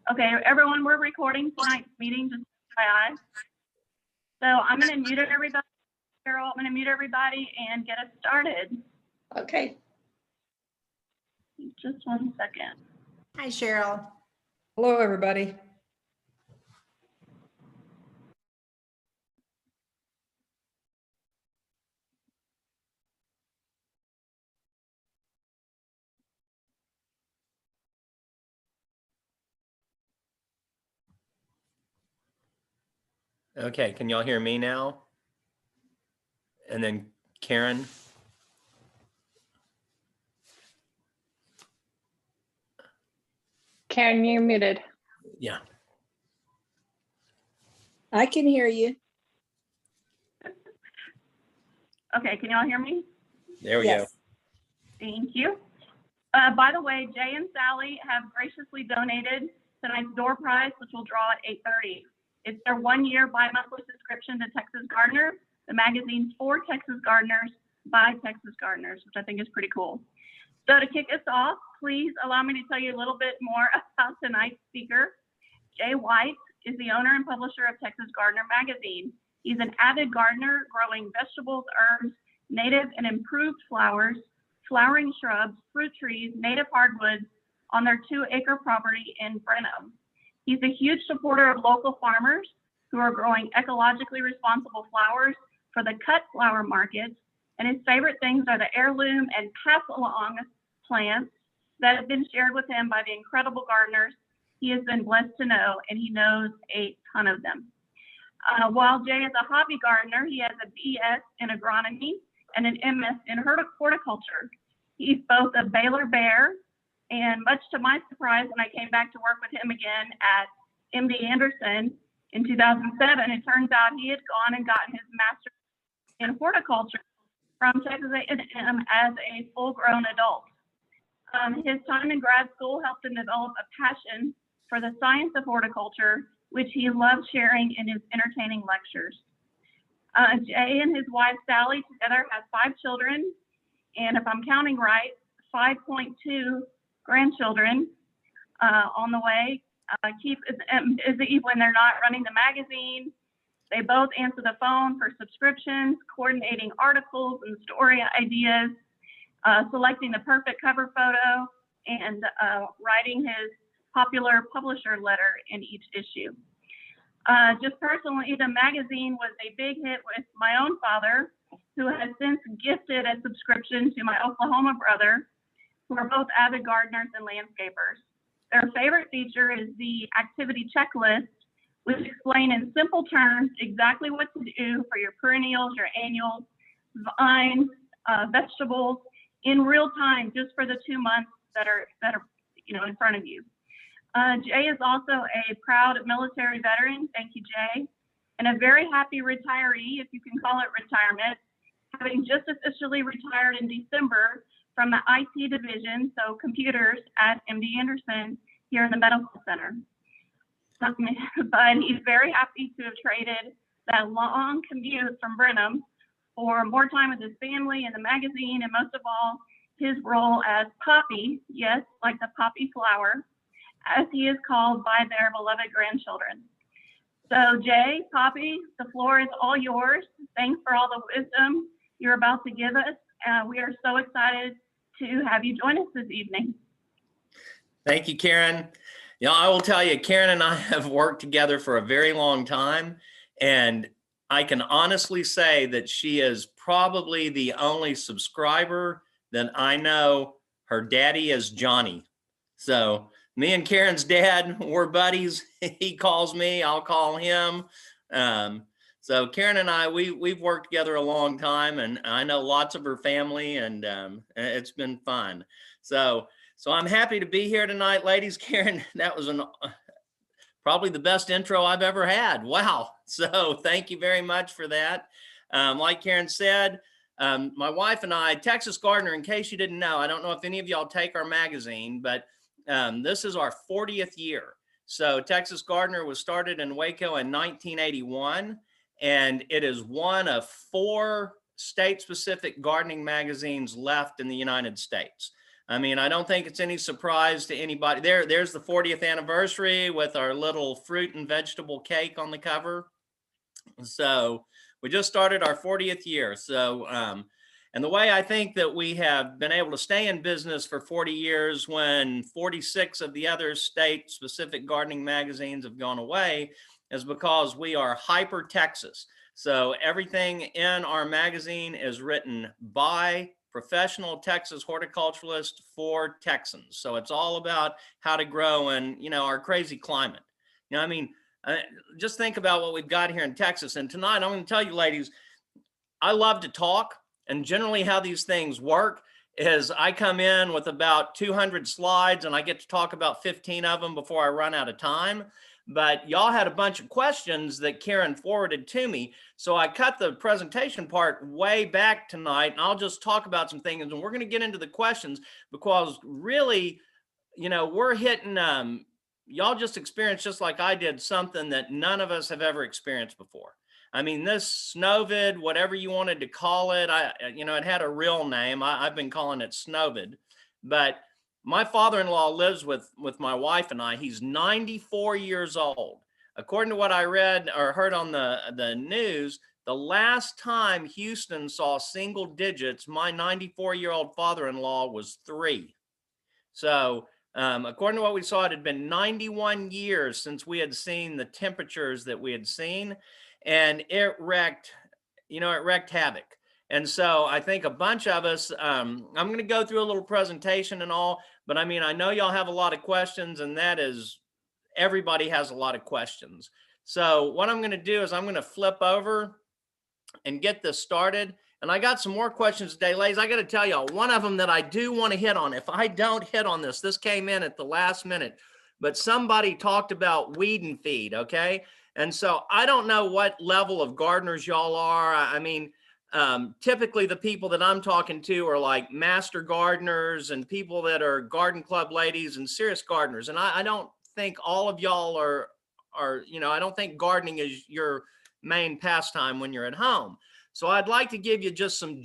Okay, everyone, we're recording tonight's meeting, just FYI. So I'm going to mute everybody. Carol, I'm going to mute everybody and get us started. Okay. Just 1 second. Hi, Cheryl. Hello, everybody. Okay, can y'all hear me now? And then Karen? Karen, you're muted. Yeah. I can hear you. Okay, can y'all hear me? There we Yes. go. Thank you. By the way, Jay and Sally have graciously donated tonight's door prize, which will draw at 8:30. It's their 1-year bi-monthly subscription to Texas Gardener, the magazine for Texas gardeners by Texas gardeners, which I think is pretty cool. So to kick us off, please allow me to tell you a little bit more about tonight's speaker. Jay White is the owner and publisher of Texas Gardener magazine. He's an avid gardener growing vegetables, herbs, native and improved flowers, flowering shrubs, fruit trees, native hardwoods on their 2-acre property in Brenham. He's a huge supporter of local farmers who are growing ecologically responsible flowers for the cut flower markets, and his favorite things are the heirloom and pass-along plants that have been shared with him by the incredible gardeners he has been blessed to know, and he knows a ton of them. While Jay is a hobby gardener, he has a BS in agronomy and an MS in horticulture. He's both a Baylor Bear, and much to my surprise, when I came back to work with him again at MD Anderson in 2007, it turns out he had gone and gotten his master's in horticulture from Texas A&M as a full-grown adult. His time in grad school helped him develop a passion for the science of horticulture, which he loves sharing in his entertaining lectures. Jay and his wife, Sally, together have 5 children, and if I'm counting right, 5.2 grandchildren on the way. Keep busy when they're not running the magazine. They both answer the phone for subscriptions, coordinating articles and story ideas, selecting the perfect cover photo, and writing his popular publisher letter in each issue. Just personally, the magazine was a big hit with my own father, who has since gifted a subscription to my Oklahoma brother, who are both avid gardeners and landscapers. Their favorite feature is the activity checklist, which explain in simple terms exactly what to do for your perennials, your annuals, vines, vegetables in real time, just for the 2 months that are in front of you. Jay is also a proud military veteran, thank you, Jay, and a very happy retiree, if you can call it retirement, having just officially retired in December from the IT division, so computers at MD Anderson here in the medical center. But he's very happy to have traded that long commute from Brenham for more time with his family and the magazine, and most of all, his role as Poppy, yes, like the poppy flower, as he is called by their beloved grandchildren. So Jay, Poppy, the floor is all yours. Thanks for all the wisdom you're about to give us. We are so excited to have you join us this evening. Thank you, Karen. You know, I will tell you, Karen and I have worked together for a very long time, and I can honestly say that she is probably the only subscriber that I know. Her daddy is Johnny. So me and Karen's dad, we're buddies. He calls me, I'll call him. So Karen and I, we've worked together a long time, and I know lots of her family, and it's been fun. So I'm happy to be here tonight, ladies. Karen, that was probably the best intro I've ever had. Wow. So thank you very much for that. Like Karen said, my wife and I, Texas Gardener, in case you didn't know, I don't know if any of y'all take our magazine, but this is our 40th year. So Texas Gardener was started in Waco in 1981, and it is one of 4 state-specific gardening magazines left in the United States. I mean, I don't think it's any surprise to anybody. There's the 40th anniversary with our little fruit and vegetable cake on the cover. So we just started our 40th year. So, and the way I think that we have been able to stay in business for 40 years when 46 of the other state specific gardening magazines have gone away is because we are hyper Texas. So everything in our magazine is written by professional Texas horticulturalists for Texans. So it's all about how to grow in, our crazy climate. I mean, just think about what we've got here in Texas. And tonight, I'm going to tell you, ladies, I love to talk. And generally how these things work is I come in with about 200 slides and I get to talk about 15 of them before I run out of time. But y'all had a bunch of questions that Karen forwarded to me. So I cut the presentation part way back tonight, and I'll just talk about some things. And we're going to get into the questions because really, we're hitting, y'all just experienced, just like I did, something that none of us have ever experienced before. I mean, this Snowvid, whatever you wanted to call it, it had a real name. I've been calling it Snowvid. But my father-in-law lives with my wife and I. He's 94 years old. According to what I read or heard on the news, the last time Houston saw single digits, my 94-year-old father-in-law was 3. So according to what we saw, it had been 91 years since we had seen the temperatures that we had seen. And it wreaked havoc. And so I think a bunch of us, I'm going to go through a little presentation and all, but I mean, I know y'all have a lot of questions, and that is, everybody has a lot of questions. So what I'm going to do is I'm going to flip over and get this started. And I got some more questions today, ladies. I got to tell y'all, one of them that I do want to hit on, if I don't hit on this came in at the last minute, but somebody talked about weed and feed, okay? And so I don't know what level of gardeners y'all are. I mean, typically the people that I'm talking to are like master gardeners and people that are garden club ladies and serious gardeners. And I don't think all of y'all are, I don't think gardening is your main pastime when you're at home. So I'd like to give you just some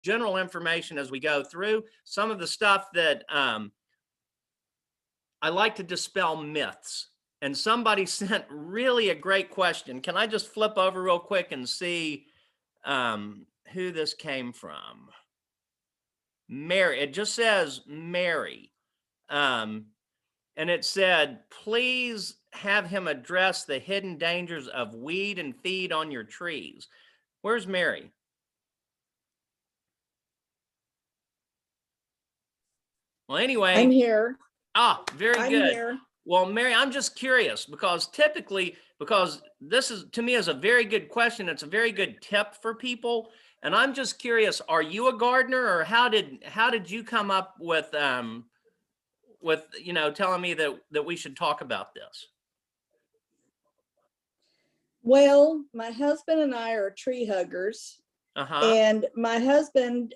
general information as we go through some of the stuff that I like to dispel myths. And somebody sent really a great question. Can I just flip over real quick and see who this came from? Mary. It just says Mary. And it said, please have him address the hidden dangers of weed and feed on your trees. Where's Mary? Well, anyway. I'm here. Very I'm good. here. Well, Mary, I'm just curious because this is, to me, is a very good question. It's a very good tip for people. And I'm just curious, are you a gardener, or how did you come up with telling me that we should talk about this? Well, my husband and I are tree huggers. And my husband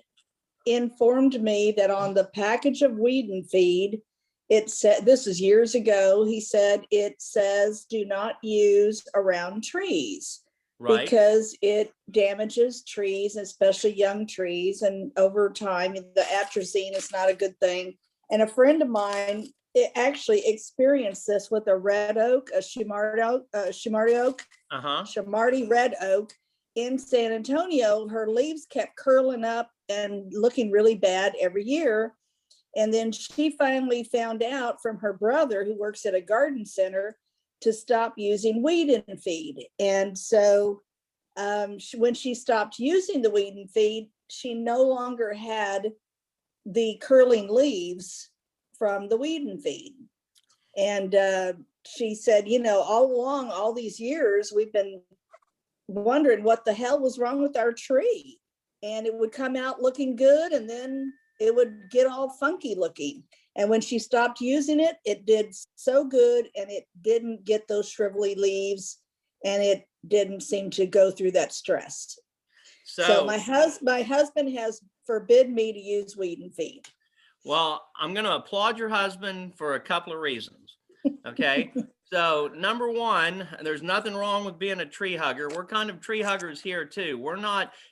informed me that on the package of weed and feed, it said, this is years ago, he said, it says do not use around trees. Right. Because it damages trees, especially young trees. And over time, the atrazine is not a good thing. And a friend of mine actually experienced this with a red oak, a Shamardi red oak in San Antonio. Her leaves kept curling up and looking really bad every year. And then she finally found out from her brother, who works at a garden center, to stop using weed and feed. And so when she stopped using the weed and feed, she no longer had the curling leaves from the weed and feed. And she said, all along, all these years, we've been wondering what the hell was wrong with our tree. And it would come out looking good, and then it would get all funky looking. And when she stopped using it, it did so good, and it didn't get those shrivelly leaves, and it didn't seem to go through that stress. So my husband has forbid me to use weed and feed. Well, I'm going to applaud your husband for a couple of reasons. Okay. So number one, there's nothing wrong with being a tree hugger. We're kind of tree huggers here too.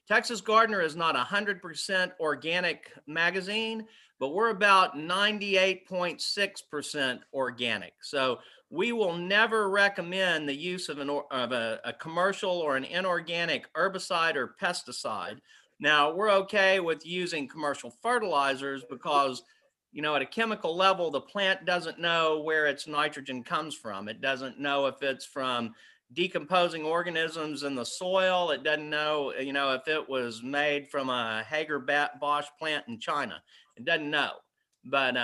Texas Gardener is not 100% organic magazine, but we're about 98.6% organic. So we will never recommend the use of a commercial or an inorganic herbicide or pesticide. Now, we're okay with using commercial fertilizers because, you know, at a chemical level, the plant doesn't know where its nitrogen comes from. It doesn't know if it's from decomposing organisms in the soil. It doesn't know, you know, if it was made from a Hager-Bosch plant in China. It doesn't know. But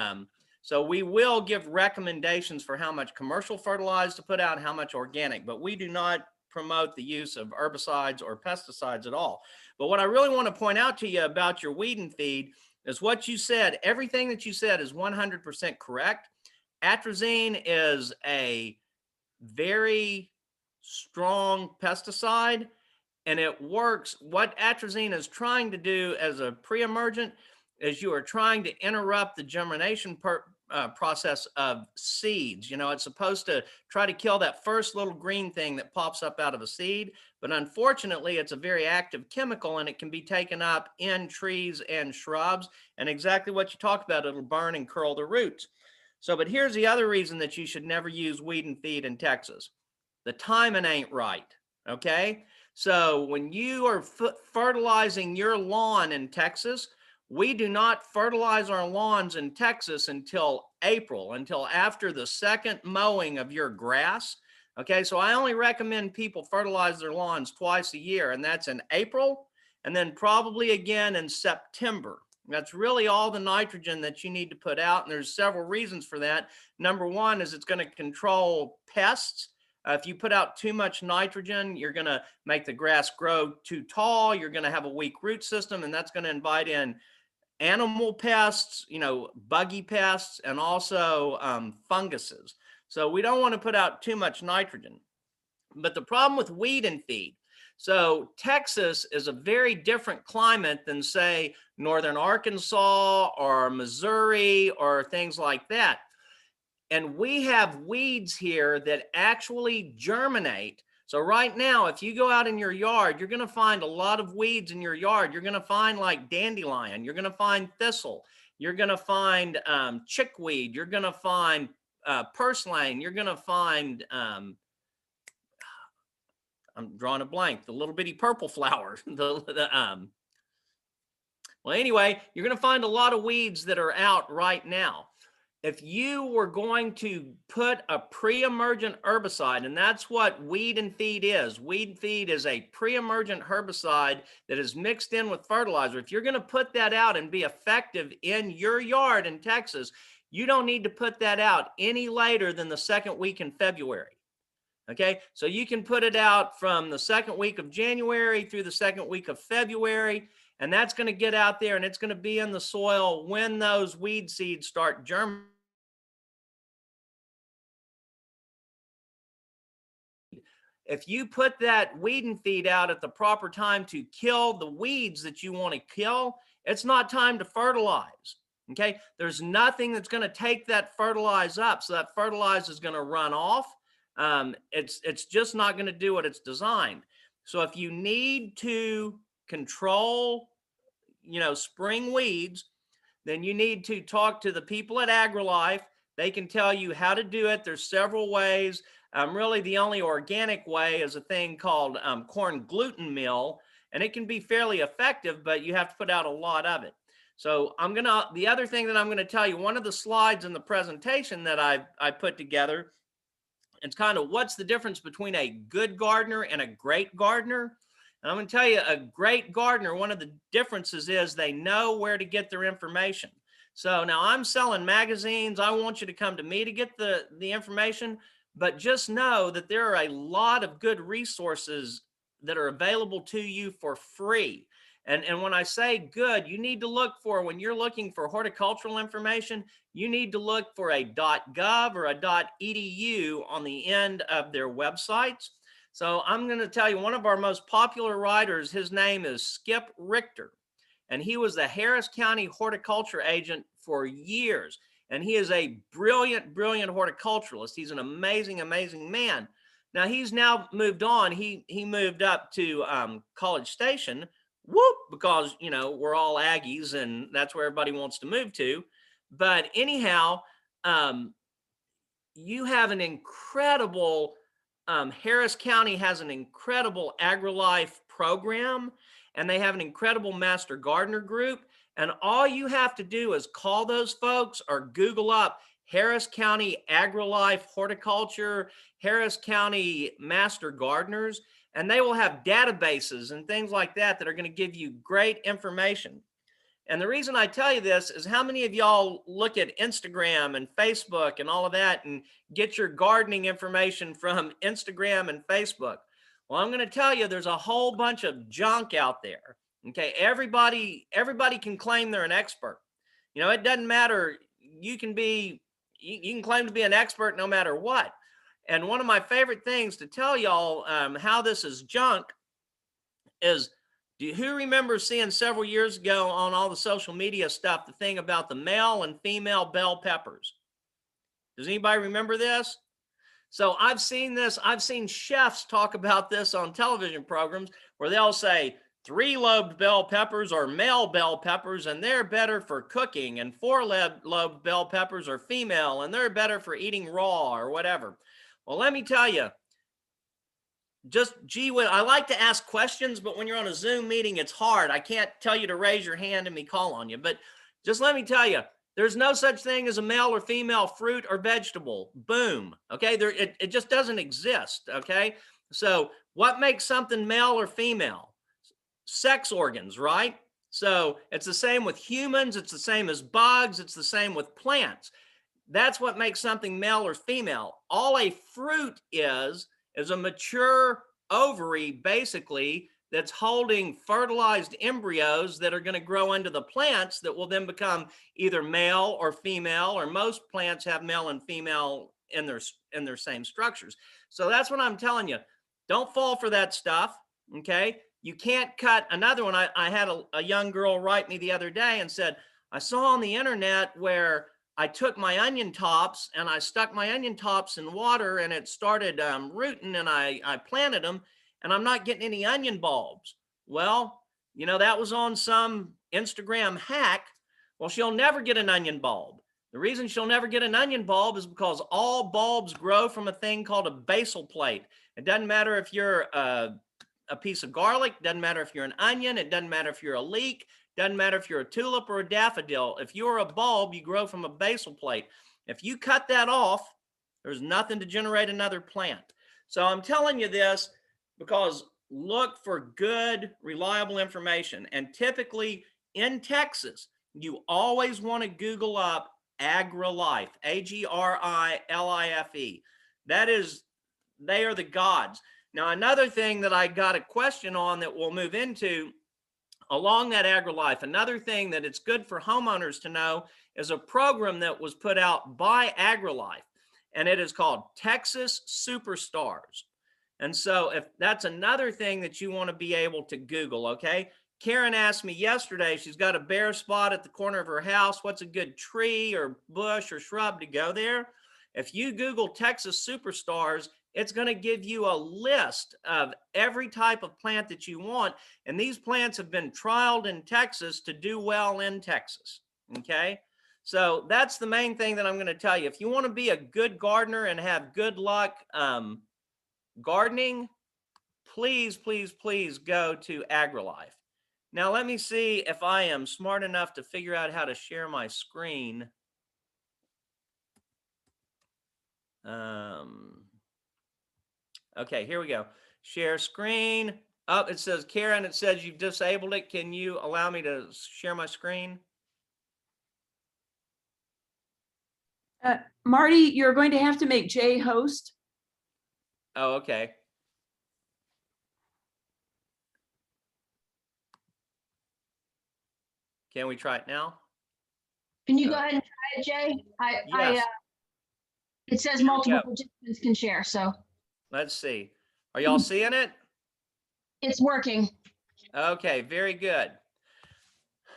so we will give recommendations for how much commercial fertilizer to put out and how much organic, but we do not promote the use of herbicides or pesticides at all. But what I really want to point out to you about your weed and feed is what you said. Everything that you said is 100% correct. Atrazine is a very strong pesticide, and it works. What atrazine is trying to do as a pre-emergent is you are trying to interrupt the germination process of seeds. You know, it's supposed to try to kill that first little green thing that pops up out of a seed, but unfortunately it's a very active chemical and it can be taken up in trees and shrubs, and exactly what you talked about, it'll burn and curl the roots. So, but here's the other reason that you should never use weed and feed in Texas. The timing ain't right, okay? So when you are fertilizing your lawn in Texas, we do not fertilize our lawns in Texas until April, until after the second mowing of your grass, okay? So I only recommend people fertilize their lawns twice a year, and that's in April and then probably again in September. That's really all the nitrogen that you need to put out, and there's several reasons for that. Number one is it's going to control pests. If you put out too much nitrogen, you're going to make the grass grow too tall. You're going to have a weak root system, and that's going to invite in animal pests, you know, buggy pests, and also funguses. So we don't want to put out too much nitrogen. But the problem with weed and feed, so Texas is a very different climate than, say, northern Arkansas or Missouri or things like that. And we have weeds here that actually germinate. So right now, if you go out in your yard, you're going to find a lot of weeds in your yard. You're going to find like dandelion. You're going to find thistle. You're going to find chickweed. You're going to find purslane. You're going to find, I'm drawing a blank, the little bitty purple flowers. Well, anyway, you're going to find a lot of weeds that are out right now. If you were going to put a pre-emergent herbicide, and that's what weed and feed is. Weed and feed is a pre-emergent herbicide that is mixed in with fertilizer. If you're going to put that out and be effective in your yard in Texas, you don't need to put that out any later than the second week in February. Okay, so you can put it out from the second week of January through the second week of February, and that's going to get out there and it's going to be in the soil when those weed seeds start germinating. If you put that weed and feed out at the proper time to kill the weeds that you want to kill, it's not time to fertilize. Okay, there's nothing that's going to take that fertilizer up, so that fertilizer is going to run off. It's just not going to do what it's designed. So if you need to control, you know, spring weeds, then you need to talk to the people at AgriLife. They can tell you how to do it. There's several ways. Really, the only organic way is a thing called corn gluten meal, and it can be fairly effective, but you have to put out a lot of it. So the other thing that I'm going to tell you, one of the slides in the presentation that I put together, it's kind of what's the difference between a good gardener and a great gardener. And I'm going to tell you, a great gardener, one of the differences is they know where to get their information. So now I'm selling magazines. I want you to come to me to get the information, but just know that there are a lot of good resources that are available to you for free. And when I say good, you need to look for, when you're looking for horticultural information, you need to look for a .gov or a .edu on the end of their websites. So I'm going to tell you, one of our most popular writers, his name is Skip Richter, and he was the Harris County horticulture agent for years. And he is a brilliant, brilliant horticulturalist. He's an amazing, amazing man. Now he's now moved on. He moved up to College Station. Whoop! because, you know, we're all Aggies and that's where everybody wants to move to. But anyhow, you have an incredible, Harris County has an incredible AgriLife program, and they have an incredible master gardener group. And all you have to do is call those folks or Google up Harris County AgriLife Horticulture, Harris County Master Gardeners, and they will have databases and things like that that are going to give you great information. And the reason I tell you this is how many of y'all look at Instagram and Facebook and all of that and get your gardening information from Instagram and Facebook? Well, I'm going to tell you there's a whole bunch of junk out there. Okay, everybody can claim they're an expert. You know, it doesn't matter. You can claim to be an expert no matter what. And one of my favorite things to tell y'all how this is junk is, who remembers seeing several years ago on all the social media stuff, the thing about the male and female bell peppers? Does anybody remember this? So I've seen this. I've seen chefs talk about this on television programs where they'll say 3-lobed bell peppers are male bell peppers and they're better for cooking, and 4-lobed bell peppers are female and they're better for eating raw or whatever. Well, let me tell you, I like to ask questions, but when you're on a Zoom meeting, it's hard. I can't tell you to raise your hand and me call on you, but just let me tell you, there's no such thing as a male or female fruit or vegetable. Boom. Okay. It just doesn't exist. Okay. So what makes something male or female? Sex organs, right? So it's the same with humans. It's the same as bugs. It's the same with plants. That's what makes something male or female. All a fruit is a mature ovary, basically, that's holding fertilized embryos that are going to grow into the plants that will then become either male or female, or most plants have male and female in their same structures. So that's what I'm telling you. Don't fall for that stuff, okay? You can't cut another one. I had a young girl write me the other day and said, I saw on the internet where I took my onion tops and I stuck my onion tops in water and it started rooting, and I planted them and I'm not getting any onion bulbs. Well, you know, that was on some Instagram hack. Well, she'll never get an onion bulb. The reason she'll never get an onion bulb is because all bulbs grow from a thing called a basal plate. It doesn't matter if you're a piece of garlic, doesn't matter if you're an onion, it doesn't matter if you're a leek, doesn't matter if you're a tulip or a daffodil. If you're a bulb, you grow from a basal plate. If you cut that off, there's nothing to generate another plant. So I'm telling you this because look for good, reliable information. And typically in Texas, you always want to Google up AgriLife, AgriLife. They are the gods. Now, another thing that I got a question on that we'll move into along that AgriLife, another thing that it's good for homeowners to know is a program that was put out by AgriLife, and it is called Texas Superstars. And so if that's another thing that you want to be able to Google, okay? Karen asked me yesterday, she's got a bare spot at the corner of her house. What's a good tree or bush or shrub to go there? If you Google Texas Superstars, it's going to give you a list of every type of plant that you want. And these plants have been trialed in Texas to do well in Texas. Okay. So that's the main thing that I'm going to tell you. If you want to be a good gardener and have good luck gardening, please, please, please go to AgriLife. Now, let me see if I am smart enough to figure out how to share my screen. Okay, here we go. Share screen. Oh, it says, Karen, it says you've disabled it. Can you allow me to share my screen? Marty, you're going to have to make Jay host. Oh, okay. Can we try it now? Can you go ahead and try it, Jay? Yes. It says multiple participants can share, so Let's see. Are y'all seeing it? it's working. Okay, very good.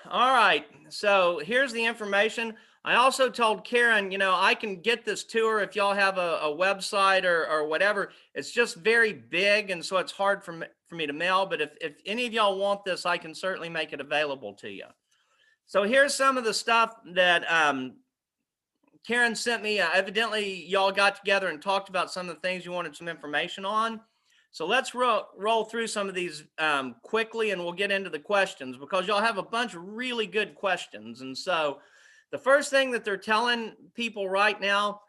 All right, so here's the information. I also told Karen, you know, I can get this to her if y'all have a website or whatever. It's just very big, and so it's hard for me to mail, but if any of y'all want this, I can certainly make it available to you. So here's some of the stuff that Karen sent me. Evidently, y'all got together and talked about some of the things you wanted some information on. So let's roll through some of these quickly, and we'll get into the questions because y'all have a bunch of really good questions. And so the first thing that they're telling people right now,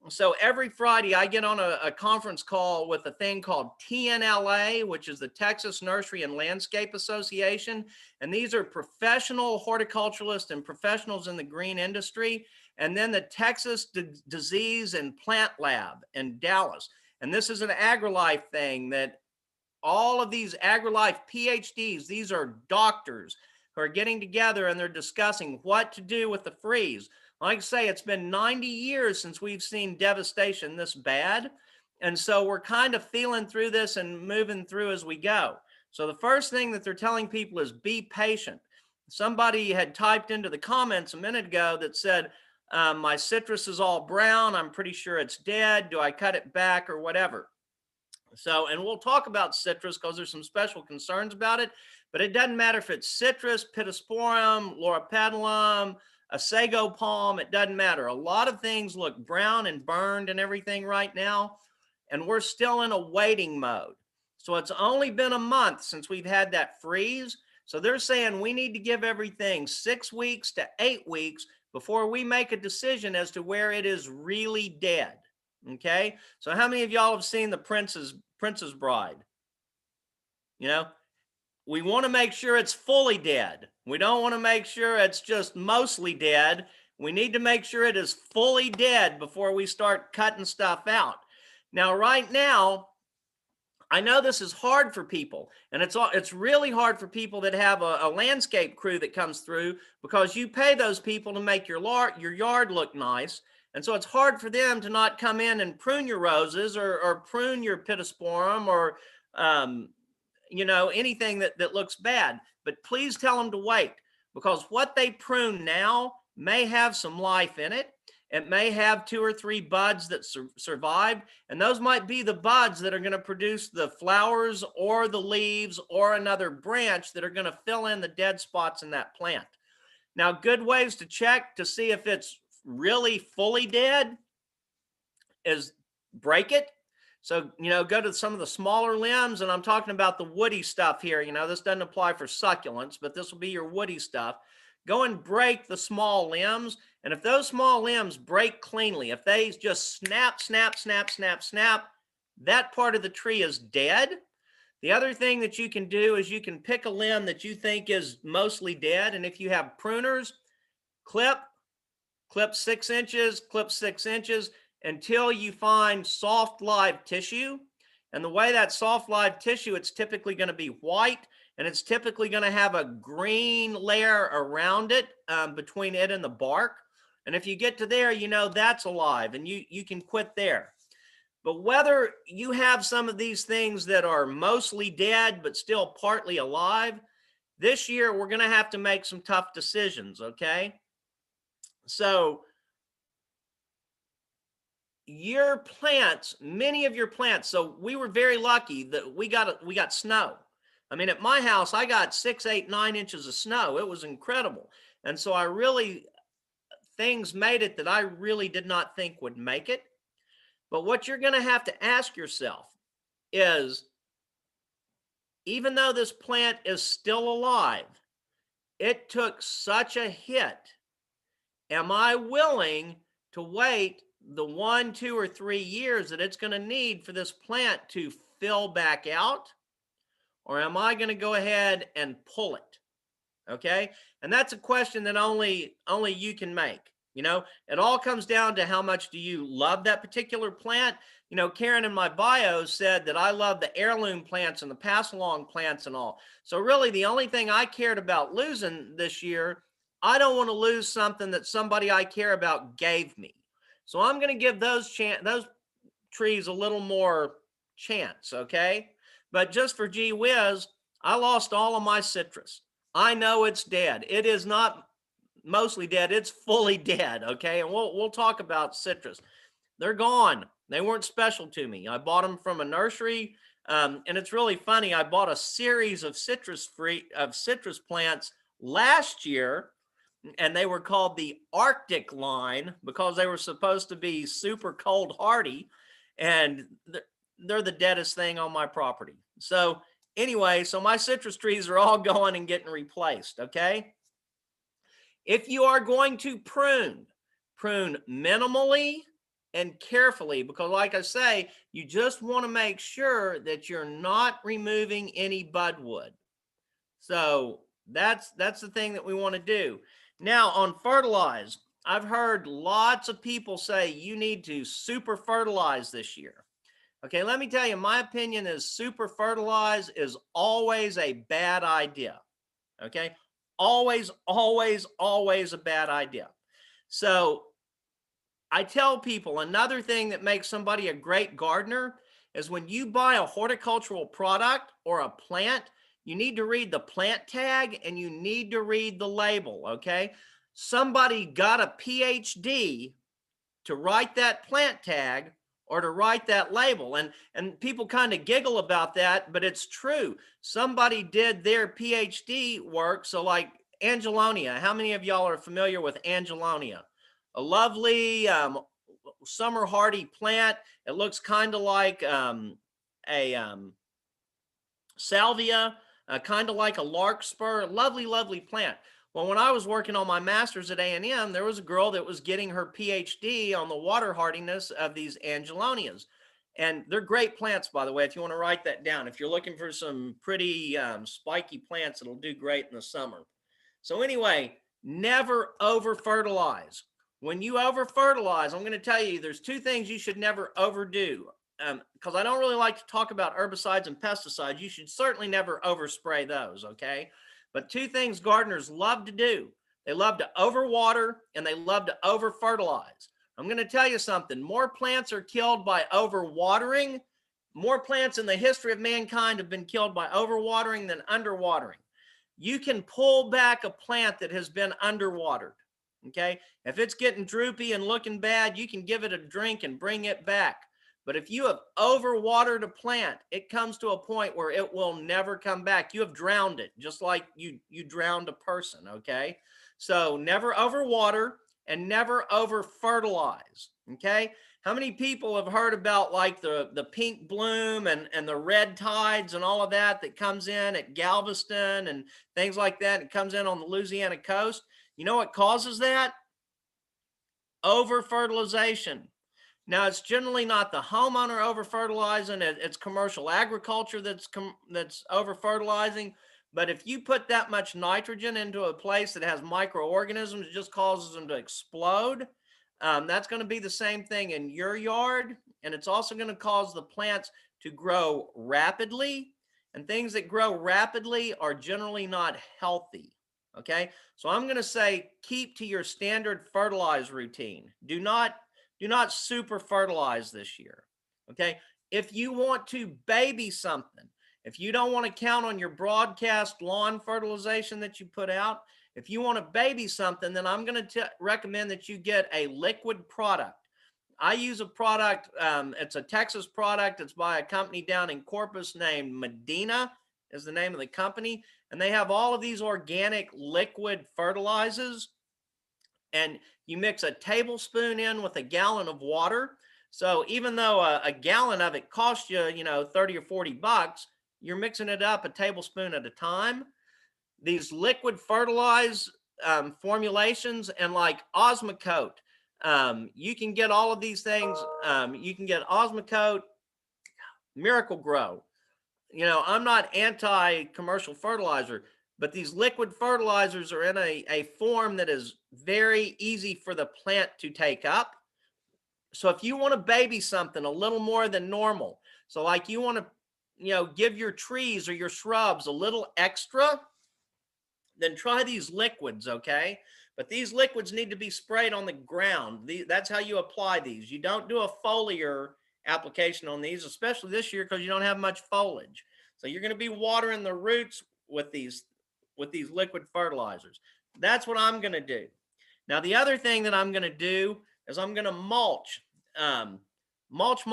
so every Friday I get on a conference call with a thing called TNLA, which is the Texas Nursery and Landscape Association. And these are professional horticulturalists and professionals in the green industry. And then the Texas Disease and Plant Lab in Dallas. And this is an AgriLife thing that all of these AgriLife PhDs, these are doctors who are getting together and they're discussing what to do with the freeze. Like I say, it's been 90 years since we've seen devastation this bad. And so we're kind of feeling through this and moving through as we go. So the first thing that they're telling people is be patient. Somebody had typed into the comments a minute ago that said, my citrus is all brown. I'm pretty sure it's dead. Do I cut it back or whatever? So, and we'll talk about citrus because there's some special concerns about it, but it doesn't matter if it's citrus, pittosporum, loropetalum, a sago palm, it doesn't matter. A lot of things look brown and burned and everything right now, and we're still in a waiting mode. So it's only been a month since we've had that freeze. So they're saying we need to give everything 6 weeks to 8 weeks before we make a decision as to where it is really dead. Okay, so how many of y'all have seen the Princess Bride? You know, we want to make sure it's fully dead. We don't want to make sure it's just mostly dead. We need to make sure it is fully dead before we start cutting stuff out. Now, right now, I know this is hard for people, and it's really hard for people that have a landscape crew that comes through because you pay those people to make your yard look nice. And so it's hard for them to not come in and prune your roses or prune your pittosporum or, you know, anything that looks bad. But please tell them to wait because what they prune now may have some life in it. It may have 2 or 3 buds that survived. And those might be the buds that are going to produce the flowers or the leaves or another branch that are going to fill in the dead spots in that plant. Now, good ways to check to see if it's really fully dead is break it. So, you know, go to some of the smaller limbs, and I'm talking about the woody stuff here. You know, this doesn't apply for succulents, but this will be your woody stuff. Go and break the small limbs. And if those small limbs break cleanly, if they just snap, snap, snap, snap, snap, that part of the tree is dead. The other thing that you can do is you can pick a limb that you think is mostly dead. And if you have pruners, clip 6 inches, clip 6 inches until you find soft live tissue. And the way that soft live tissue, it's typically going to be white, and it's typically going to have a green layer around it between it and the bark. And if you get to there, you know that's alive, and you can quit there. But whether you have some of these things that are mostly dead but still partly alive, this year we're going to have to make some tough decisions, okay? So your plants, many of your plants, so we were very lucky that we got snow. I mean, at my house, I got 6, 8, 9 inches of snow. It was incredible. And so things made it that I really did not think would make it. But what you're going to have to ask yourself is, even though this plant is still alive, it took such a hit. Am I willing to wait the 1, 2, or 3 years that it's going to need for this plant to fill back out? Or am I going to go ahead and pull it? Okay. And that's a question that only you can make. You know, it all comes down to how much do you love that particular plant. You know, Karen in my bio said that I love the heirloom plants and the pass along plants and all. So really the only thing I cared about losing this year, I don't want to lose something that somebody I care about gave me. So I'm going to give those trees a little more chance. Okay. But just for gee whiz, I lost all of my citrus. I know it's dead. It is not mostly dead. It's fully dead. Okay. And we'll talk about citrus. They're gone. They weren't special to me. I bought them from a nursery. And it's really funny. I bought a series of citrus plants last year, and they were called the Arctic line because they were supposed to be super cold hardy, and they're the deadest thing on my property. So anyway, so my citrus trees are all going and getting replaced, okay? If you are going to prune minimally and carefully, because like I say, you just want to make sure that you're not removing any budwood. So that's the thing that we want to do. Now on fertilize, I've heard lots of people say you need to super fertilize this year. Okay, let me tell you, my opinion is super fertilize is always a bad idea. Okay, always, always, always a bad idea. So I tell people another thing that makes somebody a great gardener is when you buy a horticultural product or a plant, you need to read the plant tag and you need to read the label, okay? Somebody got a PhD to write that plant tag or to write that label. And people kind of giggle about that, but it's true. Somebody did their PhD work. So like Angelonia, how many of y'all are familiar with Angelonia? A lovely summer hardy plant. It looks kind of like salvia, kind of like a larkspur. Lovely, lovely plant. Well, when I was working on my master's at A&M, there was a girl that was getting her PhD on the water hardiness of these Angelonias. And they're great plants, by the way, if you want to write that down. If you're looking for some pretty spiky plants, it'll do great in the summer. So anyway, never over-fertilize. When you over-fertilize, I'm going to tell you, there's two things you should never overdo. Because I don't really like to talk about herbicides and pesticides. You should certainly never overspray those, okay? But two things gardeners love to do. They love to overwater and they love to over-fertilize. I'm going to tell you something. More plants are killed by overwatering. More plants in the history of mankind have been killed by overwatering than underwatering. You can pull back a plant that has been underwatered, okay? If it's getting droopy and looking bad, you can give it a drink and bring it back. But if you have overwatered a plant, it comes to a point where it will never come back. You have drowned it, just like you drowned a person, okay? So never overwater and never over-fertilize, okay? How many people have heard about like the pink bloom and the red tides and all of that comes in at Galveston and things like that? It comes in on the Louisiana coast. You know what causes that? Over-fertilization. Now, it's generally not the homeowner over-fertilizing, it's commercial agriculture that's over-fertilizing. But if you put that much nitrogen into a place that has microorganisms, it just causes them to explode. That's going to be the same thing in your yard. And it's also going to cause the plants to grow rapidly. And things that grow rapidly are generally not healthy. Okay, so I'm going to say keep to your standard fertilize routine. Do not super fertilize this year, okay? If you want to baby something, if you don't want to count on your broadcast lawn fertilization that you put out, if you want to baby something, then I'm going to recommend that you get a liquid product. I use a product, it's a Texas product. It's by a company down in Corpus named Medina is the name of the company. And they have all of these organic liquid fertilizers. And you mix a tablespoon in with a gallon of water. So even though a gallon of it costs you, 30 or 40 bucks, you're mixing it up a tablespoon at a time. These liquid fertilize formulations and like Osmocote, you can get all of these things. You can get Osmocote, Miracle Grow. I'm not anti-commercial fertilizer, but these liquid fertilizers are in a form that is very easy for the plant to take up. So if you want to baby something a little more than normal, so like you want to, give your trees or your shrubs a little extra, then try these liquids, okay? But these liquids need to be sprayed on the ground. That's how you apply these. You don't do a foliar application on these, especially this year because you don't have much foliage. So you're going to be watering the roots with these liquid fertilizers. That's what I'm going to do. Now, the other thing that I'm going to do is I'm going to mulch. Mulch.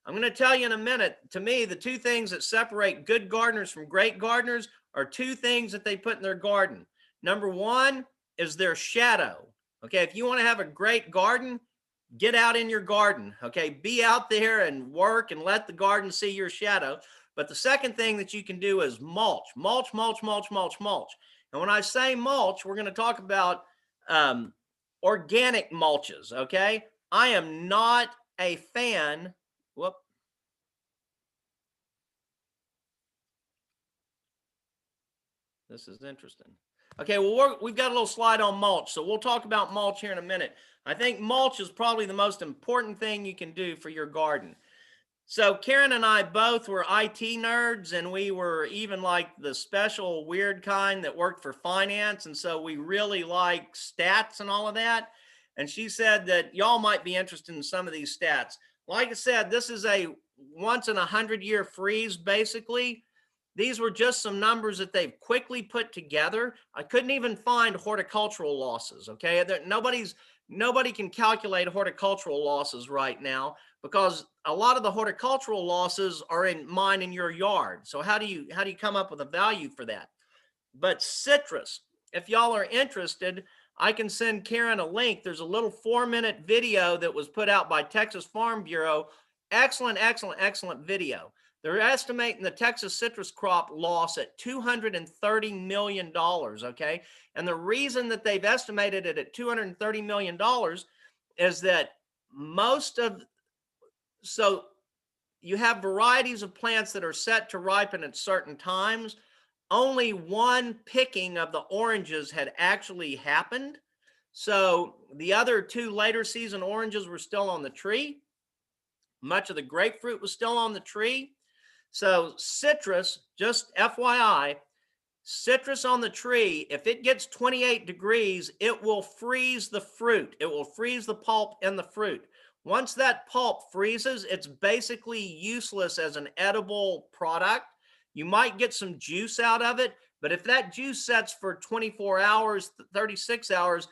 I'm going to tell you in a minute. To me, the two things that separate good gardeners from great gardeners are two things that they put in their garden. Number one is their shadow. Okay, if you want to have a great garden, get out in your garden. Okay, be out there and work and let the garden see your shadow. But the second thing that you can do is mulch, mulch, mulch, mulch, mulch, mulch. And when I say mulch, we're going to talk about organic mulches. Okay, I am not a fan. Whoop. This is interesting. Okay, well, we've got a little slide on mulch, so we'll talk about mulch here in a minute. I think mulch is probably the most important thing you can do for your garden. So Karen and I both were IT nerds, and we were even like the special weird kind that worked for finance, and so we really like stats and all of that. And she said that y'all might be interested in some of these stats. Like I said, this is a once in 100-year freeze, basically. These were just some numbers that they've quickly put together. I couldn't even find horticultural losses, okay? Nobody can calculate horticultural losses right now because a lot of the horticultural losses are in mine in your yard. So how do you come up with a value for that? But citrus, if y'all are interested, I can send Karen a link. There's a little 4-minute video that was put out by Texas Farm Bureau. Excellent, excellent, excellent video. They're estimating the Texas citrus crop loss at $230 million, okay? And the reason that they've estimated it at $230 million is that so you have varieties of plants that are set to ripen at certain times. Only one picking of the oranges had actually happened. So the other two later season oranges were still on the tree. Much of the grapefruit was still on the tree. So citrus, just FYI, citrus on the tree, if it gets 28 degrees, it will freeze the fruit. It will freeze the pulp in the fruit. Once that pulp freezes, it's basically useless as an edible product. You might get some juice out of it, but if that juice sets for 24 hours, 36 hours,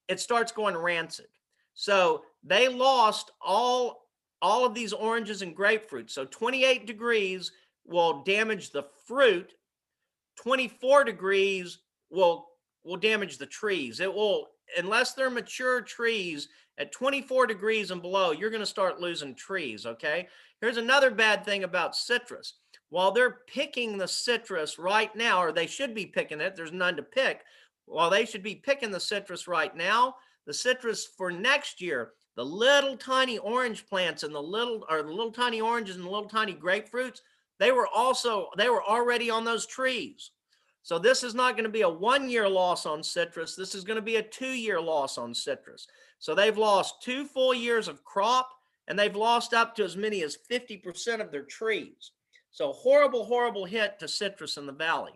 it starts going rancid. So they lost all of these oranges and grapefruit. So 28 degrees will damage the fruit. 24 degrees will damage the trees. It will, unless they're mature trees, at 24 degrees and below, you're going to start losing trees, okay? Here's another bad thing about citrus. While they're picking the citrus right now, or they should be picking it, there's none to pick. While they should be picking the citrus right now, the citrus for next year, the little tiny orange plants and the little tiny oranges and the little tiny grapefruits, they were already on those trees. So this is not going to be a 1-year loss on citrus. This is going to be a 2-year loss on citrus. So they've lost 2 full years of crop, and they've lost up to as many as 50% of their trees. So horrible, horrible hit to citrus in the valley.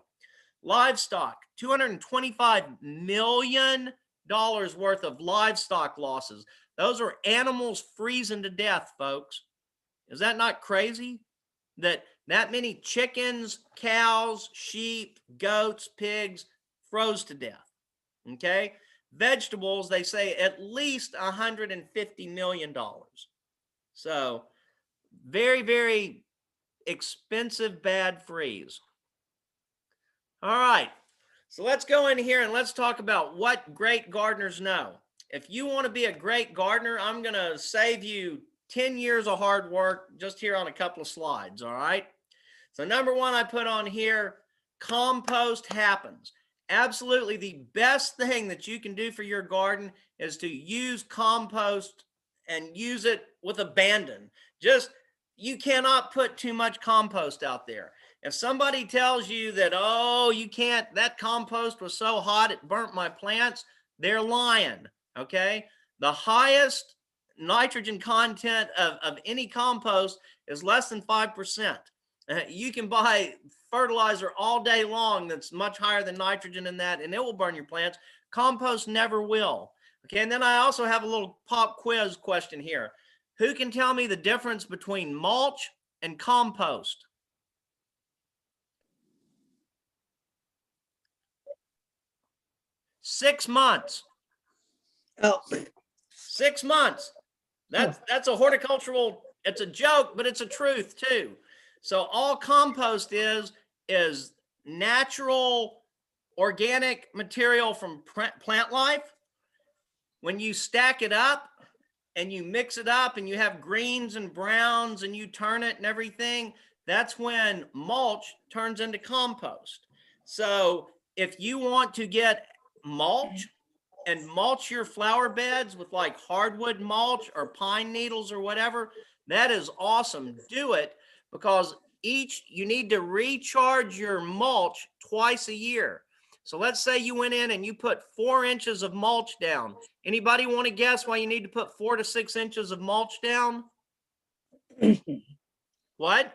Livestock, $225 million worth of livestock losses. Those are animals freezing to death, folks. Is that not crazy? That many chickens, cows, sheep, goats, pigs froze to death, okay? Vegetables, they say at least $150 million. So very, very expensive, bad freeze. All right, so let's go in here and let's talk about what great gardeners know. If you want to be a great gardener, I'm going to save you 10 years of hard work just here on a couple of slides, all right? So number one I put on here, compost happens. Absolutely the best thing that you can do for your garden is to use compost and use it with abandon. You cannot put too much compost out there. If somebody tells you that, oh, you can't, that compost was so hot it burnt my plants, they're lying, okay? The highest nitrogen content of any compost is less than 5%. You can buy fertilizer all day long that's much higher than nitrogen in that, and it will burn your plants. Compost never will. Okay, and then I also have a little pop quiz question here. Who can tell me the difference between mulch and compost? Six months. Oh, 6 months. That's a horticultural It's a joke, but it's a truth too. So all compost is natural organic material from plant life. When you stack it up and you mix it up and you have greens and browns and you turn it and everything, that's when mulch turns into compost. So if you want to get mulch and mulch your flower beds with like hardwood mulch or pine needles or whatever, that is awesome. Do it, because you need to recharge your mulch twice a year. So let's say you went in and you put 4 inches of mulch down. Anybody want to guess why you need to put 4 to 6 inches of mulch down? What?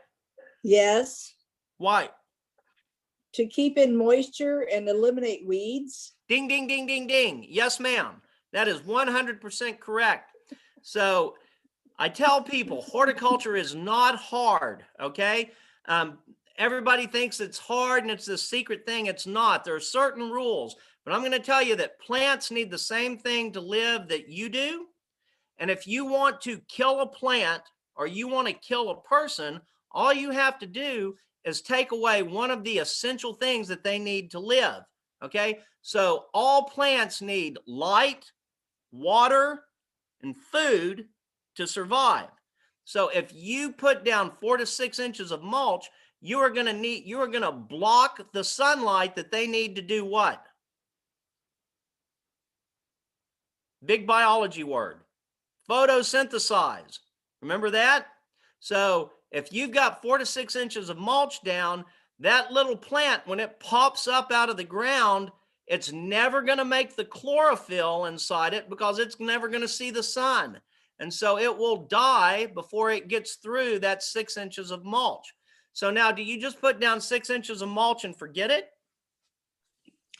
Yes, Why? to keep in moisture and eliminate weeds. Ding, ding, ding, ding, ding. Yes, ma'am. That is 100% correct. So I tell people horticulture is not hard, okay? Everybody thinks it's hard and it's a secret thing. It's not. There are certain rules, but I'm going to tell you that plants need the same thing to live that you do. And if you want to kill a plant or you want to kill a person, all you have to do is take away one of the essential things that they need to live, okay? So all plants need light, water, and food to survive. So if you put down 4 to 6 inches of mulch, you are going to block the sunlight that they need to do what? Big biology word. Photosynthesize. Remember that? So if you've got 4 to 6 inches of mulch down, that little plant, when it pops up out of the ground, it's never going to make the chlorophyll inside it because it's never going to see the sun. And so it will die before it gets through that 6 inches of mulch. So now, do you just put down 6 inches of mulch and forget it?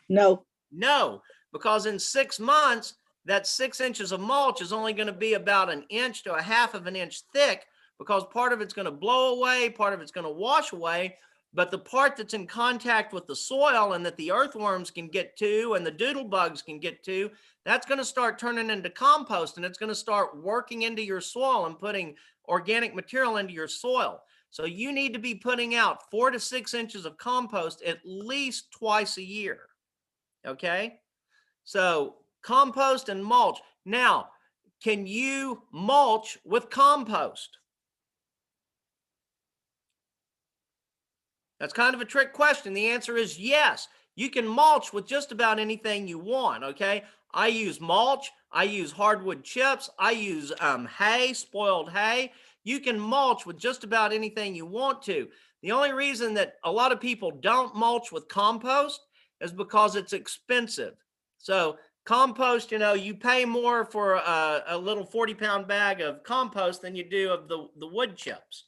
No, No, because in 6 months, that 6 inches of mulch is only going to be about 1 inch to 1/2 of an inch thick, because part of it's going to blow away, part of it's going to wash away. But the part that's in contact with the soil and that the earthworms can get to and the doodle bugs can get to, that's going to start turning into compost, and it's going to start working into your soil and putting organic material into your soil. So you need to be putting out 4 to 6 inches of compost at least twice a year. Okay? So compost and mulch. Now, can you mulch with compost? That's kind of a trick question. The answer is yes. You can mulch with just about anything you want, okay? I use mulch. I use hardwood chips. I use hay, spoiled hay. You can mulch with just about anything you want to. The only reason that a lot of people don't mulch with compost is because it's expensive. So compost, you pay more for a little 40-pound bag of compost than you do of the wood chips.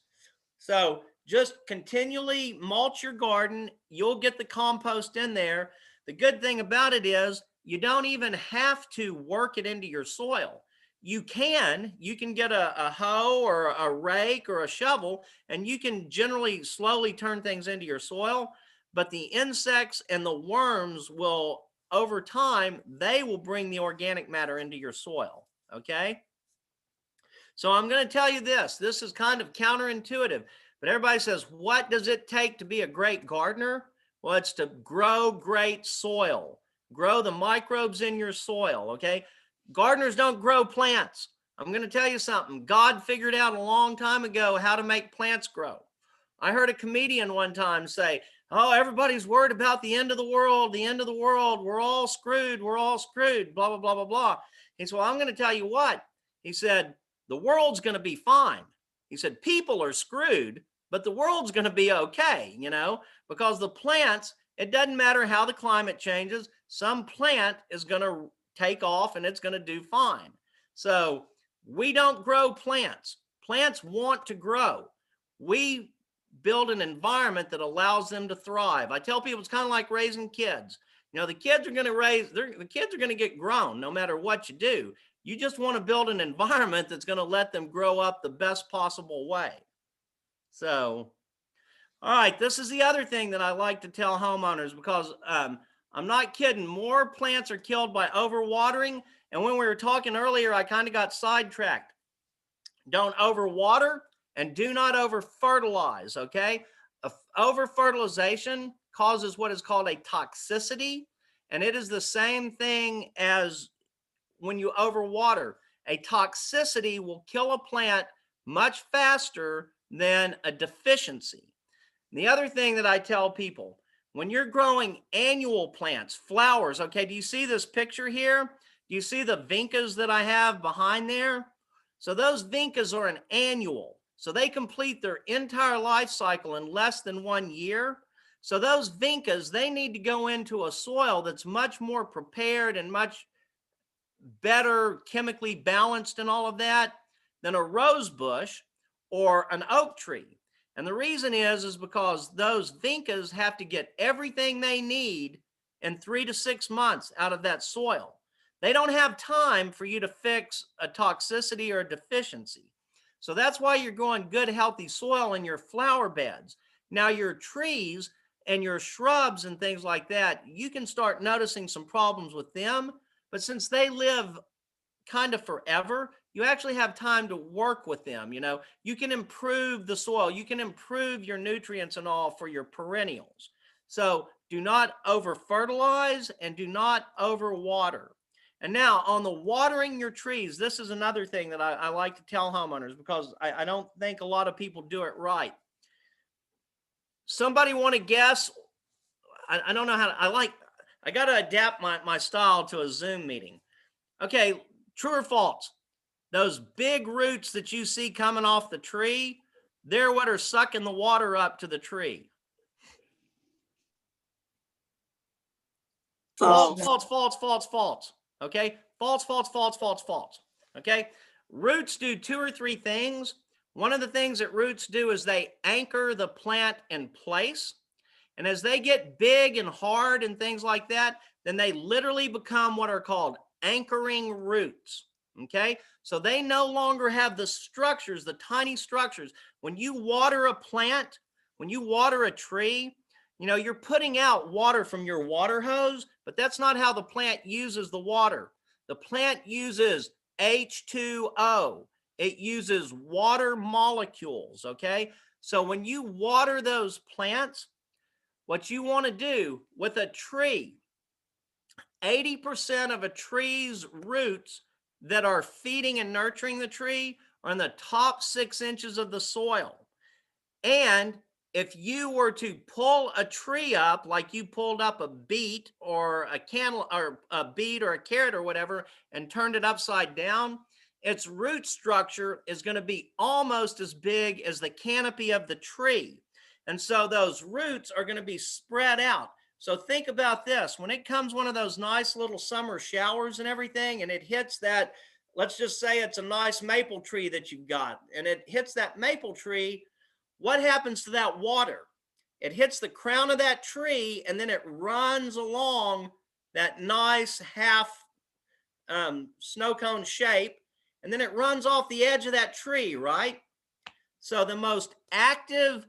So just continually mulch your garden. You'll get the compost in there. The good thing about it is you don't even have to work it into your soil. You can get a hoe or a rake or a shovel, and you can generally slowly turn things into your soil. But the insects and the worms will, over time, they will bring the organic matter into your soil. Okay. So I'm going to tell you this. This is kind of counterintuitive, but everybody says, what does it take to be a great gardener? Well, it's to grow great soil, grow the microbes in your soil. Okay. Gardeners don't grow plants. I'm going to tell you something. God figured out a long time ago how to make plants grow. I heard a comedian one time say, oh, everybody's worried about the end of the world, the end of the world. We're all screwed. We're all screwed, blah, blah, blah, blah, blah. He said, well, I'm going to tell you what. He said, the world's going to be fine. He said, people are screwed, but the world's going to be okay, because the plants, it doesn't matter how the climate changes. Some plant is going to take off and it's going to do fine. So we don't grow plants. Plants want to grow. We build an environment that allows them to thrive. I tell people it's kind of like raising kids. The kids are going to get grown no matter what you do. You just want to build an environment that's going to let them grow up the best possible way. So, all right, this is the other thing that I like to tell homeowners, because I'm not kidding. More plants are killed by overwatering. And when we were talking earlier, I kind of got sidetracked. Don't overwater and do not over fertilize. Okay. Over fertilization causes what is called a toxicity. And it is the same thing as when you overwater. A toxicity will kill a plant much faster than a deficiency. The other thing that I tell people, when you're growing annual plants, flowers, okay, do you see this picture here? Do you see the vincas that I have behind there? So those vincas are an annual. So they complete their entire life cycle in less than 1 year. So those vincas, they need to go into a soil that's much more prepared and much better chemically balanced and all of that than a rose bush or an oak tree. And the reason is because those vincas have to get everything they need in 3 to 6 months out of that soil. They don't have time for you to fix a toxicity or a deficiency. So that's why you're growing good, healthy soil in your flower beds. Now, your trees and your shrubs and things like that, you can start noticing some problems with them. But since they live kind of forever, you actually have time to work with them. You know, you can improve the soil, you can improve your nutrients and all for your perennials. So do not over fertilize and do not over water. And now on the watering your trees, this is another thing that I like to tell homeowners, because I don't think a lot of people do it right. Somebody want to guess? I don't know how to, I got to adapt my style to a Zoom meeting. Okay, true or false? Those big roots that you see coming off the tree, they're what are sucking the water up to the tree. False, false, false, false, false. Okay, false, false, false, false, false. Okay, roots do 2 or 3 things. One of the things that roots do is they anchor the plant in place. And as they get big and hard and things like that, then they literally become what are called anchoring roots. Okay, so they no longer have the structures, the tiny structures. When you water a plant, when you water a tree, you know, you're putting out water from your water hose, but that's not how the plant uses the water. The plant uses H2O. It uses water molecules, okay? So when you water those plants, what you want to do with a tree, 80% of a tree's roots that are feeding and nurturing the tree are in the top 6 inches of the soil. And if you were to pull a tree up, like you pulled up a beet or a candle or a beet or a carrot or whatever, and turned it upside down, its root structure is going to be almost as big as the canopy of the tree. And so those roots are going to be spread out. So think about this. When it comes one of those nice little summer showers and everything, and it hits that, let's just say it's a nice maple tree that you've got, and it hits that maple tree, what happens to that water? It hits the crown of that tree, and then it runs along that nice half snow cone shape, and then it runs off the edge of that tree, right? So the most active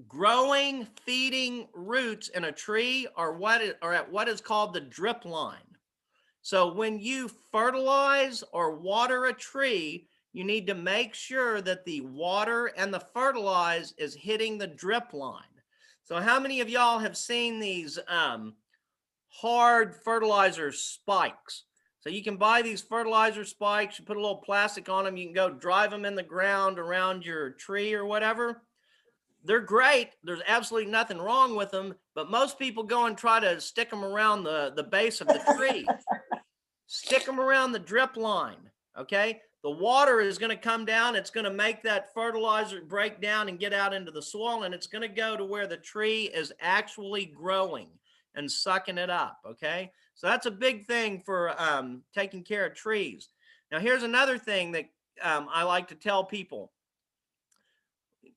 growing, feeding roots in a tree are at what is called the drip line. So when you fertilize or water a tree, you need to make sure that the water and the fertilize is hitting the drip line. So how many of y'all have seen these hard fertilizer spikes? So you can buy these fertilizer spikes, you put a little plastic on them, you can go drive them in the ground around your tree or whatever. They're great. There's absolutely nothing wrong with them, but most people go and try to stick them around the base of the tree. Stick them around the drip line, okay? The water is going to come down. It's going to make that fertilizer break down and get out into the soil, and it's going to go to where the tree is actually growing and sucking it up, okay? So that's a big thing for taking care of trees. Now, here's another thing that I like to tell people.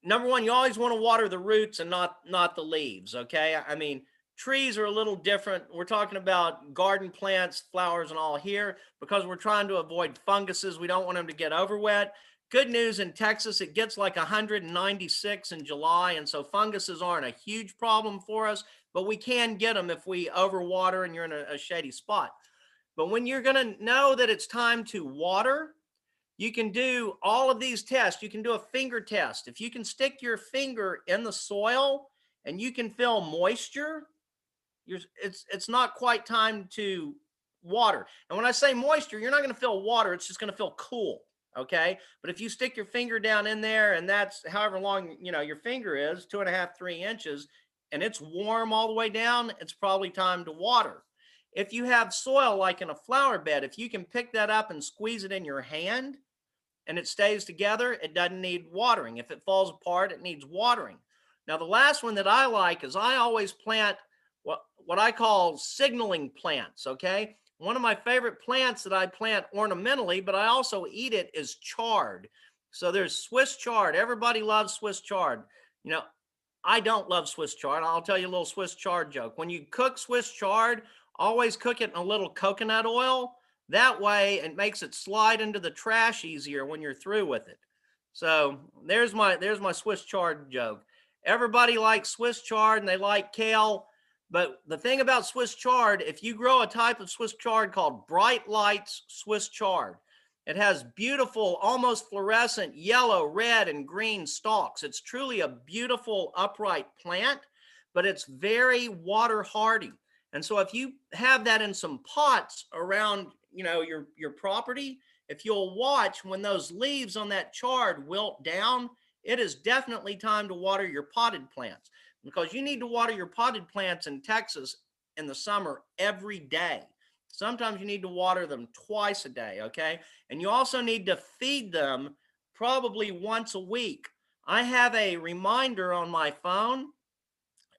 Number one, you always want to water the roots and not the leaves, okay? I mean, trees are a little different. We're talking about garden plants, flowers and all here because we're trying to avoid funguses. We don't want them to get over wet. Good news, in Texas, it gets like 196 in July, and so funguses aren't a huge problem for us, but we can get them if we overwater and you're in a shady spot. But when you're going to know that it's time to water, you can do all of these tests. You can do a finger test. If you can stick your finger in the soil and you can feel moisture, it's not quite time to water. And when I say moisture, you're not going to feel water. It's just going to feel cool. Okay. But if you stick your finger down in there, and that's however long, your finger is, 2.5, 3 inches, and it's warm all the way down, it's probably time to water. If you have soil like in a flower bed, if you can pick that up and squeeze it in your hand and it stays together, it doesn't need watering. If it falls apart, it needs watering. Now, the last one that I like is I always plant what I call signaling plants, okay? One of my favorite plants that I plant ornamentally, but I also eat it, is chard. So there's Swiss chard. Everybody loves Swiss chard. I don't love Swiss chard. I'll tell you a little Swiss chard joke. When you cook Swiss chard, always cook it in a little coconut oil. That way it makes it slide into the trash easier when you're through with it. So there's my Swiss chard joke. Everybody likes Swiss chard and they like kale. But the thing about Swiss chard, if you grow a type of Swiss chard called Bright Lights Swiss chard, it has beautiful, almost fluorescent yellow, red, and green stalks. It's truly a beautiful upright plant, but it's very water hardy. And so if you have that in some pots around, your property, if you'll watch when those leaves on that chard wilt down, it is definitely time to water your potted plants, because you need to water your potted plants in Texas in the summer every day. Sometimes you need to water them twice a day, okay? And you also need to feed them probably once a week. I have a reminder on my phone,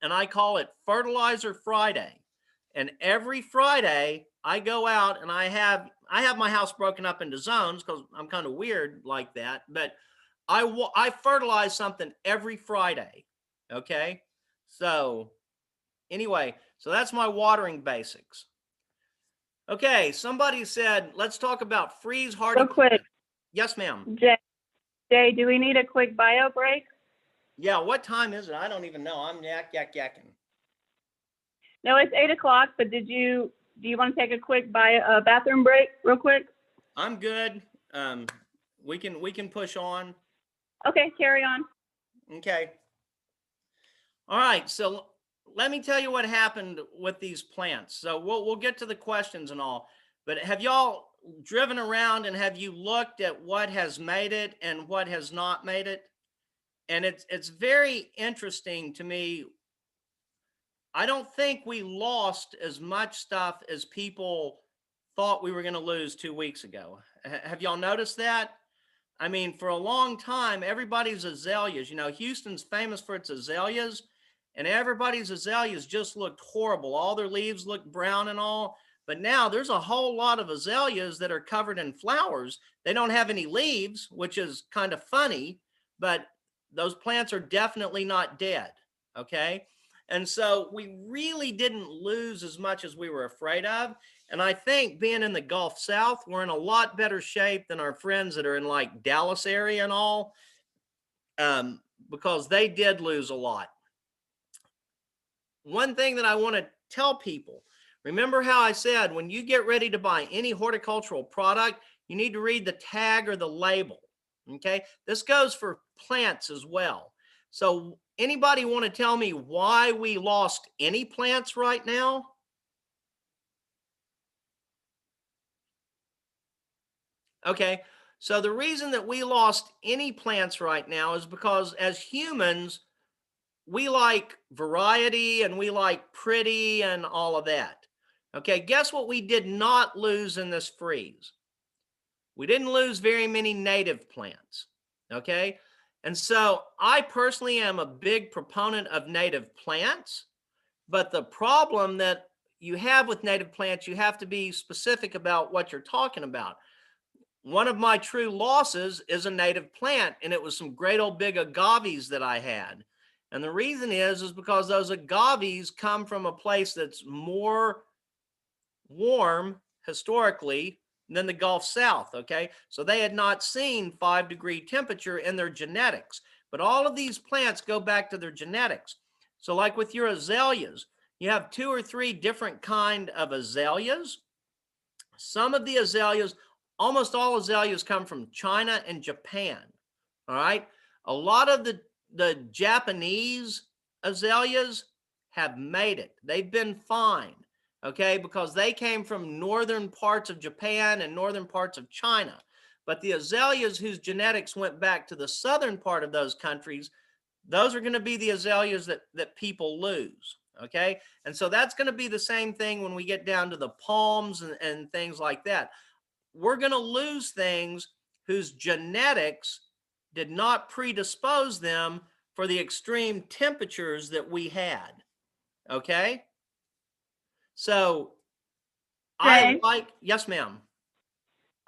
and I call it Fertilizer Friday. And every Friday, I go out and I have my house broken up into zones because I'm kind of weird like that. But I fertilize something every Friday, okay? So anyway, so that's my watering basics. Okay, somebody said, let's talk about freeze hardy. Real quick. Yes, ma'am. Jay, do we need a quick bio break? Yeah, what time is it? I don't even know. I'm yakking. No, it's 8 o'clock, but do you want to take a quick bathroom break real quick? I'm good. We can push on. Okay, carry on. Okay. All right, so let me tell you what happened with these plants. So we'll get to the questions and all, but have y'all driven around and have you looked at what has made it and what has not made it? And it's very interesting to me. I don't think we lost as much stuff as people thought we were going to lose 2 weeks ago. Have y'all noticed that? I mean, for a long time, everybody's azaleas, Houston's famous for its azaleas, and everybody's azaleas just looked horrible. All their leaves looked brown and all. But now there's a whole lot of azaleas that are covered in flowers. They don't have any leaves, which is kind of funny, but those plants are definitely not dead. Okay. And so we really didn't lose as much as we were afraid of. And I think being in the Gulf South, we're in a lot better shape than our friends that are in like Dallas area and all, because they did lose a lot. One thing that I want to tell people, remember how I said, when you get ready to buy any horticultural product, you need to read the tag or the label. Okay. This goes for plants as well. So anybody want to tell me why we lost any plants right now? Okay, so the reason that we lost any plants right now is because as humans, we like variety and we like pretty and all of that. Okay, guess what we did not lose in this freeze? We didn't lose very many native plants. Okay, and so I personally am a big proponent of native plants, but the problem that you have with native plants, you have to be specific about what you're talking about. One of my true losses is a native plant, and it was some great old big agaves that I had. And the reason is because those agaves come from a place that's more warm historically than the Gulf South, okay? So they had not seen 5-degree temperature in their genetics. But all of these plants go back to their genetics. So like with your azaleas, you have 2 or 3 different kind of azaleas. Some of the azaleas almost all azaleas come from China and Japan. All right. A lot of the Japanese azaleas have made it. They've been fine. Okay. Because they came from northern parts of Japan and northern parts of China. But the azaleas whose genetics went back to the southern part of those countries, those are going to be the azaleas that people lose. Okay. And so that's going to be the same thing when we get down to the palms and things like that. We're going to lose things whose genetics did not predispose them for the extreme temperatures that we had. Okay. So Jay? yes, ma'am.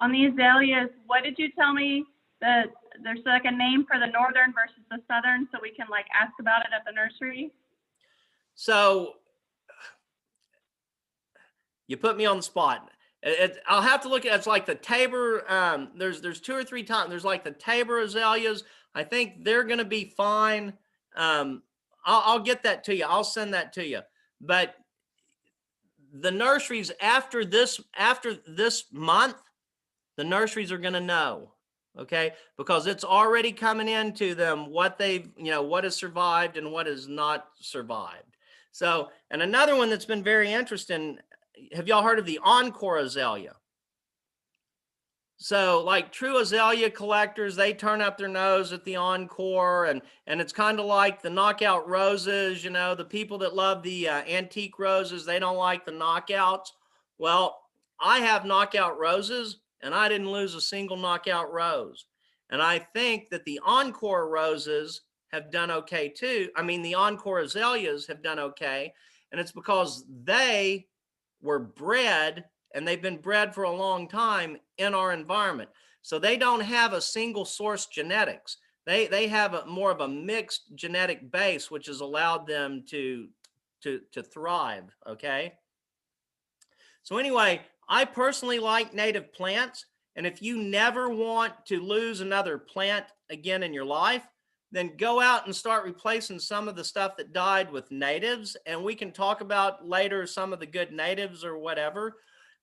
On the azaleas, what did you tell me that there's like a name for the northern versus the southern, so we can like ask about it at the nursery? So you put me on the spot. I'll have to look at it's like the Tabor. There's 2 or 3 times. There's like the Tabor azaleas. I think they're going to be fine. I'll get that to you. I'll send that to you. But the nurseries after this month, the nurseries are going to know. Okay, because it's already coming into them what they've, what has survived and what has not survived. So, and another one that's been very interesting. Have y'all heard of the Encore azalea? So like true azalea collectors, they turn up their nose at the Encore, and it's kind of like the knockout roses. The people that love the antique roses, they don't like the knockouts. Well, I have knockout roses, and I didn't lose a single knockout rose. And I think that the Encore roses have done okay too. I mean, the Encore azaleas have done okay, and it's because they were bred, and they've been bred for a long time in our environment. So they don't have a single source genetics. They have more of a mixed genetic base, which has allowed them to thrive. Okay. So anyway, I personally like native plants. And if you never want to lose another plant again in your life, then go out and start replacing some of the stuff that died with natives. And we can talk about later some of the good natives or whatever.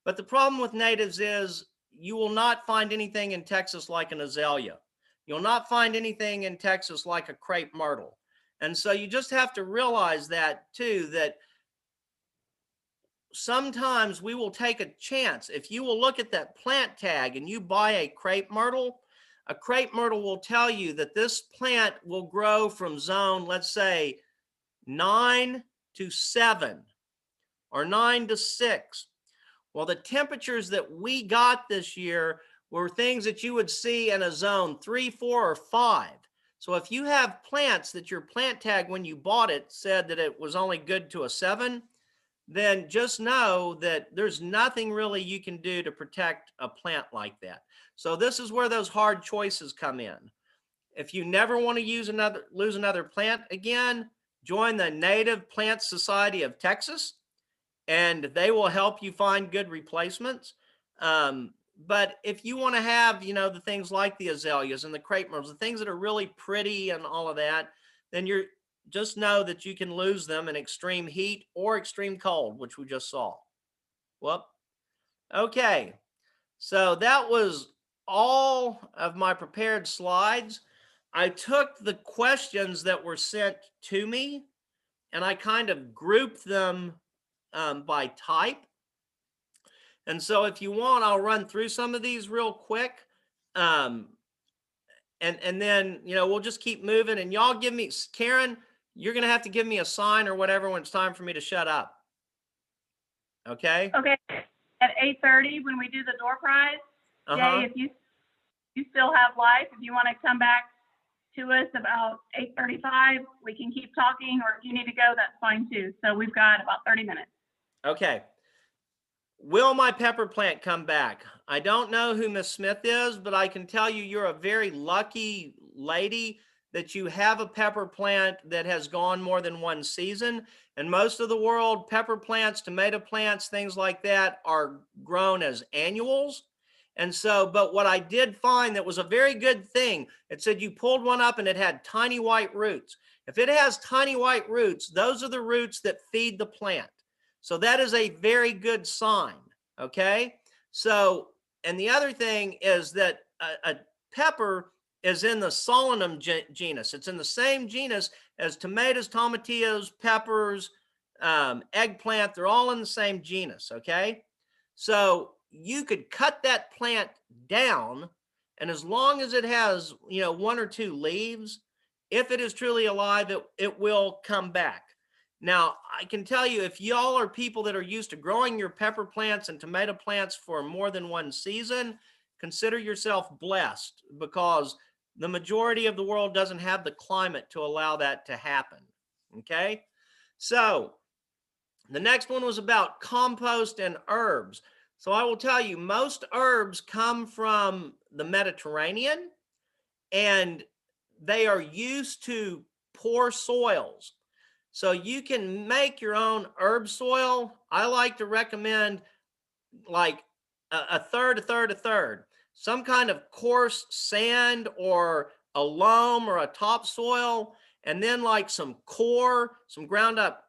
But the problem with natives is you will not find anything in Texas like an azalea. You'll not find anything in Texas like a crepe myrtle. And so you just have to realize that too, that sometimes we will take a chance. If you will look at that plant tag and you buy a crepe myrtle will tell you that this plant will grow from zone, let's say 9 to 7 or 9 to 6. Well, the temperatures that we got this year were things that you would see in a zone 3, 4, or 5. So if you have plants that your plant tag when you bought it said that it was only good to a 7, then just know that there's nothing really you can do to protect a plant like that. So this is where those hard choices come in. If you never want to lose another plant again, join the Native Plant Society of Texas, and they will help you find good replacements. But if you want to have, the things like the azaleas and the crepe myrtles, the things that are really pretty and all of that, then just know that you can lose them in extreme heat or extreme cold, which we just saw. Well, okay. So that was all of my prepared slides. I took the questions that were sent to me and I kind of grouped them by type. And so if you want, I'll run through some of these real quick. And then, we'll just keep moving, and y'all give me, Karen, you're going to have to give me a sign or whatever when it's time for me to shut up. Okay? Okay. At 8:30, when we do the door prize, Jay, if you still have life, if you want to come back to us about 8:35, we can keep talking, or if you need to go, that's fine too. So we've got about 30 minutes. Okay. Will my pepper plant come back? I don't know who Miss Smith is, but I can tell you you're a very lucky lady that you have a pepper plant that has gone more than one season. And most of the world, pepper plants, tomato plants, things like that are grown as annuals. And so, but what I did find that was a very good thing, it said you pulled one up and it had tiny white roots. If it has tiny white roots, those are the roots that feed the plant. So that is a very good sign. Okay. So And the other thing is that a pepper is in the Solanum genus. It's in the same genus as tomatoes, tomatillos, peppers, eggplant. They're all in the same genus, okay? So you could cut that plant down, and as long as it has, one or two leaves, if it is truly alive, it will come back. Now, I can tell you, if y'all are people that are used to growing your pepper plants and tomato plants for more than one season, consider yourself blessed, because the majority of the world doesn't have the climate to allow that to happen, okay? So the next one was about compost and herbs. So I will tell you, most herbs come from the Mediterranean, and they are used to poor soils. So you can make your own herb soil. I like to recommend like a third, a third, a third. Some kind of coarse sand or a loam or a topsoil, and then like some core, some ground up,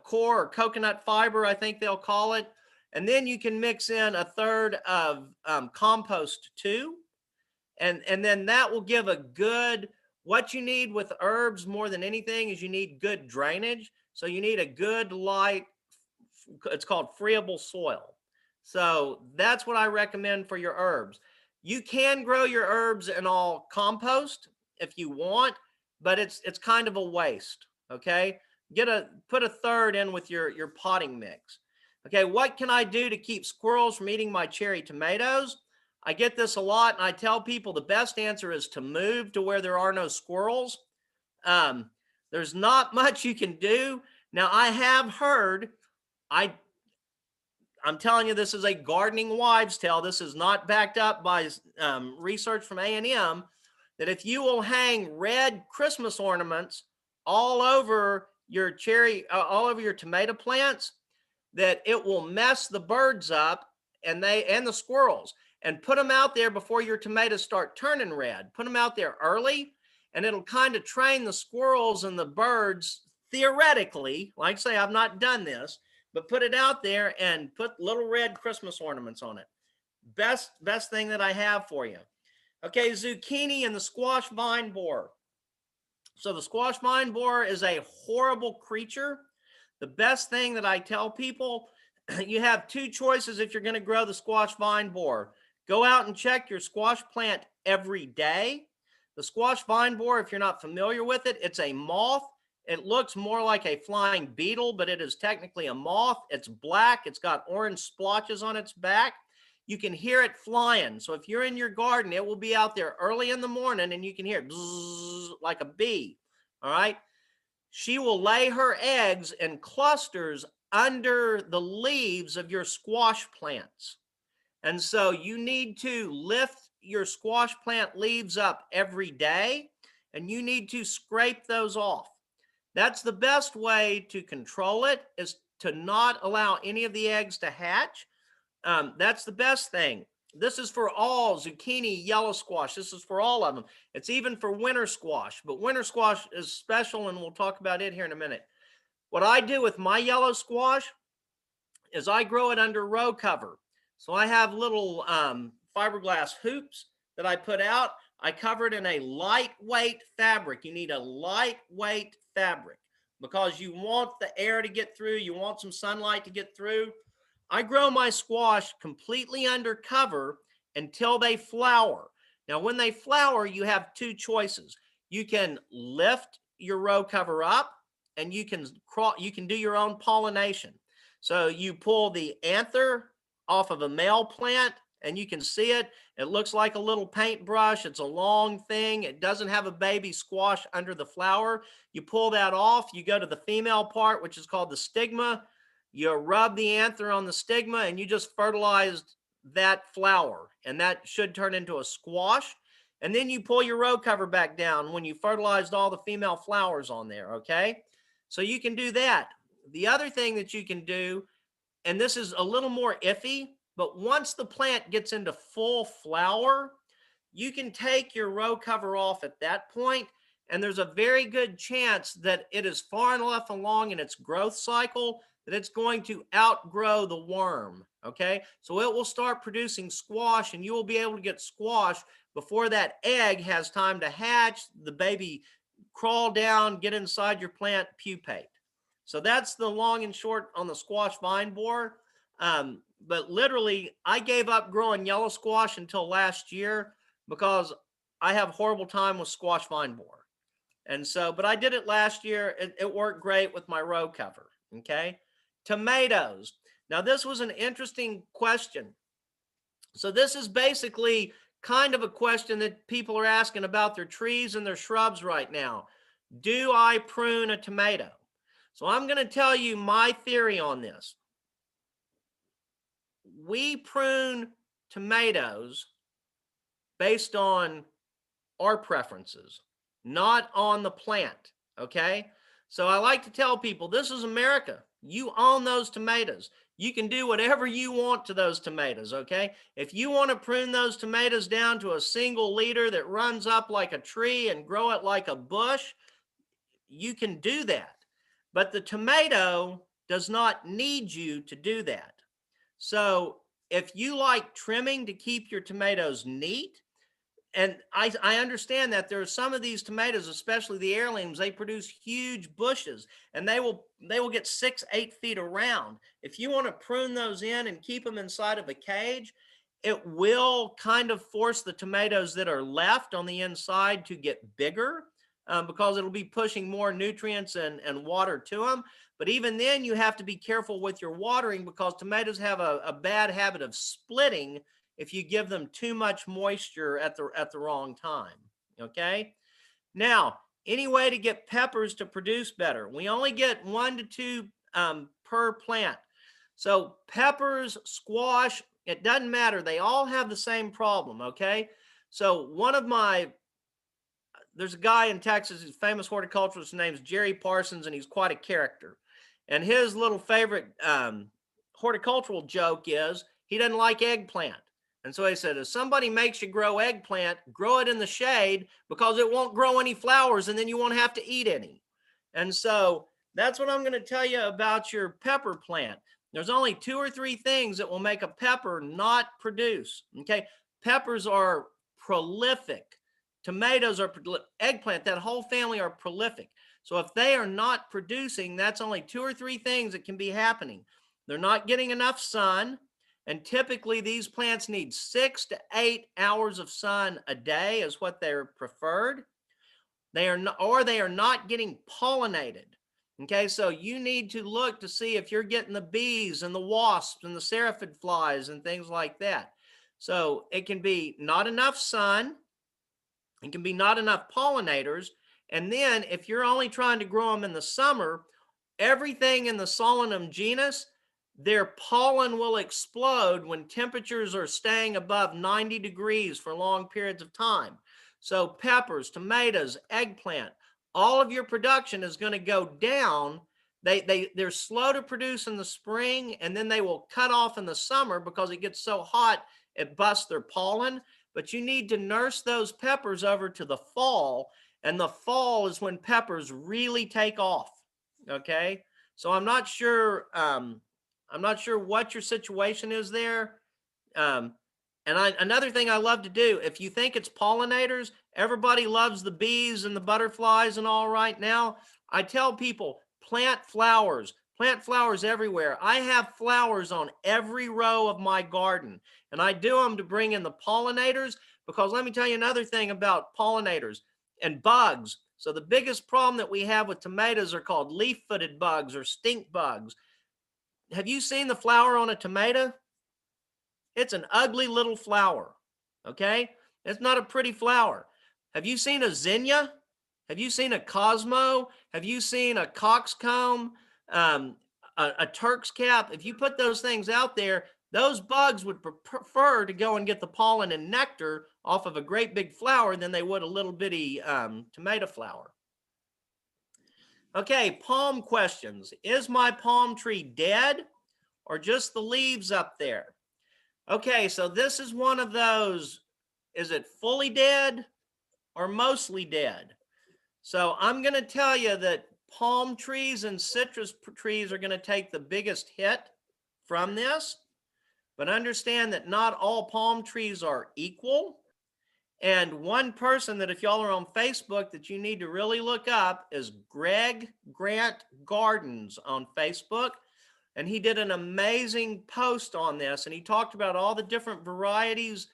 core or coconut fiber, I think they'll call it. And then you can mix in a third of compost too. And then that will give a good, what you need with herbs more than anything is you need good drainage. So you need a good light, it's called friable soil. So that's what I recommend for your herbs. You can grow your herbs in all compost if you want, but it's kind of a waste, okay? Put a third in with your potting mix. Okay, what can I do to keep squirrels from eating my cherry tomatoes? I get this a lot, and I tell people the best answer is to move to where there are no squirrels. There's not much you can do. Now, I have heard, I'm telling you, this is a gardening wives' tale. This is not backed up by research from A&M, that if you will hang red Christmas ornaments all over your all over your tomato plants, that it will mess the birds up and the squirrels. And put them out there before your tomatoes start turning red. Put them out there early, and it'll kind of train the squirrels and the birds, theoretically. Like I say, I've not done this, but put it out there and put little red Christmas ornaments on it. Best thing that I have for you. Okay, zucchini and the squash vine borer. So the squash vine borer is a horrible creature. The best thing that I tell people, you have two choices if you're going to grow the squash vine borer. Go out and check your squash plant every day. The squash vine borer, if you're not familiar with it, it's a moth. It looks more like a flying beetle, but it is technically a moth. It's black. It's got orange splotches on its back. You can hear it flying. So if you're in your garden, it will be out there early in the morning, and you can hear it bzzz, like a bee. All right. She will lay her eggs in clusters under the leaves of your squash plants. And so you need to lift your squash plant leaves up every day, and you need to scrape those off. That's the best way to control it, is to not allow any of the eggs to hatch. That's the best thing. This is for all zucchini, yellow squash. This is for all of them. It's even for winter squash, but winter squash is special, and we'll talk about it here in a minute. What I do with my yellow squash is I grow it under row cover. So I have little fiberglass hoops that I put out. I cover it in a lightweight fabric. You need a lightweight fabric because you want the air to get through. You want some sunlight to get through. I grow my squash completely under cover until they flower. Now, when they flower, you have two choices. You can lift your row cover up, and you can do your own pollination. So you pull the anther off of a male plant, and you can see it. It looks like a little paintbrush. It's a long thing. It doesn't have a baby squash under the flower. You pull that off. You go to the female part, which is called the stigma. You rub the anther on the stigma, and you just fertilized that flower, and that should turn into a squash. And then you pull your row cover back down when you fertilized all the female flowers on there, okay? So you can do that. The other thing that you can do, and this is a little more iffy, but once the plant gets into full flower, you can take your row cover off at that point, and there's a very good chance that it is far enough along in its growth cycle that it's going to outgrow the worm. Okay, so it will start producing squash, and you will be able to get squash before that egg has time to hatch, the baby crawl down, get inside your plant, pupate. So that's the long and short on the squash vine borer. But literally, I gave up growing yellow squash until last year because I have horrible time with squash vine borer. And so, but I did it last year. It worked great with my row cover. Okay. Tomatoes. Now, this was an interesting question. So this is basically kind of a question that people are asking about their trees and their shrubs right now. Do I prune a tomato? So I'm going to tell you my theory on this. We prune tomatoes based on our preferences, not on the plant, okay? So I like to tell people, this is America. You own those tomatoes. You can do whatever you want to those tomatoes, okay? If you want to prune those tomatoes down to a single leader that runs up like a tree and grow it like a bush, you can do that. But the tomato does not need you to do that. So if you like trimming to keep your tomatoes neat, and I understand that there are some of these tomatoes, especially the heirlooms, they produce huge bushes, and they will get 6-8 feet around. If you want to prune those in and keep them inside of a cage, it will kind of force the tomatoes that are left on the inside to get bigger, because it'll be pushing more nutrients and water to them. But even then, you have to be careful with your watering, because tomatoes have a bad habit of splitting if you give them too much moisture at the wrong time. Okay. Now, any way to get peppers to produce better? We only get 1 to 2 per plant. So peppers, squash, it doesn't matter. They all have the same problem. Okay. So there's a guy in Texas, he's a famous horticulturist. His name's Jerry Parsons, and he's quite a character. And his little favorite horticultural joke is he doesn't like eggplant. And so he said, if somebody makes you grow eggplant, grow it in the shade, because it won't grow any flowers, and then you won't have to eat any. And so that's what I'm going to tell you about your pepper plant. There's only 2 or 3 things that will make a pepper not produce. Okay. Peppers are prolific. Tomatoes are eggplant, that whole family are prolific. So if they are not producing, that's only 2 or 3 things that can be happening. They're not getting enough sun. And typically these plants need 6 to 8 hours of sun a day is what they're preferred. They are not getting pollinated. Okay, so you need to look to see if you're getting the bees and the wasps and the seraphid flies and things like that. So it can be not enough sun. It can be not enough pollinators. And then if you're only trying to grow them in the summer, everything in the Solanum genus, their pollen will explode when temperatures are staying above 90 degrees for long periods of time. So peppers, tomatoes, eggplant, all of your production is going to go down. They're slow to produce in the spring, and then they will cut off in the summer because it gets so hot, it busts their pollen. But you need to nurse those peppers over to the fall, and the fall is when peppers really take off. Okay, so I'm not sure what your situation is there. Another thing I love to do, if you think it's pollinators, everybody loves the bees and the butterflies and all right now. I tell people, plant flowers everywhere. I have flowers on every row of my garden, and I do them to bring in the pollinators, because let me tell you another thing about pollinators and bugs. So the biggest problem that we have with tomatoes are called leaf-footed bugs or stink bugs. Have you seen the flower on a tomato? It's an ugly little flower, okay? It's not a pretty flower. Have you seen a zinnia? Have you seen a Cosmo? Have you seen a coxcomb, a Turk's cap? If you put those things out there, those bugs would prefer to go and get the pollen and nectar off of a great big flower than they would a little bitty tomato flower. Okay, palm questions. Is my palm tree dead or just the leaves up there? Okay, so this is one of those. Is it fully dead or mostly dead? So I'm going to tell you that palm trees and citrus trees are going to take the biggest hit from this. but understand that not all palm trees are equal. And one person that, if y'all are on Facebook, that you need to really look up is Greg Grant Gardens on Facebook. And he did an amazing post on this, and he talked about all the different varieties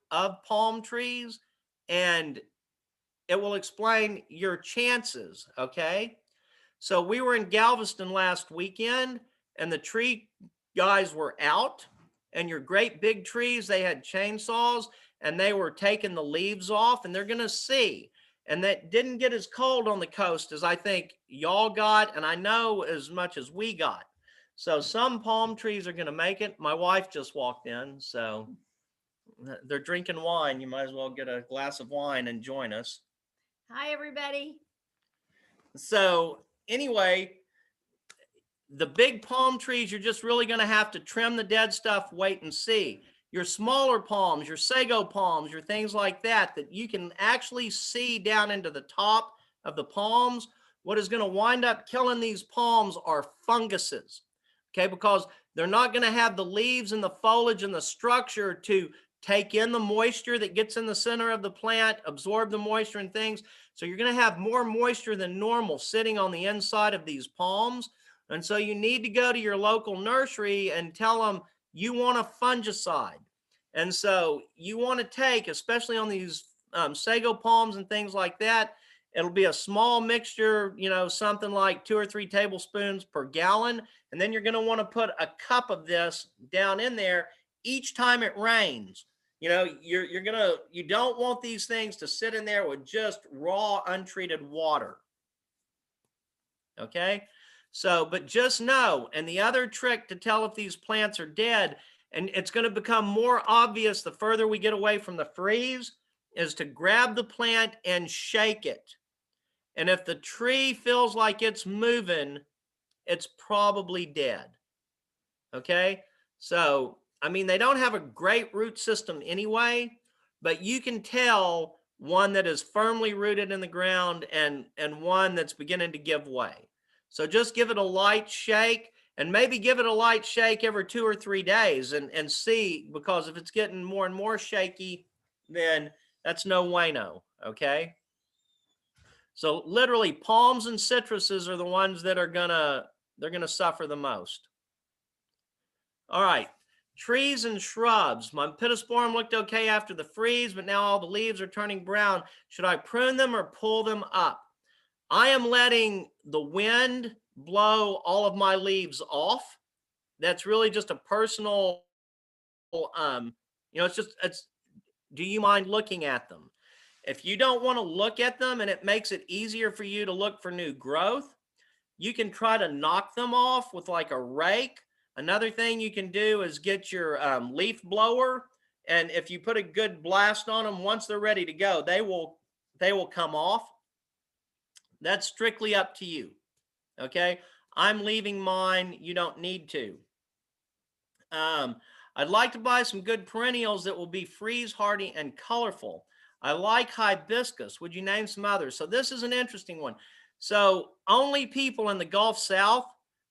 of palm trees, and it will explain your chances, okay? So we were in Galveston last weekend, and the tree guys were out, and your great big trees, they had chainsaws, and they were taking the leaves off, and they're going to see. And that didn't get as cold on the coast as I think y'all got, and I know as much as we got. So some palm trees are going to make it. My wife just walked in, so they're drinking wine. You might as well get a glass of wine and join us. Hi, everybody. So anyway, the big palm trees, you're just really going to have to trim the dead stuff, wait and see. Your smaller palms, your sago palms, your things like that, that you can actually see down into the top of the palms. What is going to wind up killing these palms are funguses. Okay, because they're not going to have the leaves and the foliage and the structure to take in the moisture that gets in the center of the plant, absorb the moisture and things. So you're going to have more moisture than normal sitting on the inside of these palms. And so you need to go to your local nursery and tell them you want a fungicide. And so you want to take, especially on these sago palms and things like that, it'll be a small mixture, you know, something like 2 or 3 tablespoons per gallon. And then you're going to want to put a cup of this down in there each time it rains. You know, you don't want these things to sit in there with just raw, untreated water. Okay. So, but just know, and the other trick to tell if these plants are dead, and it's going to become more obvious the further we get away from the freeze, is to grab the plant and shake it. And if the tree feels like it's moving, it's probably dead. Okay. So, I mean, they don't have a great root system anyway, but you can tell one that is firmly rooted in the ground and one that's beginning to give way. So just give it a light shake, and maybe give it a light shake every 2 or 3 days and see, because if it's getting more and more shaky, then that's no bueno. Okay. So literally palms and citruses are the ones that are they're gonna suffer the most. All right, trees and shrubs. My pittosporum looked okay after the freeze, but now all the leaves are turning brown. Should I prune them or pull them up? I am letting the wind blow all of my leaves off. That's really just a personal, do you mind looking at them? If you don't want to look at them and it makes it easier for you to look for new growth, you can try to knock them off with like a rake. Another thing you can do is get your leaf blower, and if you put a good blast on them, once they're ready to go, they will come off. That's strictly up to you. Okay, I'm leaving mine. You don't need to. I'd like to buy some good perennials that will be freeze hardy and colorful. I like hibiscus. Would you name some others? So this is an interesting one. So only people in the Gulf South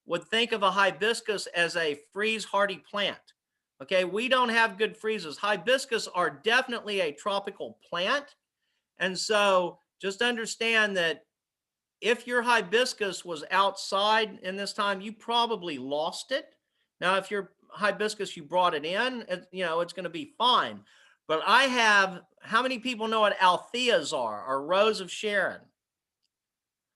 would think of a hibiscus as a freeze hardy plant. Okay, we don't have good freezes. Hibiscus are definitely a tropical plant. And so just understand that if your hibiscus was outside in this time, you probably lost it. Now, if your hibiscus, you brought it in, it's going to be fine. But I have, how many people know what altheas are, or Rose of Sharon?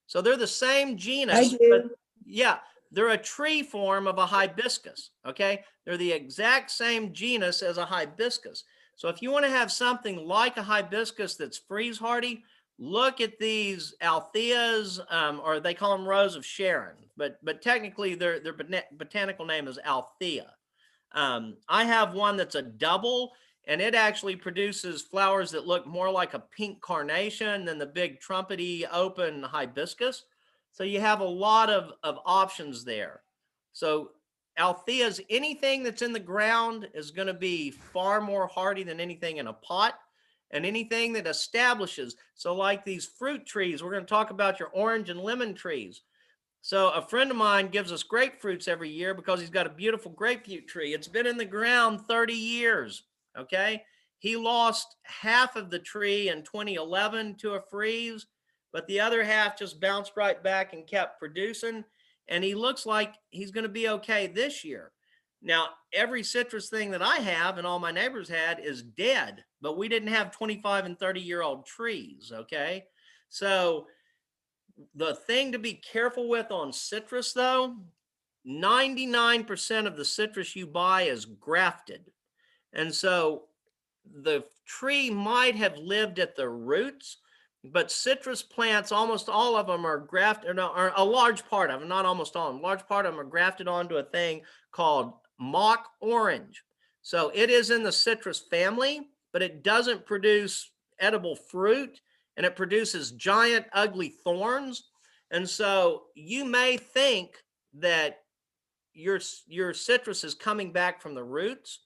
So they're the same genus. I do. But yeah, they're a tree form of a hibiscus. Okay, they're the exact same genus as a hibiscus. So if you want to have something like a hibiscus that's freeze hardy, look at these altheas, or they call them Rose of Sharon, but technically their botanical name is althea. I have one that's a double, and it actually produces flowers that look more like a pink carnation than the big trumpety open hibiscus. So you have a lot of options there. So altheas, anything that's in the ground is going to be far more hardy than anything in a pot. And anything that establishes, so like these fruit trees, we're going to talk about your orange and lemon trees. So a friend of mine gives us grapefruits every year because he's got a beautiful grapefruit tree. It's been in the ground 30 years, okay? He lost half of the tree in 2011 to a freeze, but the other half just bounced right back and kept producing. And he looks like he's going to be okay this year. Now, every citrus thing that I have and all my neighbors had is dead, but we didn't have 25 and 30-year-old trees, okay? So the thing to be careful with on citrus, though, 99% of the citrus you buy is grafted. And so the tree might have lived at the roots, but citrus plants, almost all of them are grafted, or a large part of them, not almost all of them, a large part of them are grafted onto a thing called mock orange. So it is in the citrus family, but it doesn't produce edible fruit, and it produces giant, ugly thorns. And so you may think that your citrus is coming back from the roots,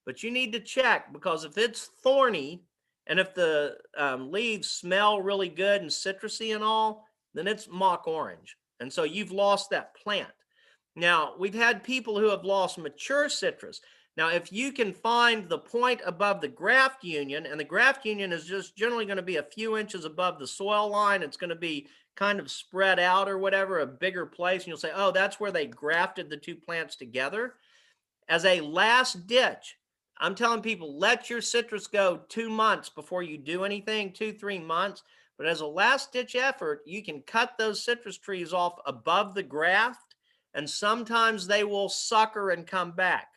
but you need to check, because if it's thorny and if the leaves smell really good and citrusy and all, then it's mock orange. And so you've lost that plant. Now, we've had people who have lost mature citrus. Now, if you can find the point above the graft union, and the graft union is just generally going to be a few inches above the soil line, it's going to be kind of spread out or whatever, a bigger place, and you'll say, oh, that's where they grafted the two plants together. As a last ditch, I'm telling people, let your citrus go 2 months before you do anything, 2-3 months. But as a last ditch effort, you can cut those citrus trees off above the graft, and sometimes they will sucker and come back.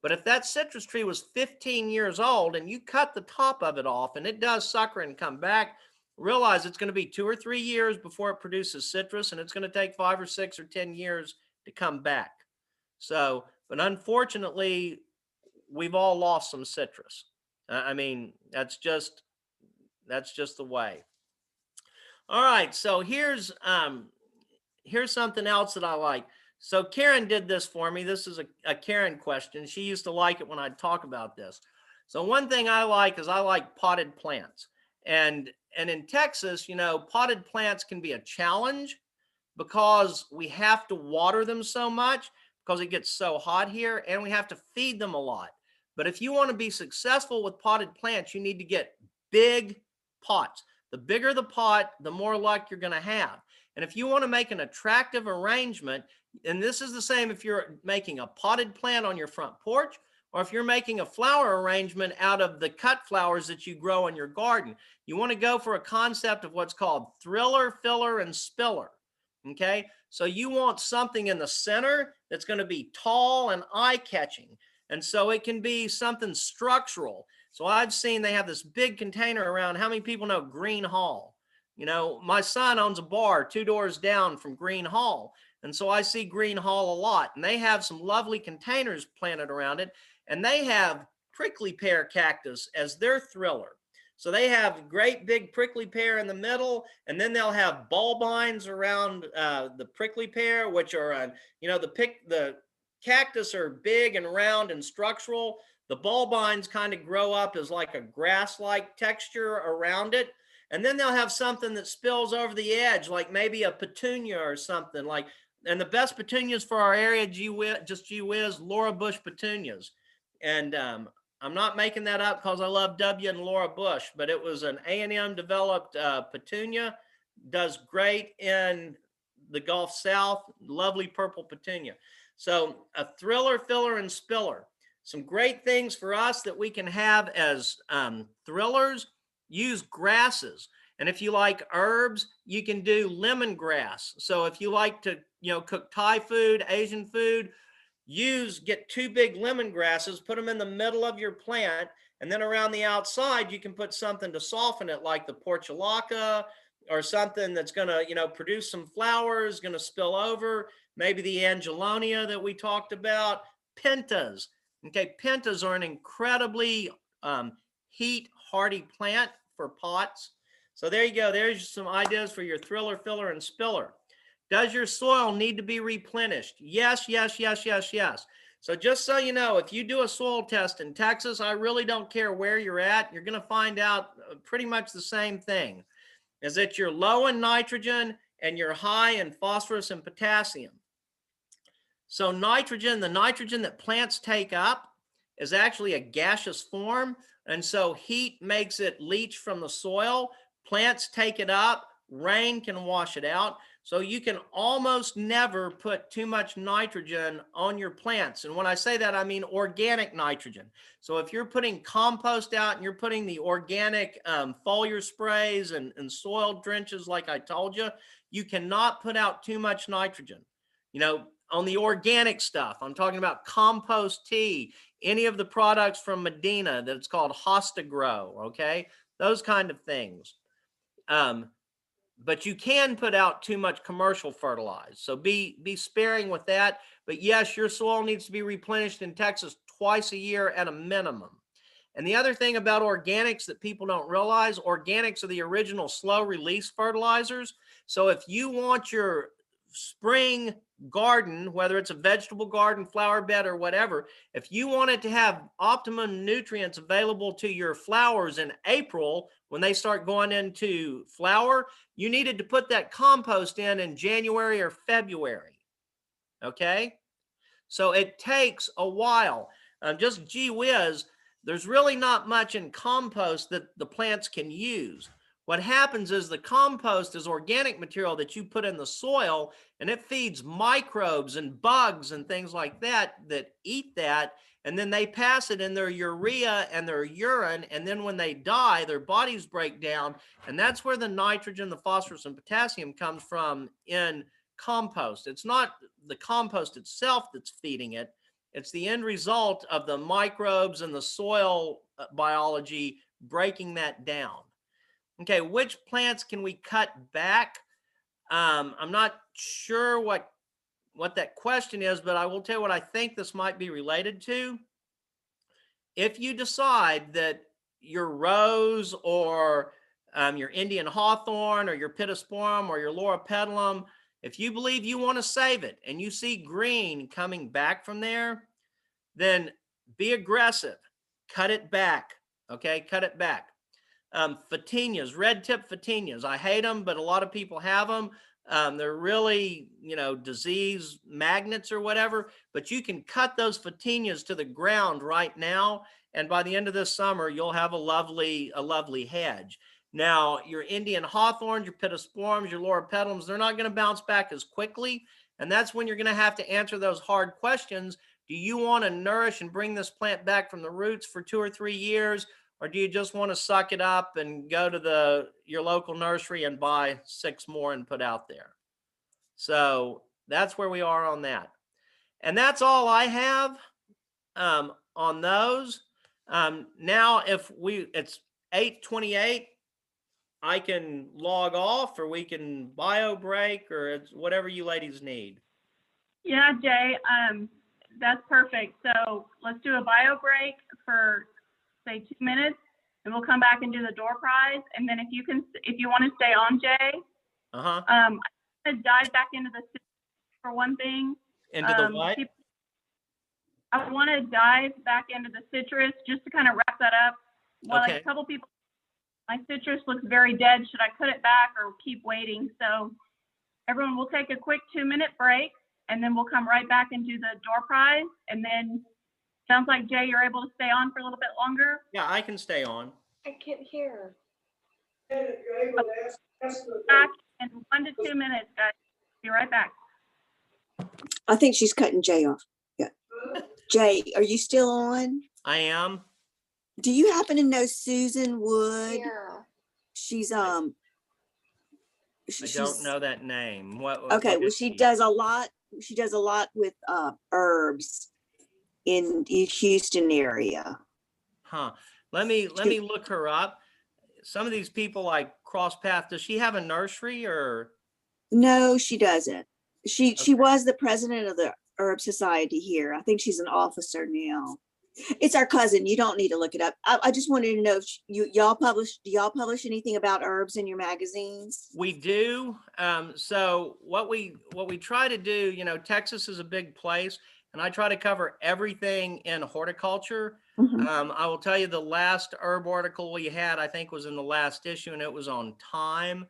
But if that citrus tree was 15 years old and you cut the top of it off and it does sucker and come back, realize it's going to be 2 or 3 years before it produces citrus, and it's going to take 5 or 6 or 10 years to come back. So, but unfortunately, we've all lost some citrus. I mean, that's just the way. All right, so here's something else that I like. So Karen did this for me. This is a Karen question. She used to like it when I'd talk about this. So one thing I like is I like potted plants. And in Texas, you know, potted plants can be a challenge because we have to water them so much because it gets so hot here, and we have to feed them a lot. But if you want to be successful with potted plants, you need to get big pots. The bigger the pot, the more luck you're going to have. And if you want to make an attractive arrangement, and this is the same if you're making a potted plant on your front porch, or if you're making a flower arrangement out of the cut flowers that you grow in your garden, you want to go for a concept of what's called thriller, filler, and spiller. Okay, so you want something in the center that's going to be tall and eye-catching. And so it can be something structural. So I've seen they have this big container around. How many people know Green Hall? You know, my son owns a bar 2 doors down from Green Hall. And so I see Green Hall a lot. And they have some lovely containers planted around it. And they have prickly pear cactus as their thriller. So they have great big prickly pear in the middle. And then they'll have bulbines around the prickly pear, which are, you know, the cactus are big and round and structural. The bulbines kind of grow up as like a grass-like texture around it. And then they'll have something that spills over the edge, like maybe a petunia or something like, and the best petunias for our area, gee whiz, Laura Bush petunias. And I'm not making that up because I love W and Laura Bush, but it was an A&M developed petunia, does great in the Gulf South, lovely purple petunia. So a thriller, filler, and spiller. Some great things for us that we can have as thrillers. Use grasses. And if you like herbs, you can do lemongrass. So if you like to, you know, cook Thai food, Asian food, get 2 big lemongrasses, put them in the middle of your plant, and then around the outside, you can put something to soften it, like the portulaca or something that's going to, you know, produce some flowers, going to spill over, maybe the angelonia that we talked about, pentas. Okay, pentas are an incredibly heat-hardy plant for pots. So there you go. There's some ideas for your thriller, filler, and spiller. Does your soil need to be replenished? Yes, yes, yes, yes, yes. So just so you know, if you do a soil test in Texas, I really don't care where you're at, you're going to find out pretty much the same thing, is that you're low in nitrogen and you're high in phosphorus and potassium. So nitrogen, the nitrogen that plants take up is actually a gaseous form. And so heat makes it leach from the soil. Plants take it up. Rain can wash it out. So you can almost never put too much nitrogen on your plants. And when I say that, I mean organic nitrogen. So if you're putting compost out and you're putting the organic foliar sprays and soil drenches, like I told you, you cannot put out too much nitrogen. You know, on the organic stuff, I'm talking about compost tea, any of the products from Medina that's called Hosta Grow, okay? Those kind of things. But you can put out too much commercial fertilizer. So be sparing with that. But yes, your soil needs to be replenished in Texas twice a year at a minimum. And the other thing about organics that people don't realize, organics are the original slow release fertilizers. So if you want your spring garden, whether it's a vegetable garden, flower bed, or whatever, if you want it to have optimum nutrients available to your flowers in April, when they start going into flower, you needed to put that compost in January or February. Okay? So it takes a while. Just gee whiz, there's really not much in compost that the plants can use. What happens is the compost is organic material that you put in the soil, and it feeds microbes and bugs and things like that that eat that, and then they pass it in their urea and their urine, and then when they die, their bodies break down, and that's where the nitrogen, the phosphorus, and potassium comes from in compost. It's not the compost itself that's feeding it. It's the end result of the microbes and the soil biology breaking that down. Okay, which plants can we cut back? I'm not sure what that question is, but I will tell you what I think this might be related to. If you decide that your rose or your Indian hawthorn or your pittosporum or your loropetalum, if you believe you want to save it and you see green coming back from there, then be aggressive. Cut it back. Okay, cut it back. Photinias, red tip photinias. I hate them, but a lot of people have them. They're really, disease magnets or whatever, but you can cut those photinias to the ground right now. And by the end of this summer, you'll have a lovely hedge. Now, your Indian hawthorns, your pittosporums, your loropetalums, they're not going to bounce back as quickly. And that's when you're going to have to answer those hard questions. Do you want to nourish and bring this plant back from the roots for 2 or 3 years? Or do you just want to suck it up and go to your local nursery and buy 6 more and put out there? So that's where we are on that. And that's all I have on those. Now, it's 8:28, I can log off, or we can bio break, or it's whatever you ladies need. Yeah, Jay, that's perfect. So let's do a bio break for say 2 minutes, and we'll come back and do the door prize. And then if you want to stay on, Jay, I'm going to dive back into the for one thing. Into the what? I want to dive back into the citrus just to kind of wrap that up. Well, Okay. like a couple people, my citrus looks very dead. Should I cut it back or keep waiting? So everyone, we'll take a quick 2-minute break, and then we'll come right back and do the door prize. And then sounds like, Jay, you're able to stay on for a little bit longer. Yeah, I can stay on. I can't hear. Back in 1 to 2 minutes, guys. Be right back. I think she's cutting Jay off. Yeah. Jay, are you still on? I am. Do you happen to know Susan Wood? Yeah. She's I don't know that name. What Okay, well, is she does a lot. She does a lot with herbs in the Houston area. Huh. Let me look her up. Some of these people like cross path. Does she have a nursery or? No, she doesn't. She was the president of the Herb Society here. I think she's an officer now. It's our cousin. You don't need to look it up. I just wanted to know if do y'all publish anything about herbs in your magazines? We do. So what we try to do, Texas is a big place, and I try to cover everything in horticulture. Mhm. I will tell you the last herb article we had, I think, was in the last issue, and it was on thyme.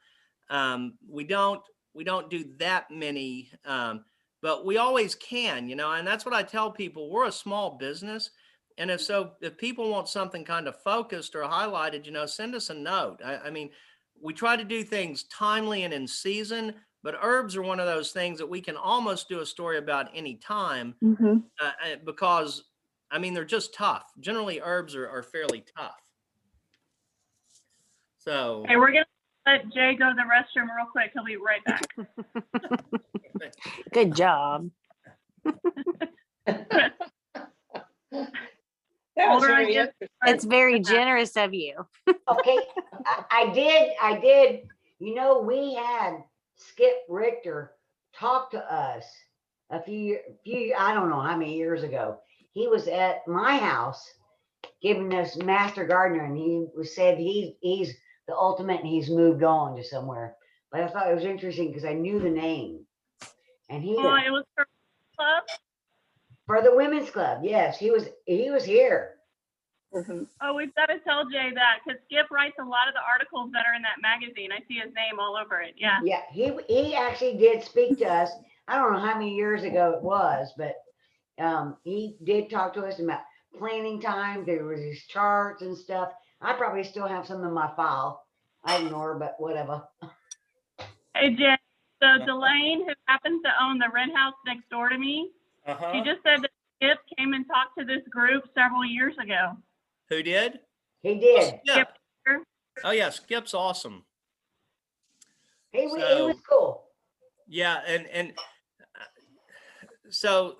We don't do that many, but we always can, you know, and that's what I tell people. We're a small business. And if people want something kind of focused or highlighted, you know, send us a note. I mean, we try to do things timely and in season, but herbs are one of those things that we can almost do a story about any time, because, I mean, they're just tough. Generally, herbs are fairly tough. So. Okay, we're gonna let Jay go to the restroom real quick. He'll be right back. Good job. Older I get, It's very generous of you. Okay, I did, you know, we had Skip Richter talk to us a few, I don't know how many years ago. He was at my house giving us master gardener, and he said he's the ultimate and he's moved on to somewhere. But I thought it was interesting because I knew the name. And he it was for club. for the women's club, yes, he was here. Oh, we've got to tell Jay that, because Skip writes a lot of the articles that are in that magazine. I see his name all over it. Yeah. Yeah, he actually did speak to us. I don't know how many years ago it was, but he did talk to us about planning time. There was these charts and stuff. I probably still have some in my file. I ignore, but whatever. Hey, Jay. So Delane, who happens to own the rent house next door to me, she just said that Skip came and talked to this group several years ago. Who did? He did. Yeah. Oh yeah, Skip's awesome. He was cool. Yeah, and so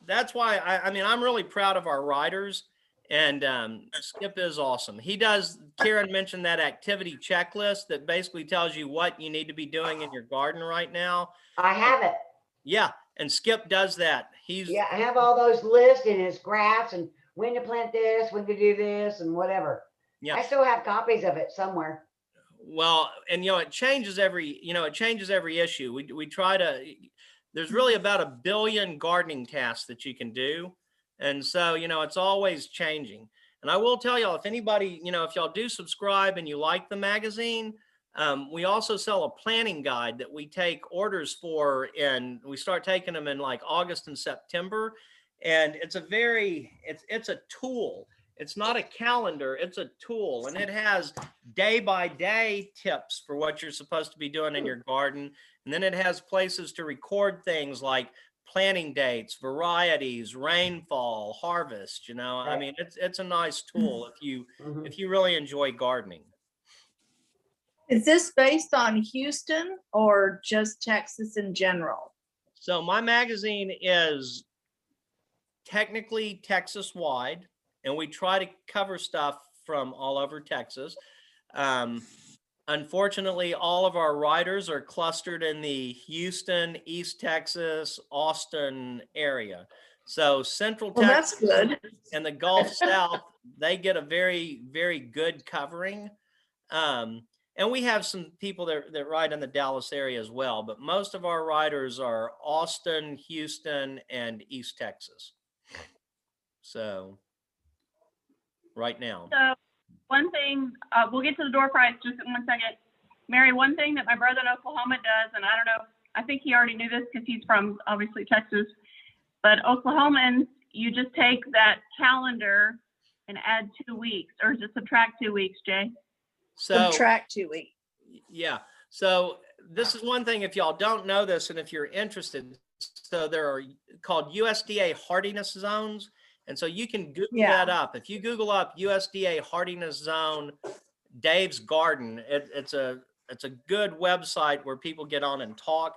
that's why I mean, I'm really proud of our writers, and Skip is awesome. He does. Karen mentioned that activity checklist that basically tells you what you need to be doing in your garden right now. I have it. Yeah, and Skip does that. Yeah, I have all those lists and his graphs and when to plant this, when to do this, and whatever. Yeah. I still have copies of it somewhere. Well, and you know, it changes every issue. We try to, there's really about 1 billion gardening tasks that you can do. And so, you know, it's always changing. And I will tell y'all, if anybody, you know, if y'all do subscribe and you like the magazine, we also sell a planning guide that we take orders for, and we start taking them in like August and September. And it's a tool. It's not a calendar, it's a tool, and it has day by day tips for what you're supposed to be doing in your garden. And then it has places to record things like planting dates, varieties, rainfall, harvest, you know. I mean, it's a nice tool if you really enjoy gardening. Is this based on Houston or just Texas in general? So my magazine is technically Texas wide, and we try to cover stuff from all over Texas. Unfortunately, all of our writers are clustered in the Houston, East Texas, Austin area. So Central Texas that's good. and the Gulf South, they get a very, very good covering. And we have some people that write in the Dallas area as well, but most of our writers are Austin, Houston, and East Texas. So right now. So one thing, we'll get to the door prize just in 1 second. Mary, one thing that my brother in Oklahoma does, and I don't know, I think he already knew this because he's from obviously Texas, but Oklahomans, you just take that calendar and add 2 weeks, or just subtract 2 weeks, Jay. So Subtract 2 weeks. yeah. So this is one thing, if y'all don't know this, and if you're interested, so there are called USDA hardiness zones. And so you can Google that up. If you Google up USDA hardiness zone, Dave's Garden, it's a good website where people get on and talk,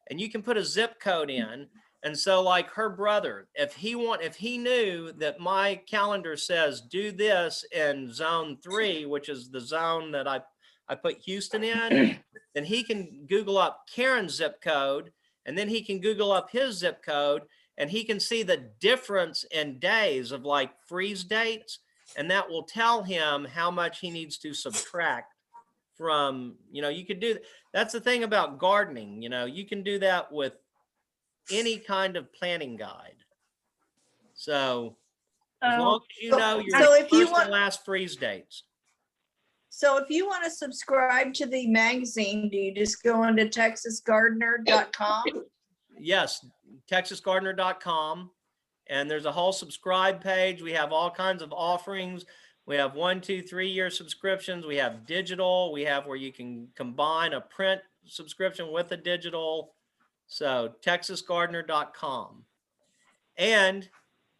and you can put a zip code in. And so like her brother, if he knew that my calendar says do this in zone 3, which is the zone that I put Houston in, then he can Google up Karen's zip code, and then he can Google up his zip code, and he can see the difference in days of like freeze dates, and that will tell him how much he needs to subtract from, you know, you could do, that's the thing about gardening, you know, you can do that with any kind of planning guide. So as long as you know your So if you first want- and last freeze dates. So if you want to subscribe to the magazine, do you just go into texasgardener.com? Yes, texasgardener.com. And there's a whole subscribe page. We have all kinds of offerings. We have 1, 2, 3 year subscriptions. We have digital. We have where you can combine a print subscription with a digital. So texasgardener.com. And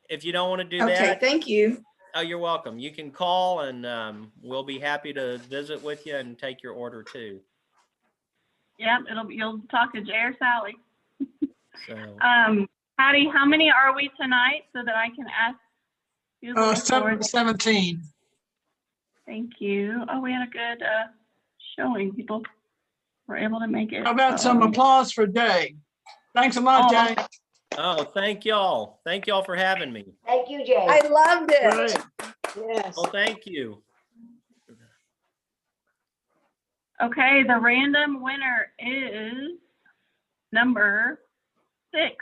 if you don't want to do Okay, that, thank you. oh, you're welcome. You can call and we'll be happy to visit with you and take your order too. Yep, you'll talk to Jay or Sally. So Patty, how many are we tonight so that I can ask you? looking forward? 17. Thank you. Oh, we had a good showing. People were able to make it. How about some so- applause for Jay? Thanks a lot, Oh, Jay. oh, thank y'all. Thank y'all for having me. Thank you, Jay. I loved it. Great. Yes. Well, thank you. Okay, the random winner is number 6.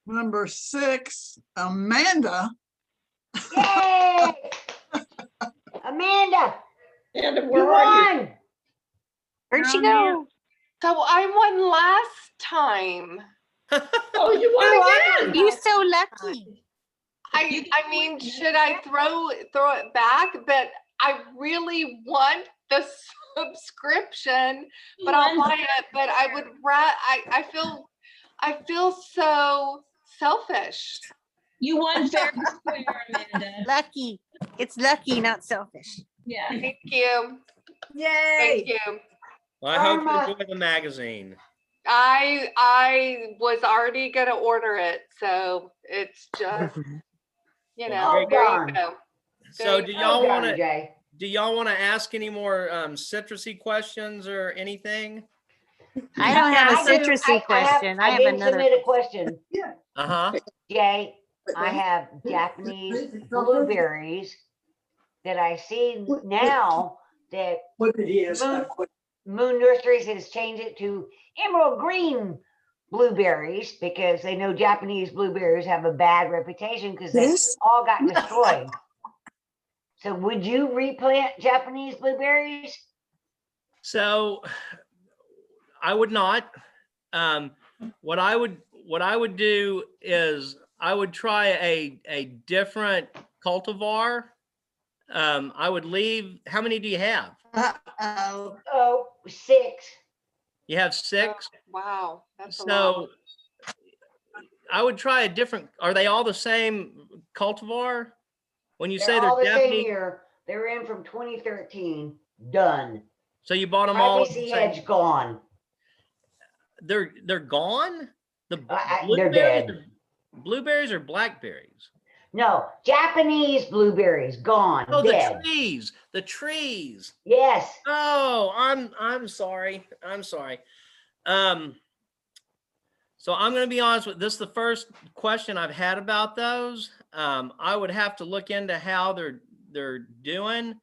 Number 6, Amanda. Yay! Amanda, And you won. Where'd she You're on go? So I won last time. Oh, you won again. You so lucky. I mean, should I throw it back? But I really want the subscription, but I'll buy it. But I would I feel so selfish. You won fair and square, Amanda. Lucky. It's lucky, not selfish. Yeah. Thank you. Yay. Thank you. Well, I hope you Irma. enjoy the magazine. I was already gonna order it, so it's just, you know, Oh, there darn. you go. So Thank do you. y'all Well want done, to Jay. ask any more citrusy questions or anything? I don't have a I do. citrusy question. I have did another. submit a question. Uh-huh. Jay, I have Japanese blueberries that I see now that What did he ask? Moon Nurseries has changed it to emerald green blueberries because they know Japanese blueberries have a bad reputation because they This? all got destroyed. So would you replant Japanese blueberries? So I would not. What I would do is I would try a different cultivar. I would leave. How many do you have? Uh-oh. Oh, 6. You have 6. Wow, that's a lot. So I would try a different. Are they all the same cultivar? When you say They're they're all the same Japanese, year. They're in from 2013. Done. so you bought them all. Privacy hedge gone. They're gone. The They're dead. Blueberries or blackberries? No, Japanese blueberries gone. Oh, dead. the trees. Yes. Oh, I'm sorry. I'm sorry. So I'm going to be honest with this. Is the first question I've had about those. I would have to look into how they're doing,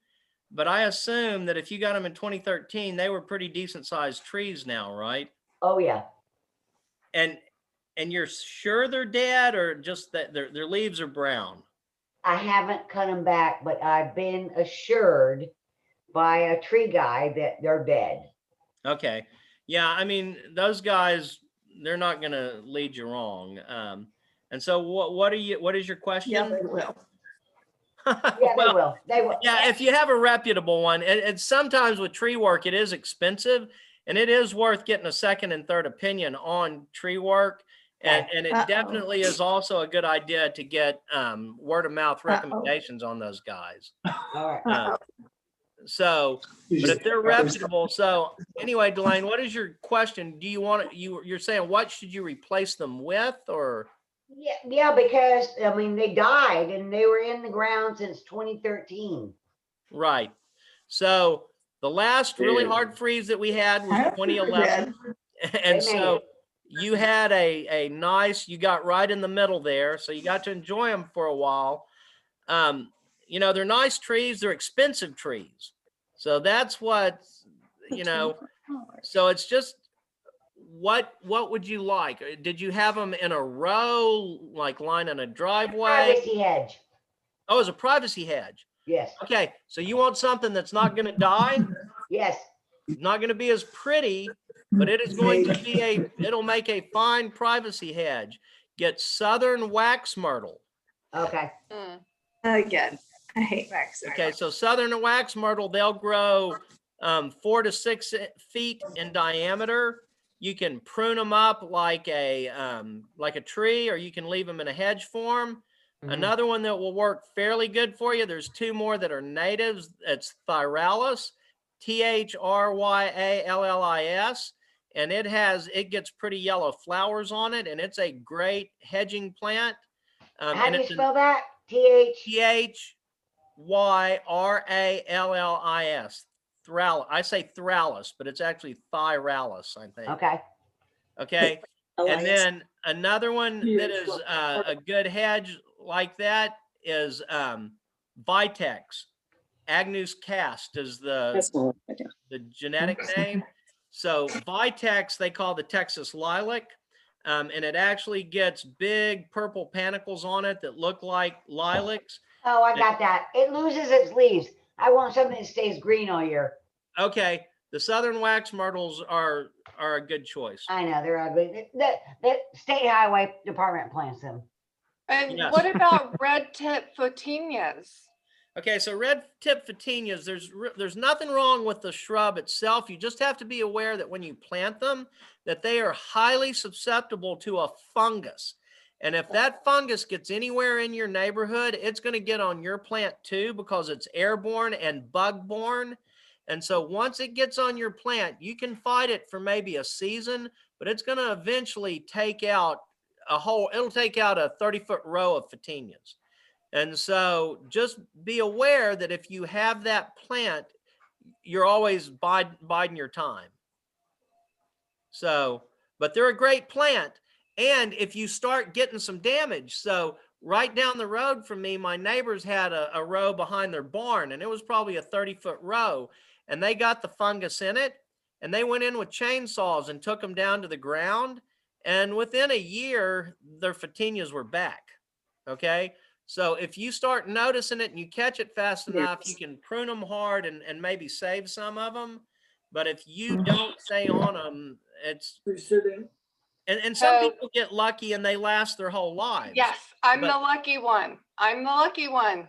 but I assume that if you got them in 2013, they were pretty decent sized trees now, right? Oh yeah. And you're sure they're dead or just that their leaves are brown? I haven't cut them back, but I've been assured by a tree guy that they're dead. Okay. Yeah, I mean, those guys, they're not going to lead you wrong. And so what is your question? Yeah, they will. Yeah, Well, they will. They will. yeah, if you have a reputable one, and sometimes with tree work, it is expensive and it is worth getting a second and third opinion on tree work. And it definitely is also a good idea to get word of mouth recommendations on those guys. All right. So, but if they're reputable, so anyway, Delane, what is your question? Do you want to, you're saying what should you replace them with, or? Yeah, because I mean they died and they were in the ground since 2013. Right. So the last really hard freeze that we had was 2011, and so you had a nice, you got right in the middle there, so you got to enjoy them for a while. You know, they're nice trees, they're expensive trees. So that's what, you know, so it's just, what would you like? Did you have them in a row, like lining a driveway? Privacy hedge. Oh, it's a privacy hedge. Yes, Okay, so you want something that's not gonna die, yes. not gonna be as pretty, but it is going to be it'll make a fine privacy hedge. Get southern wax myrtle. Okay. Mm. Again, I hate wax. Okay, so southern wax myrtle, they'll grow 4 to 6 feet in diameter. You can prune them up like a tree, or you can leave them in a hedge form. Another one that will work fairly good for you. There's 2 more that are natives. It's Thyralis, Thyraillis, and it gets pretty yellow flowers on it, and it's a great hedging plant. How And do you it's spell that? TH? Thyraillis. I say Thyralis, but it's actually Thyralis, I think. Okay. Okay. And Elias. then another one that is a good hedge like that is Vitex. Agnus cast is the genetic name. So Vitex, they call the Texas lilac. And it actually gets big purple panicles on it that look like lilacs. Oh, I got that. It loses its leaves. I want something that stays green all year. Okay, the southern wax myrtles are a good choice. I know they're ugly. The state highway department plants them. And Yes. what about red tip photinias? Okay, so red tip photinias, there's nothing wrong with the shrub itself. You just have to be aware that when you plant them, that they are highly susceptible to a fungus. And if that fungus gets anywhere in your neighborhood, it's going to get on your plant too, because it's airborne and bug-borne. And so once it gets on your plant, you can fight it for maybe a season, but it's going to eventually take out it'll take out a 30-foot row of photinias. And so just be aware that if you have that plant, you're always biding your time. So, but they're a great plant. And if you start getting some damage, so right down the road from me, my neighbors had a row behind their barn, and it was probably a 30-foot row, and they got the fungus in it, and they went in with chainsaws and took them down to the ground. And within a year, their photinias were back. Okay. So if you start noticing it and you catch it fast enough, you can prune them hard and maybe save some of them. But if you don't stay on them, it's and some people get lucky and they last their whole lives. Yes, I'm the lucky one. I'm the lucky one.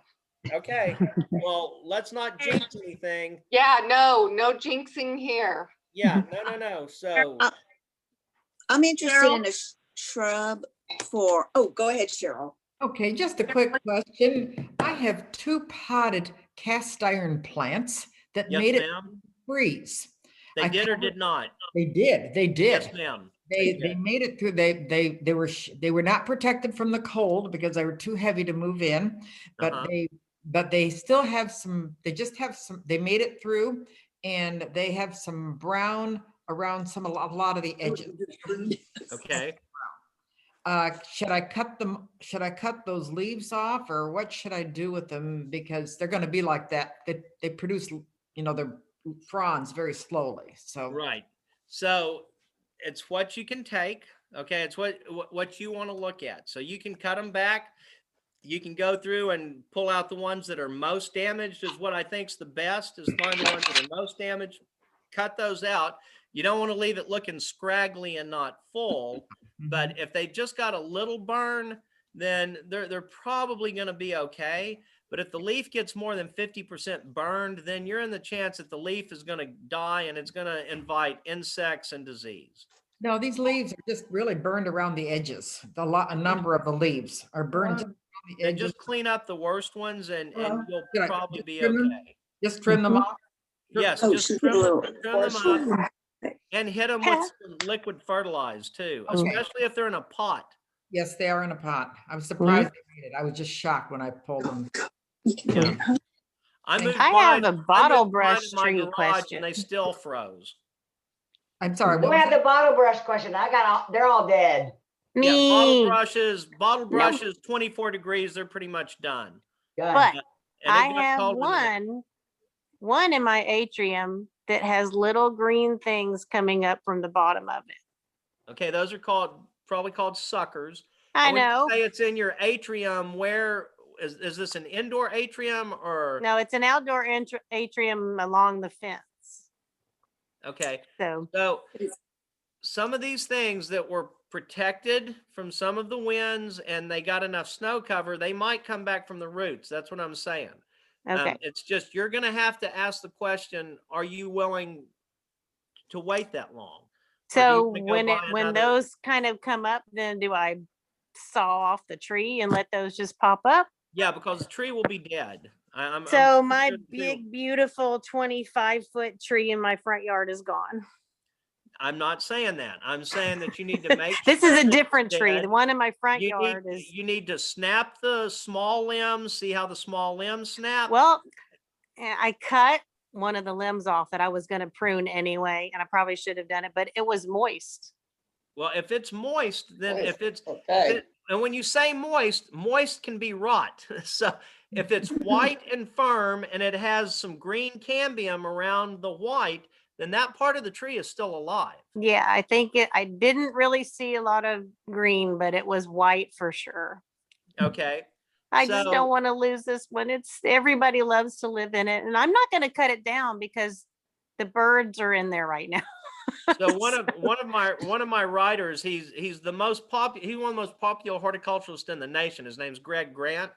Okay. Well, let's not jinx anything. Yeah, no jinxing here. Yeah, no. So I'm interested in a shrub for, oh, go ahead, Cheryl. Okay, just a quick question. I have 2 potted cast iron plants that yes, made it ma'am. freeze. They did or did not? They did. Yes, ma'am. They made it through. They were not protected from the cold because they were too heavy to move in, but they still have some. They just have some. They made it through, and they have some brown around a lot of the edges. Okay. Should I cut them? Should I cut those leaves off, or what should I do with them? Because they're going to be like that. They produce, their fronds very slowly. So right. So it's what you can take. Okay, it's what you want to look at. So you can cut them back. You can go through and pull out the ones that are most damaged. Is what I think's the best. Is find the ones that are most damaged. Cut those out. You don't want to leave it looking scraggly and not full. But if they just got a little burn, then they're probably going to be okay. But if the leaf gets more than 50% burned, then you're in the chance that the leaf is going to die and it's going to invite insects and disease. No, these leaves are just really burned around the edges. A number of the leaves are burned around the edges. And just clean up the worst ones and you'll probably be okay. Just trim them off? Yes, just trim them up. And hit them with some liquid fertilizer too, especially if they're in a pot. Yes, they are in a pot. I was surprised they made it. I was just shocked when I pulled them. Yeah. I have a bottle brush tree question. And they still froze. I'm sorry. We have the bottle brush question. They're all dead. Me. Yeah, bottle brushes, 24 degrees, they're pretty much done. But I have one in my atrium that has little green things coming up from the bottom of it. Okay, those are probably called suckers. I know. Say it's in your atrium. Where is this an indoor atrium or? No, it's an outdoor atrium along the fence. Okay, So so some of these things that were protected from some of the winds and they got enough snow cover, they might come back from the roots. That's what I'm saying. okay. It's just, you're going to have to ask the question, are you willing to wait that long? Or do you So wanna go buy when another- those kind of come up, then do I saw off the tree and let those just pop up? Yeah, because the tree will be dead. I'm So my good to- big, beautiful 25-foot tree in my front yard is gone. I'm not saying that. I'm saying that you need to make. This sure is a that different it's tree. dead. The one in my front You yard need, is, you need to snap the small limbs, see how the small limbs snap. well, I cut one of the limbs off that I was going to prune anyway, and I probably should have done it, but it was moist. Well, if it's moist, then if it's, Okay. and when you say moist, moist can be rot. So if it's white and firm and it has some green cambium around the white, then that part of the tree is still alive. Yeah, I think I didn't really see a lot of green, but it was white for sure. Okay. I just So- don't want to lose this one. Everybody loves to live in it, and I'm not going to cut it down because the birds are in there right now. So one of my writers, he's the most popular, he's one of the most popular horticulturalists in the nation. His name's Greg Grant,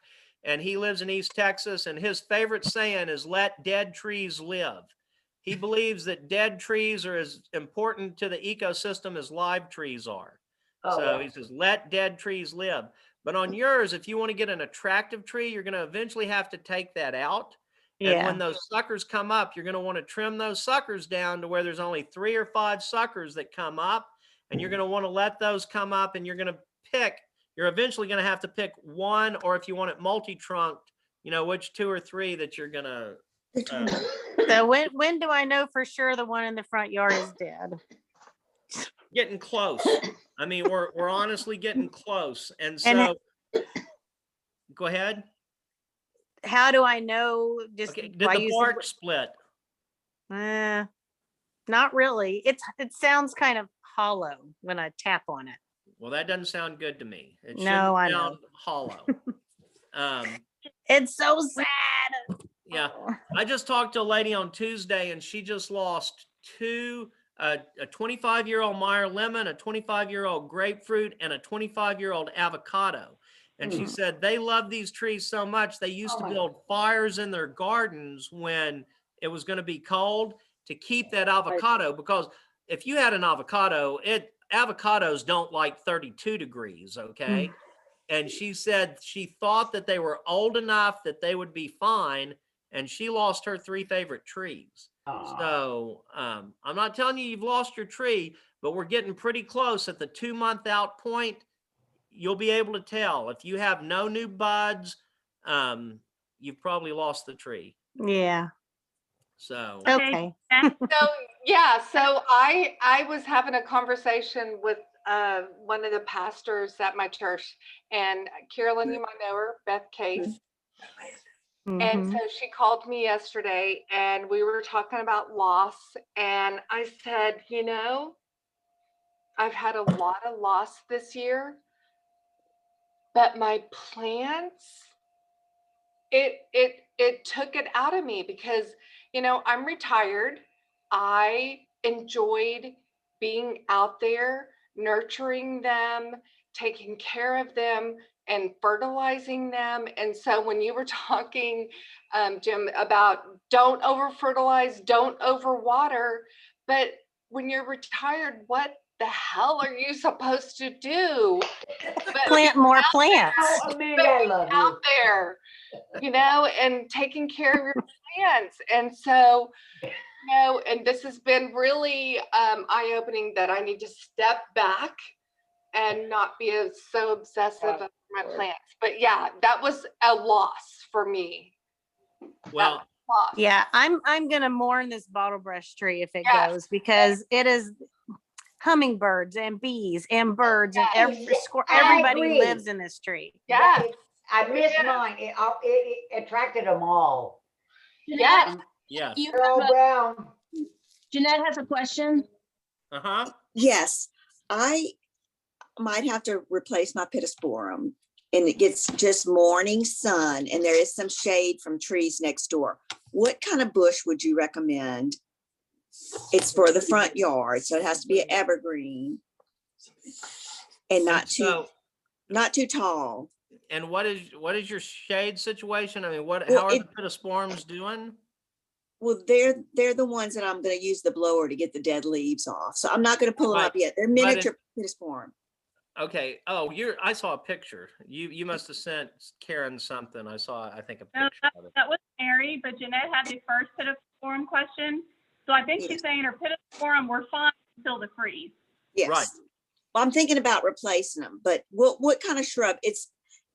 and he lives in East Texas. And his favorite saying is "Let dead trees live." He believes that dead trees are as important to the ecosystem as live trees are. So he says, "Let dead trees live." But on yours, if you want to get an attractive tree, you're going to eventually have to take that out. And when those suckers come up, you're going to want to trim those suckers down to where there's only 3 or 5 suckers that come up. And you're going to want to let those come up, and you're going to pick, you're eventually going to have to pick one, or if you want it multi-trunked, which 2 or 3 that you're going to. So when do I know for sure the one in the front yard is dead? Getting close. I mean, we're honestly getting close. And so go ahead. How do I know? Just Okay. Did by the using- bark split? Not really. It sounds kind of hollow when I tap on it. Well, that doesn't sound good to me. It No, I shouldn't know. sound hollow. It's so sad. Yeah. I just talked to a lady on Tuesday, and she just lost 2, a 25-year-old Meyer lemon, a 25-year-old grapefruit, and a 25-year-old avocado. And she said they love these trees so much, they used to build fires in their gardens when it was going to be cold to keep that avocado, because if you had an avocado, avocados don't like 32 degrees, okay? And she said she thought that they were old enough that they would be fine, and she lost her 3 favorite trees. So I'm not telling you you've lost your tree, but we're getting pretty close. At the 2-month out point, you'll be able to tell. If you have no new buds, you've probably lost the tree. Yeah. So Okay. So yeah, so I was having a conversation with one of the pastors at my church, and Carolyn, you might know her, Beth Case. And so she called me yesterday, and we were talking about loss, and I said, I've had a lot of loss this year, but my plants, it took it out of me because, I'm retired. I enjoyed being out there, nurturing them, taking care of them, and fertilizing them. And so when you were talking, Jim, about don't over fertilize, don't overwater, but when you're retired, what the hell are you supposed to do? But Plant more plants. Oh, Amelia, I love you. out there, and taking care of your plants. And so, and this has been really eye-opening that I need to step back and not be so obsessive about my plants. But yeah, that was a loss for me. well, Yeah, I'm gonna mourn this bottle brush tree if it Yes. goes, because it is hummingbirds and bees and birds and everybody agree. lives in this tree. Yeah. I missed mine. It attracted them all. Yes. yes. They're all brown. Jeanette has a question. Uh-huh. Yes, I might have to replace my pittosporum. and it gets just morning sun and there is some shade from trees next door, what kind of bush would you recommend? It's for the front yard, so it has to be an evergreen and not too tall. And what is your shade situation? I mean, Well, how are the pittosporums doing? Well, they're the ones that I'm going to use the blower to get the dead leaves off. So I'm not going to pull them up yet. They're miniature pittosporum. Okay. Oh, I saw a picture. You must have sent Karen something. I think a picture of it. That was Mary, but Jeanette had the first pittosporum question. So I think she's saying her pittosporum were fine until the freeze. Yes. Right. Well, I'm thinking about replacing them, but what kind of shrub?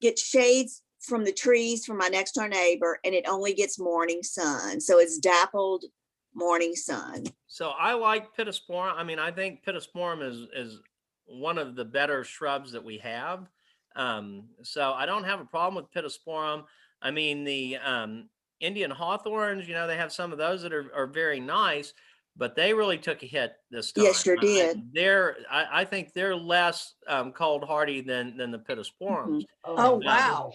Gets shades from the trees from my next door neighbor, and it only gets morning sun. So it's dappled morning sun. So I like pittosporum. I mean, I think pittosporum is one of the better shrubs that we have. So I don't have a problem with pittosporum. I mean, the Indian hawthorns, they have some of those that are very nice, but they really took a hit this time. Yes, sure did. I think they're less cold hardy than the pittosporums. Mhm. Oh, wow.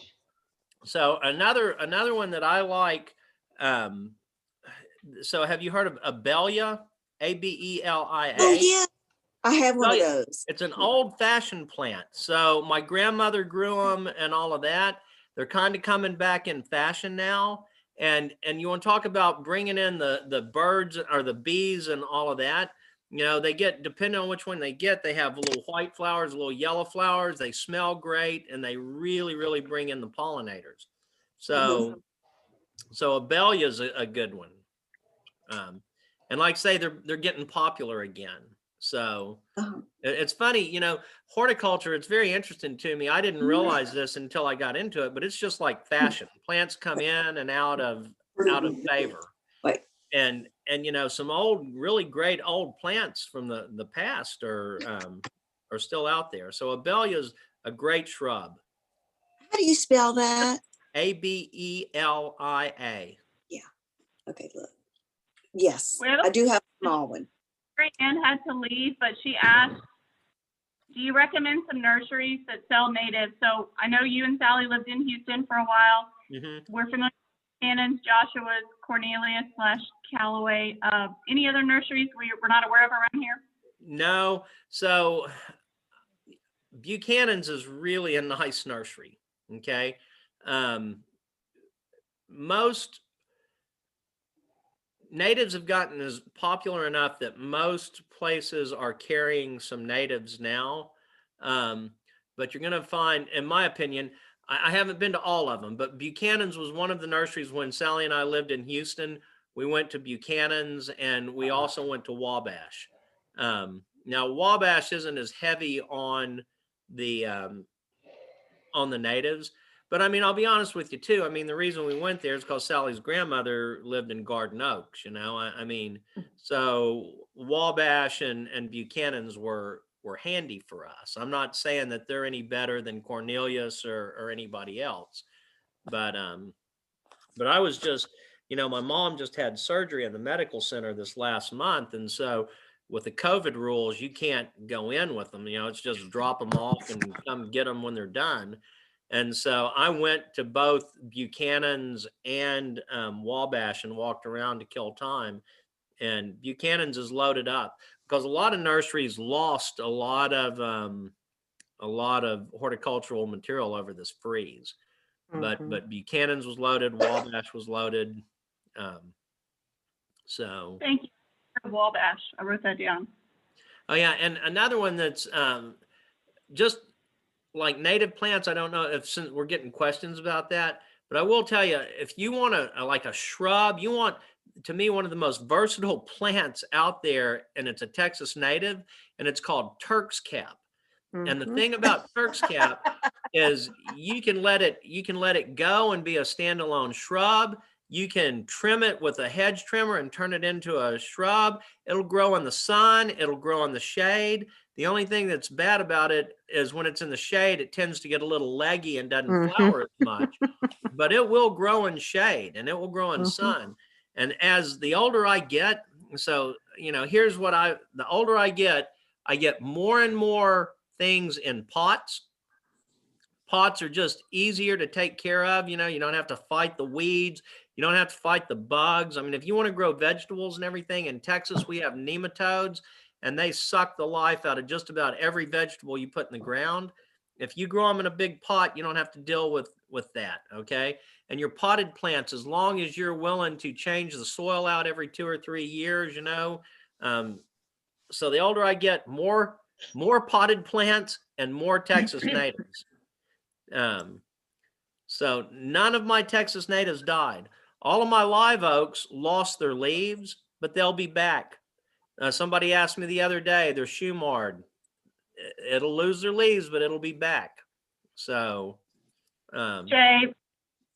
So another one that I like. So have you heard of Abelia? Abelia. Oh yeah, I have one of those. It's an old-fashioned plant. So my grandmother grew them and all of that. They're kind of coming back in fashion now. And you want to talk about bringing in the birds or the bees and all of that. They get, depending on which one they get, they have little white flowers, little yellow flowers. They smell great, and they really, really bring in the pollinators. So Abelia is a good one. And like I say, they're getting popular again. So it's funny, horticulture, it's very interesting to me. I didn't realize this until I got into it, but it's just like fashion. Plants come in and out of favor. Right. And some old, really great old plants from the past are still out there. So Abelia is a great shrub. How do you spell that? Abelia. Yeah. Okay, look. Yes, Well, I do have a small one. Ann had to leave, but she asked, do you recommend some nurseries that sell native? So I know you and Sally lived in Houston for a while. Mm-hmm. We're familiar with Cannon's, Joshua's, Cornelia/Callaway. Any other nurseries we're not aware of around here? No. So Buchanan's is really a nice nursery. Okay. Most natives have gotten as popular enough that most places are carrying some natives now. But you're going to find, in my opinion, I haven't been to all of them, but Buchanan's was one of the nurseries when Sally and I lived in Houston. We went to Buchanan's and we also went to Wabash. Now Wabash isn't as heavy on the natives, but I mean, I'll be honest with you too. I mean, the reason we went there is because Sally's grandmother lived in Garden Oaks, I mean, so Wabash and Buchanan's were handy for us. I'm not saying that they're any better than Cornelius or anybody else, but I was just, my mom just had surgery in the medical center this last month. And so with the COVID rules, you can't go in with them, it's just drop them off and come get them when they're done. And so I went to both Buchanan's and Wabash and walked around to kill time. And Buchanan's is loaded up because a lot of nurseries lost a lot of horticultural material over this freeze. Mhm. But Buchanan's was loaded, Wabash was loaded. So Thank you for Wabash. I wrote that down. oh yeah, and another one that's just like native plants. I don't know if since we're getting questions about that, but I will tell you, if you want like a shrub, you want, to me, one of the most versatile plants out there, and it's a Texas native, and it's called Turk's Cap. And the thing about Turk's Cap is you can let it go and be a standalone shrub. You can trim it with a hedge trimmer and turn it into a shrub. It'll grow in the sun. It'll grow in the shade. The only thing that's bad about it is when it's in the shade, it tends to get a little leggy and doesn't flower as much. But it will grow in shade and it will grow in sun. And as the older I get, so, here's what the older I get more and more things in pots. pots are just easier to take care of. You know, you don't have to fight the weeds. You don't have to fight the bugs. I mean, if you want to grow vegetables and everything, in Texas, we have nematodes, and they suck the life out of just about every vegetable you put in the ground. If you grow them in a big pot, you don't have to deal with that, okay? And your potted plants, as long as you're willing to change the soil out every 2 or 3 years, you know. So the older I get, more potted plants and more Texas natives. So none of my Texas natives died. All of my live oaks lost their leaves, but they'll be back. Somebody asked me the other day, they're shoe marred. It'll lose their leaves, but it'll be back. So, Jay,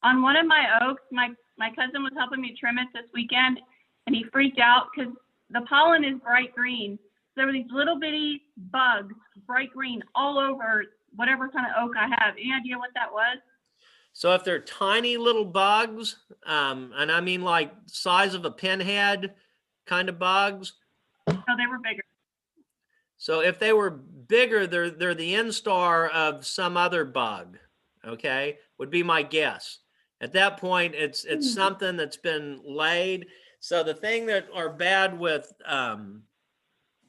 on one of my oaks, my cousin was helping me trim it this weekend, and he freaked out because the pollen is bright green. There were these little bitty bugs, bright green, all over whatever kind of oak I have. Any idea what that was? so if they're tiny little bugs, and I mean like size of a pinhead kind of bugs. No, they were bigger. So if they were bigger, they're the instar of some other bug, okay? Would be my guess. At that point, it's something that's been laid. So the thing that are bad with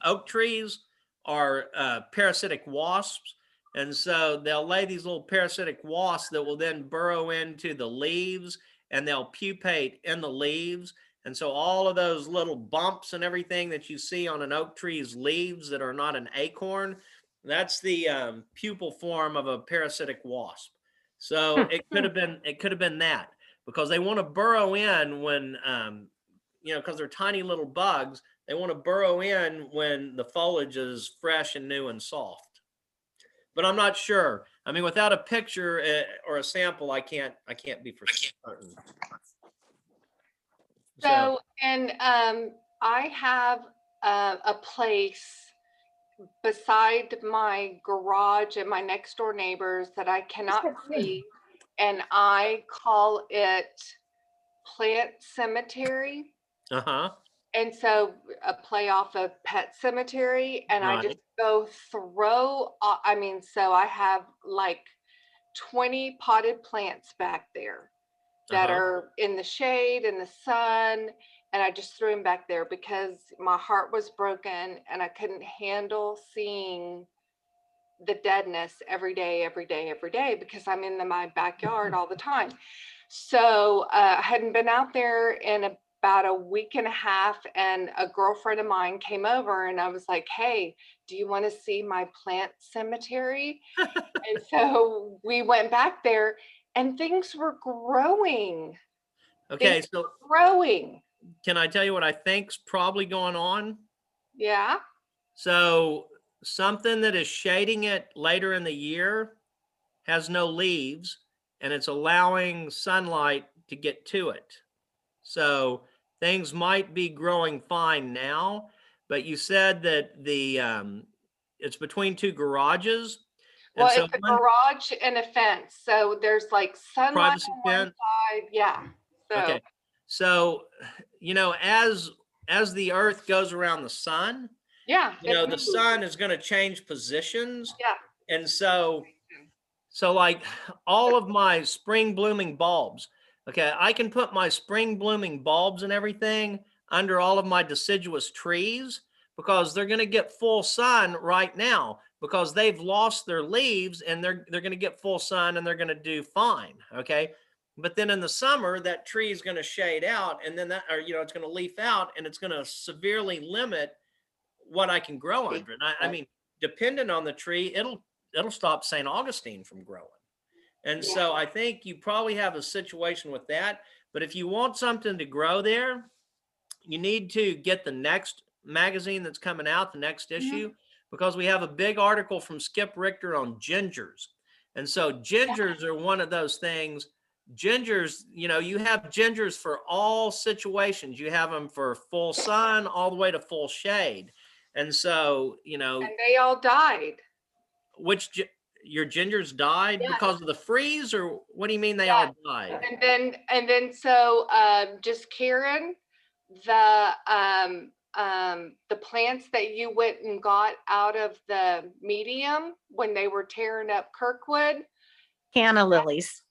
oak trees are parasitic wasps. And so they'll lay these little parasitic wasps that will then burrow into the leaves, and they'll pupate in the leaves. And so all of those little bumps and everything that you see on an oak tree's leaves that are not an acorn, that's the pupal form of a parasitic wasp. So it could have been that, because they want to burrow in when, you know, because they're tiny little bugs, they want to burrow in when the foliage is fresh and new and soft. But I'm not sure. I mean, without a picture or a sample, I can't be for certain. So, and I have a place beside my garage and my next door neighbors that I cannot see, and I call it Plant Cemetery. Uh-huh. And so a play off of Pet Cemetery, and I Right. just go throw, I mean, so I have like 20 potted plants back there that are in the shade, in the sun, and I just threw them back there because my heart was broken and I couldn't handle seeing the deadness every day because I'm in my backyard all the time. So I hadn't been out there in about a week and a half, and a girlfriend of mine came over and I was like, hey, do you want to see my plant cemetery? And so we went back there, and things were growing. Okay, Things so were growing. can I tell you what I think's probably going on? Yeah. So something that is shading it later in the year has no leaves, and it's allowing sunlight to get to it. So things might be growing fine now, but you said that the it's between two garages. Well, And so it's a garage and a fence. So there's like sunlight privacy on one fence. side. Yeah. So Okay. So, you know, as the earth goes around the sun, yeah, you know, it the moves. sun is going to change positions. Yeah. And so like all of my spring blooming bulbs, okay, I can put my spring blooming bulbs and everything under all of my deciduous trees because they're going to get full sun right now because they've lost their leaves, and they're going to get full sun and they're going to do fine. Okay. But then in the summer, that tree is going to shade out, and then that, or, you know, it's going to leaf out, and it's going to severely limit what I can grow under it. I mean, depending on the tree, it'll stop St. Augustine from growing. And so I think you probably have a situation with that. But if you want something to grow there, you need to get the next magazine that's coming out, the next issue, because we have a big article from Skip Richter on gingers. And so gingers are one of those things. Gingers, you know, you have gingers for all situations. You have them for full sun all the way to full shade. And so, you know, And they all died. Your gingers died because of the freeze, or what do you mean they all died? And then so just Karen, the plants that you went and got out of the medium when they were tearing up Kirkwood, Canna lilies.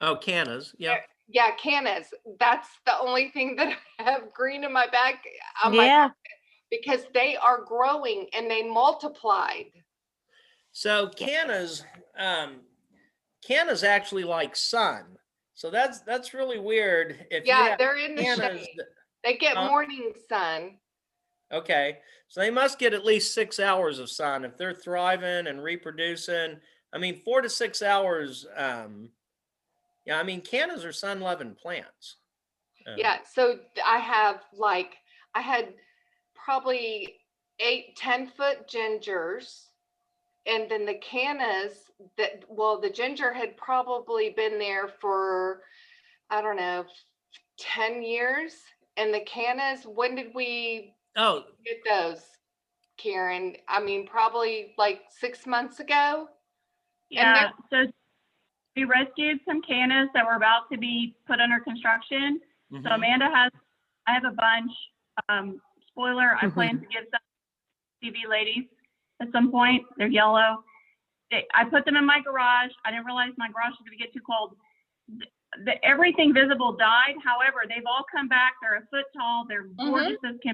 Oh, cannas. Yeah. Yeah, cannas. That's the only thing that I have green in my back on my Yeah. because they are growing and they multiplied. So cannas, cannas actually like sun. So that's really weird. If you Yeah, have they're in the cannas, shade. They get Huh? morning sun. okay, so they must get at least 6 hours of sun if they're thriving and reproducing. I mean, 4 to 6 hours. Yeah, I mean, cannas are sun-loving plants. Yeah, so I had probably 8-10 foot gingers. And then the cannas the ginger had probably been there for, I don't know, 10 years. And the cannas, when did we Oh, get those, Karen? I mean, probably like 6 months ago. Yeah, so we rescued some cannas that were about to be put under construction. So mhm. I have a bunch. Spoiler, I plan to give some to TV ladies at some point. They're yellow. I put them in my garage. I didn't realize my garage was going to get too cold. Everything visible died. However, they've all come back. They're a foot tall. They're gorgeous as can.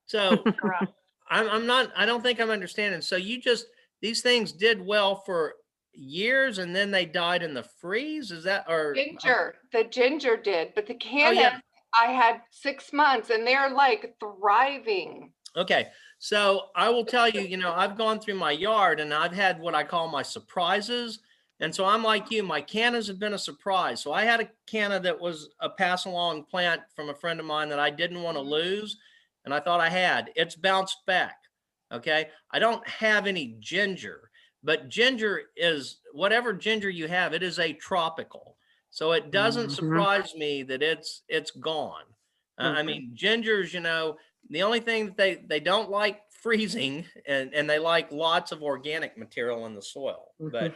So I'm not, I don't think I'm understanding. So these things did well for years and then they died in the freeze? Is that, or? The ginger did, but the Oh, cannas, yeah. I had 6 months and they're like thriving. Okay. So I will tell you, I've gone through my yard and I've had what I call my surprises. And so I'm like you, my cannas have been a surprise. So I had a canna that was a pass along plant from a friend of mine that I didn't want to lose. And I thought I had. It's bounced back. Okay. I don't have any ginger, but ginger is whatever ginger you have, it is a tropical. So it doesn't surprise me that it's gone. I mean, gingers, the only thing that they don't like freezing and they like lots of organic material in the soil. But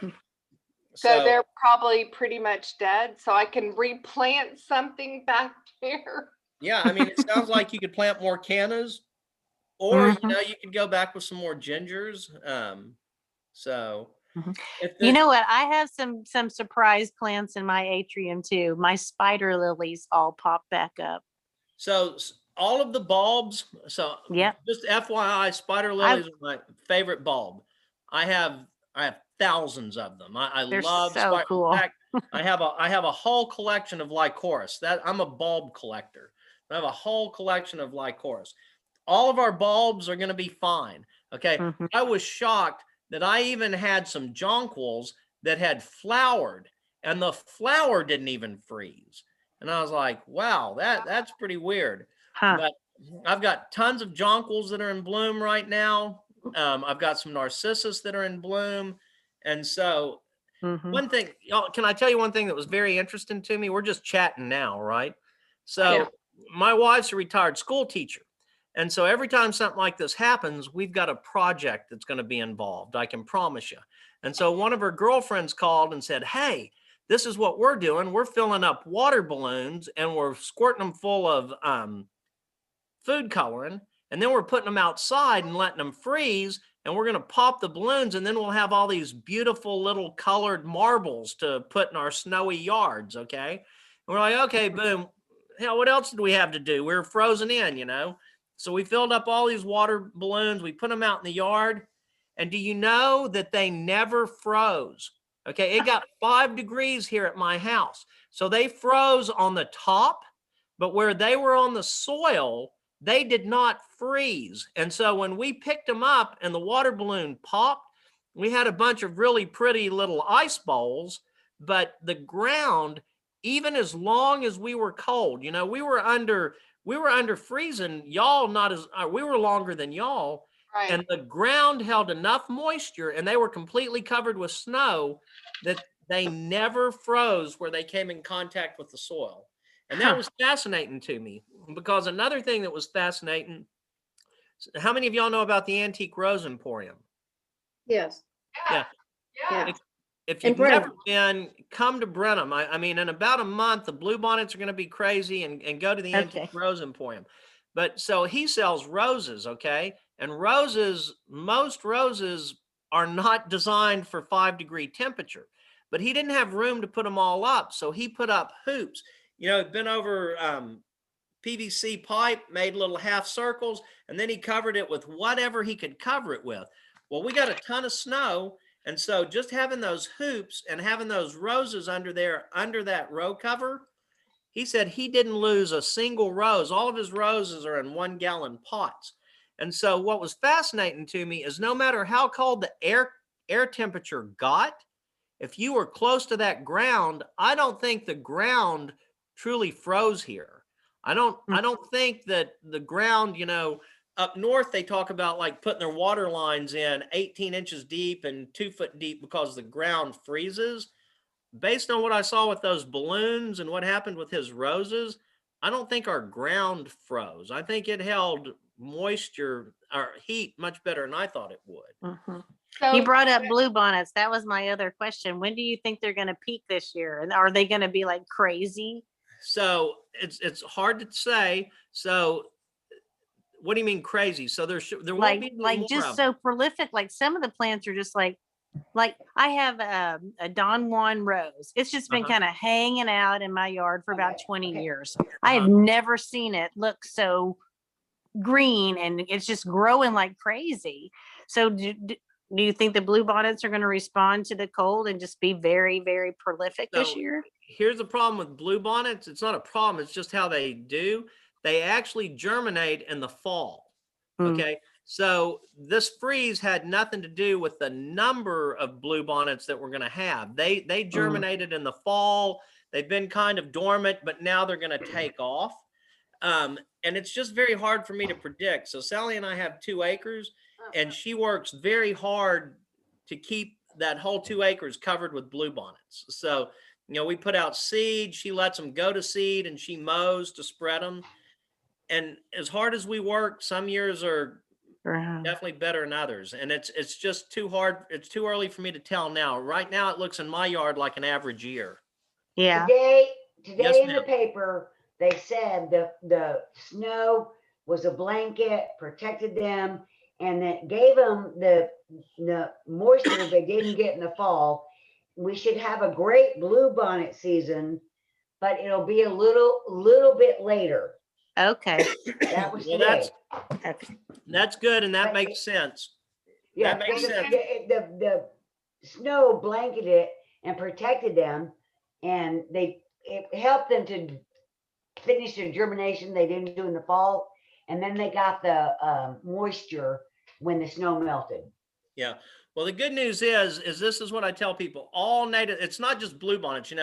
so they're probably pretty much dead. So I can replant something back there. Yeah, I mean, it sounds like you could plant more cannas, or you could go back with some more gingers. You know what? I have some surprise plants in my atrium too. My spider lilies all pop back up. So all of the bulbs. So just FYI, spider lilies are my favorite bulb. I have thousands of them. I love so spider. cool. In fact, I have a whole collection of Lycoris. That I'm a bulb collector. I have a whole collection of Lycoris. All of our bulbs are going to be fine. Okay. I was shocked that I even had some jonquils that had flowered and the flower didn't even freeze. And I was like, wow, that's pretty weird. But I've got tons of jonquils that are in bloom right now. I've got some narcissus that are in bloom. And so one thing, y'all, can I tell you one thing that was very interesting to me? We're just chatting now, right? So my wife's a retired school teacher. And so every time something like this happens, we've got a project that's going to be involved. I can promise you. And so one of her girlfriends called and said, hey, this is what we're doing. We're filling up water balloons and we're squirting them full of food coloring. And then we're putting them outside and letting them freeze. And we're going to pop the balloons. And then we'll have all these beautiful little colored marbles to put in our snowy yards. Okay. And we're like, okay, boom. Hell, what else did we have to do? We were frozen in, So we filled up all these water balloons. We put them out in the yard. And do you know that they never froze? Okay, it got 5 degrees here at my house. So they froze on the top, but where they were on the soil, they did not freeze. And so when we picked them up and the water balloon popped, we had a bunch of really pretty little ice bowls, but the ground, even as long as we were cold, we were under freezing, y'all not as, we were longer than y'all. Right. And the ground held enough moisture and they were completely covered with snow that they never froze where they came in contact with the soil. And that was fascinating to me, because another thing that was fascinating, how many of y'all know about the Antique Rose Emporium? Yes. Yeah. If you've never been, come to Brenham. I mean, in about a month, the bluebonnets are going to be crazy, and go to the Antique Rose Emporium. But so he sells roses, okay? And most roses are not designed for 5 degree temperature. but he didn't have room to put them all up. So he put up hoops, bent over PVC pipe, made little half circles, and then he covered it with whatever he could cover it with. Well, we got a ton of snow. And so just having those hoops and having those roses under there, under that row cover, he said he didn't lose a single rose. All of his roses are in 1 gallon pots. And so what was fascinating to me is no matter how cold the air temperature got, if you were close to that ground, I don't think the ground truly froze here. I don't think that the ground, up north, they talk about like putting their water lines in 18 inches deep and 2 foot deep because the ground freezes. Based on what I saw with those balloons and what happened with his roses, I don't think our ground froze. I think it held moisture or heat much better than I thought it would. So, you brought up bluebonnets. That was my other question. When do you think they're going to peak this year? And are they going to be like crazy? So it's hard to say. So what do you mean crazy? So there won't be like just so prolific. Like some of the plants are just like I have a Don Juan rose. It's just been kind of hanging out in my yard for about 20 years. I have never seen it look so green, and it's just growing like crazy. So do you think the bluebonnets are going to respond to the cold and just be very, very prolific this year? Here's the problem with bluebonnets. It's not a problem. It's just how they do. They actually germinate in the fall. Okay. So this freeze had nothing to do with the number of bluebonnets that we're going to have. They germinated in the fall. They've been kind of dormant, but now they're going to take off. And it's just very hard for me to predict. So Sally and I have 2 acres, and she works very hard to keep that whole 2 acres covered with bluebonnets. So, we put out seed, she lets them go to seed, and she mows to spread them. And as hard as we work, some years are definitely better than others. And it's just too hard. It's too early for me to tell now. Right now, it looks in my yard like an average year. Yeah. Today Yes, in the paper, they said the snow was a blanket, protected them, and it gave them the moisture they didn't get in the fall. We should have a great bluebonnet season, but it'll be a little bit later. Okay. That was Well, today. that's good, and that makes sense. Yeah, that makes sense. The snow blanketed it and protected them, and it helped them to finish their germination they didn't do in the fall, and then they got the moisture when the snow melted. Yeah. Well, the good news is this is what I tell people. All native. It's not just bluebonnets.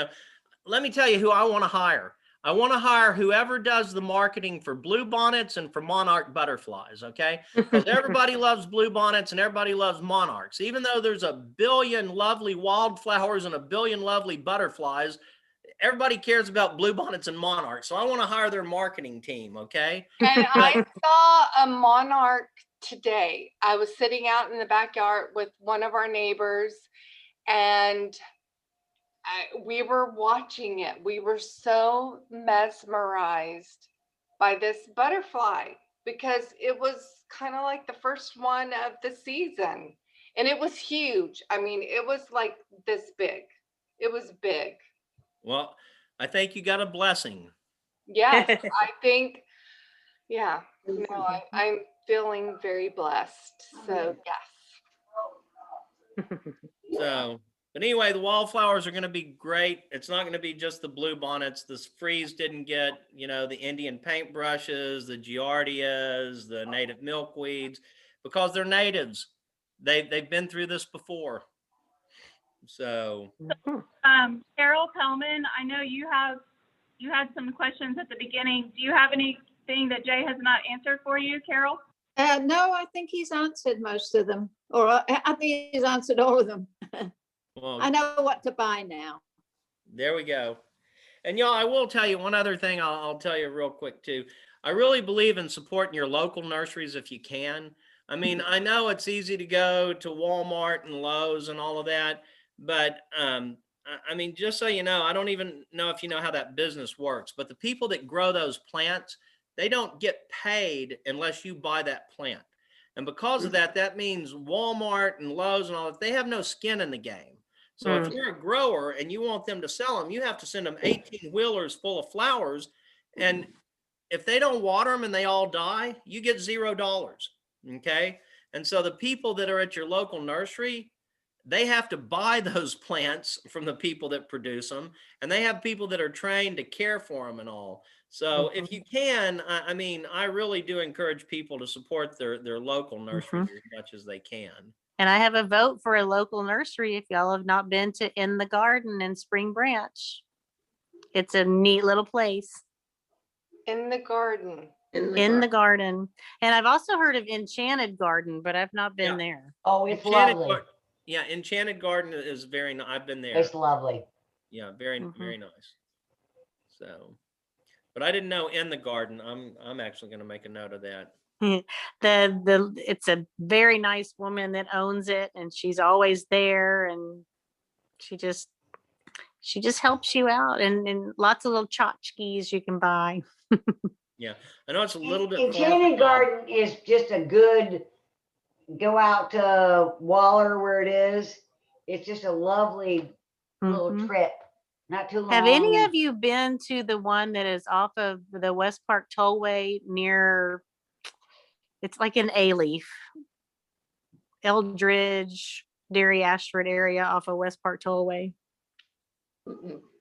Let me tell you who I want to hire. I want to hire whoever does the marketing for bluebonnets and for monarch butterflies, okay? Because everybody loves bluebonnets and everybody loves monarchs. Even though there's a billion lovely wildflowers and a billion lovely butterflies, everybody cares about bluebonnets and monarchs. So I want to hire their marketing team, okay? And I saw a monarch today. I was sitting out in the backyard with one of our neighbors, and we were watching it. We were so mesmerized by this butterfly because it was kind of like the first one of the season, and it was huge. I mean, it was like this big. It was big. Well, I think you got a blessing. Yes, I think, yeah. No, I'm feeling very blessed. So yes. So, but anyway, the wildflowers are going to be great. It's not going to be just the bluebonnets. This freeze didn't get, the Indian paintbrushes, the giardias, the native milkweeds, because they're natives. They've been through this before. So, Carol Pellman, I know you had some questions at the beginning. Do you have anything that Jay has not answered for you, Carol? No, I think he's answered most of them, or I think he's answered all of them. well, I know what to buy now. There we go. And y'all, I will tell you one other thing. I'll tell you real quick too. I really believe in supporting your local nurseries if you can. I mean, I know it's easy to go to Walmart and Lowe's and all of that, but I mean, just so you know, I don't even know if you know how that business works, but the people that grow those plants, they don't get paid unless you buy that plant. And because of that, that means Walmart and Lowe's and all that, they have no skin in the game. So if you're a grower and you want them to sell them, you have to send them 18 wheelers full of flowers. And if they don't water them and they all die, you get $0. Okay. And so the people that are at your local nursery, they have to buy those plants from the people that produce them, and they have people that are trained to care for them and all. So if you can, I mean, I really do encourage people to support their local nurseries as much as they can. And I have a vote for a local nursery if y'all have not been to In the Garden in Spring Branch. It's a neat little place. In the garden. In the garden. And I've also heard of Enchanted Garden, but I've not been there. Oh, it's Enchanted lovely. Yeah, Enchanted Garden is very nice. I've been there. It's lovely. Yeah, very nice. So, but I didn't know In the Garden. I'm actually going to make a note of that. It's a very nice woman that owns it, and she's always there, and she just helps you out, and lots of little tchotchkes you can buy. Yeah, I know it's a little bit. Enchanted Garden is just a good, go out to Waller where it is. It's just a lovely little trip. Not too long. Have any of you been to the one that is off of the West Park Tollway near, it's like in A-Leaf, Eldridge, Dairy Ashford area off of West Park Tollway?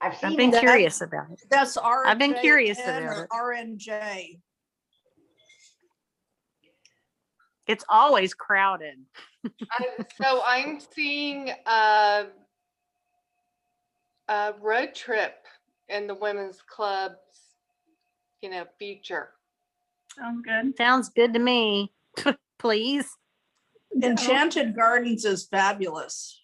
I've been curious about it. That's RJ. I've been curious about it. RNJ. It's always crowded. So I'm seeing a road trip in the women's club's, future. Sounds good. Sounds good to me. Please. Enchanted Gardens is fabulous.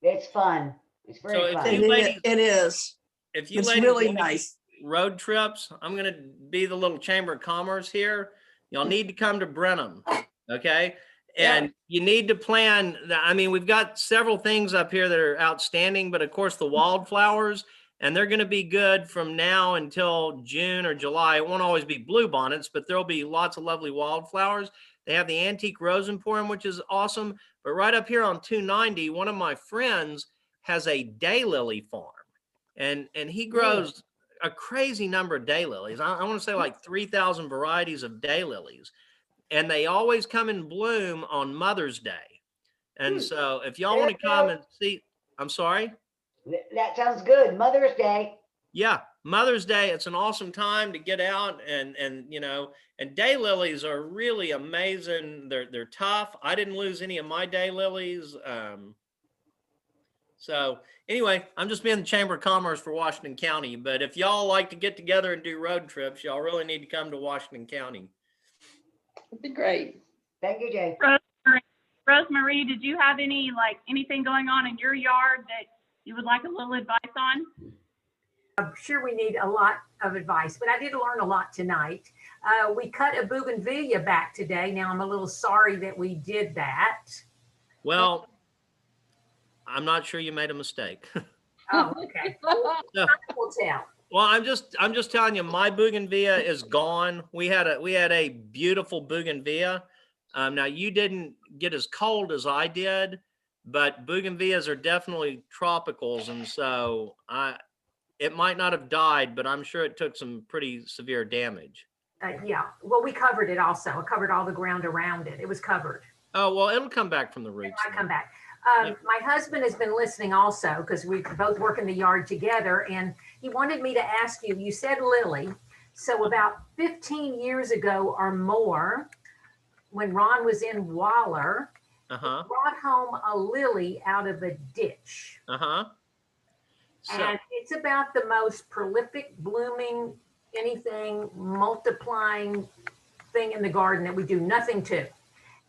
It's fun. It's very fun. It is. If you It's ladies really like nice. road trips, I'm going to be the little Chamber of Commerce here. Y'all need to come to Brenham. Okay. And you need to plan. I mean, we've got several things up here that are outstanding, but of course the wildflowers, and they're going to be good from now until June or July. It won't always be bluebonnets, but there'll be lots of lovely wildflowers. They have the Antique Rose Emporium, which is awesome. But right up here on 290, one of my friends has a daylily farm, and he grows a crazy number of daylilies. I want to say like 3,000 varieties of daylilies. And they always come in bloom on Mother's Day. And so if y'all want to come and see, I'm sorry. That sounds good. Mother's Day. Yeah, Mother's Day. It's an awesome time to get out and daylilies are really amazing. They're tough. I didn't lose any of my daylilies. So anyway, I'm just being the Chamber of Commerce for Washington County. But if y'all like to get together and do road trips, y'all really need to come to Washington County. It'd be great. Thank you, Jay. Rosemarie, did you have anything going on in your yard that you would like a little advice on? I'm sure we need a lot of advice, but I did learn a lot tonight. We cut a bougainvillea back today. Now I'm a little sorry that we did that. Well, I'm not sure you made a mistake. Oh, okay. No. We'll tell. Well, I'm just telling you, my bougainvillea is gone. We had a beautiful bougainvillea. Now you didn't get as cold as I did, but bougainvilleas are definitely tropicals, and so it might not have died, but I'm sure it took some pretty severe damage. Yeah. Well, we covered it also. I covered all the ground around it. It was covered. Oh, well, it'll come back from the roots. It might come back. My husband has been listening also because we both work in the yard together, and he wanted me to ask you, you said lily. So about 15 years ago or more, when Ron was in Waller, he brought home a lily out of a ditch. So, and it's about the most prolific blooming, anything multiplying thing in the garden that we do nothing to.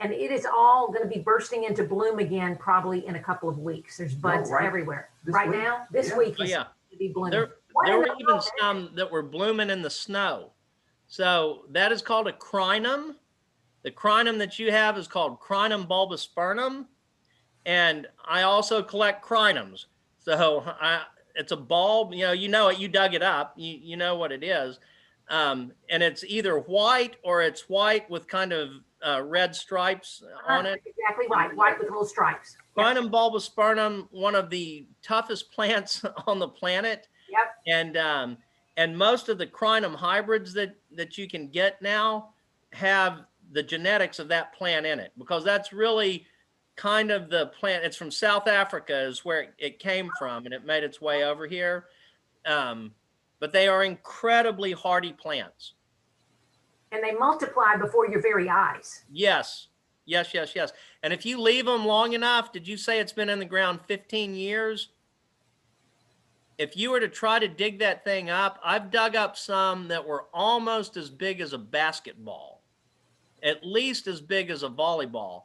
And it is all going to be bursting into bloom again, probably in a couple of weeks. There's buds everywhere. Right now, this week is going to be blooming. There were even some that were blooming in the snow. So that is called a crinum. The crinum that you have is called Crinum bulbospernum. And I also collect crinums. So it's a bulb, you know it, you dug it up, you know what it is. And it's either white or it's white with kind of red stripes on it. Exactly right, white with little stripes. Yep. Crinum bulbospernum, one of the toughest plants on the planet. Yep. And most of the crinum hybrids that you can get now have the genetics of that plant in it, because that's really kind of the plant. It's from South Africa is where it came from, and it made its way over here. But they are incredibly hardy plants. And they multiply before your very eyes. Yes, yes, yes, yes. And if you leave them long enough, did you say it's been in the ground 15 years? If you were to try to dig that thing up, I've dug up some that were almost as big as a basketball, at least as big as a volleyball.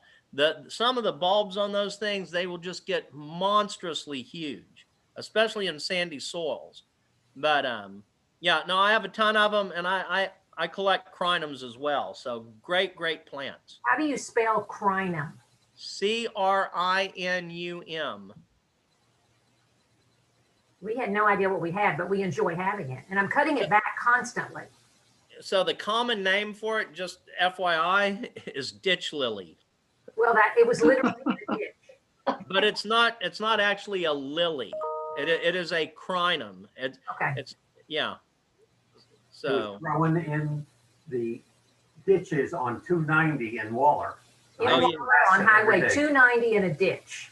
Some of the bulbs on those things, they will just get monstrously huge, especially in sandy soils. But yeah, no, I have a ton of them, and I collect crinums as well. So great, great plants. How do you spell crinum? C-R-I-N-U-M. We had no idea what we had, but we enjoy having it. And I'm cutting it back constantly. So the common name for it, just FYI, is ditch lily. Well, it was literally a ditch. But it's not actually a lily. It is a crinum. It's yeah. So growing in the ditches on 290 in Waller. On Highway 290 in a ditch.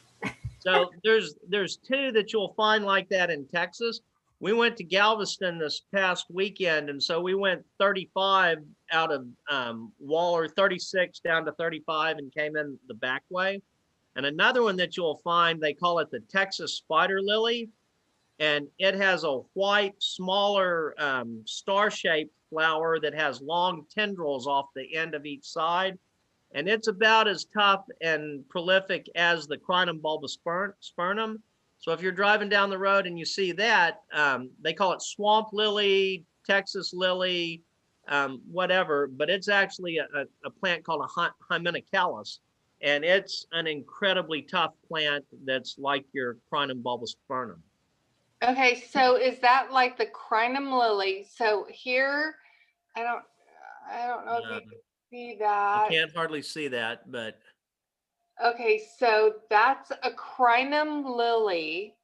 So there's two that you'll find like that in Texas. We went to Galveston this past weekend, and so we went 35 out of Waller, 36 down to 35, and came in the back way. And another one that you'll find, they call it the Texas spider lily, and it has a white, smaller star-shaped flower that has long tendrils off the end of each side. And it's about as tough and prolific as the crinum bulbospernum. So if you're driving down the road and you see that, they call it swamp lily, Texas lily, whatever, but it's actually a plant called a Hymenocallis, and it's an incredibly tough plant that's like your crinum bulbospernum. Okay, so is that like the crinum lily? So here, I don't know if you can see that. You can't hardly see that, but. Okay, so that's a crinum lily.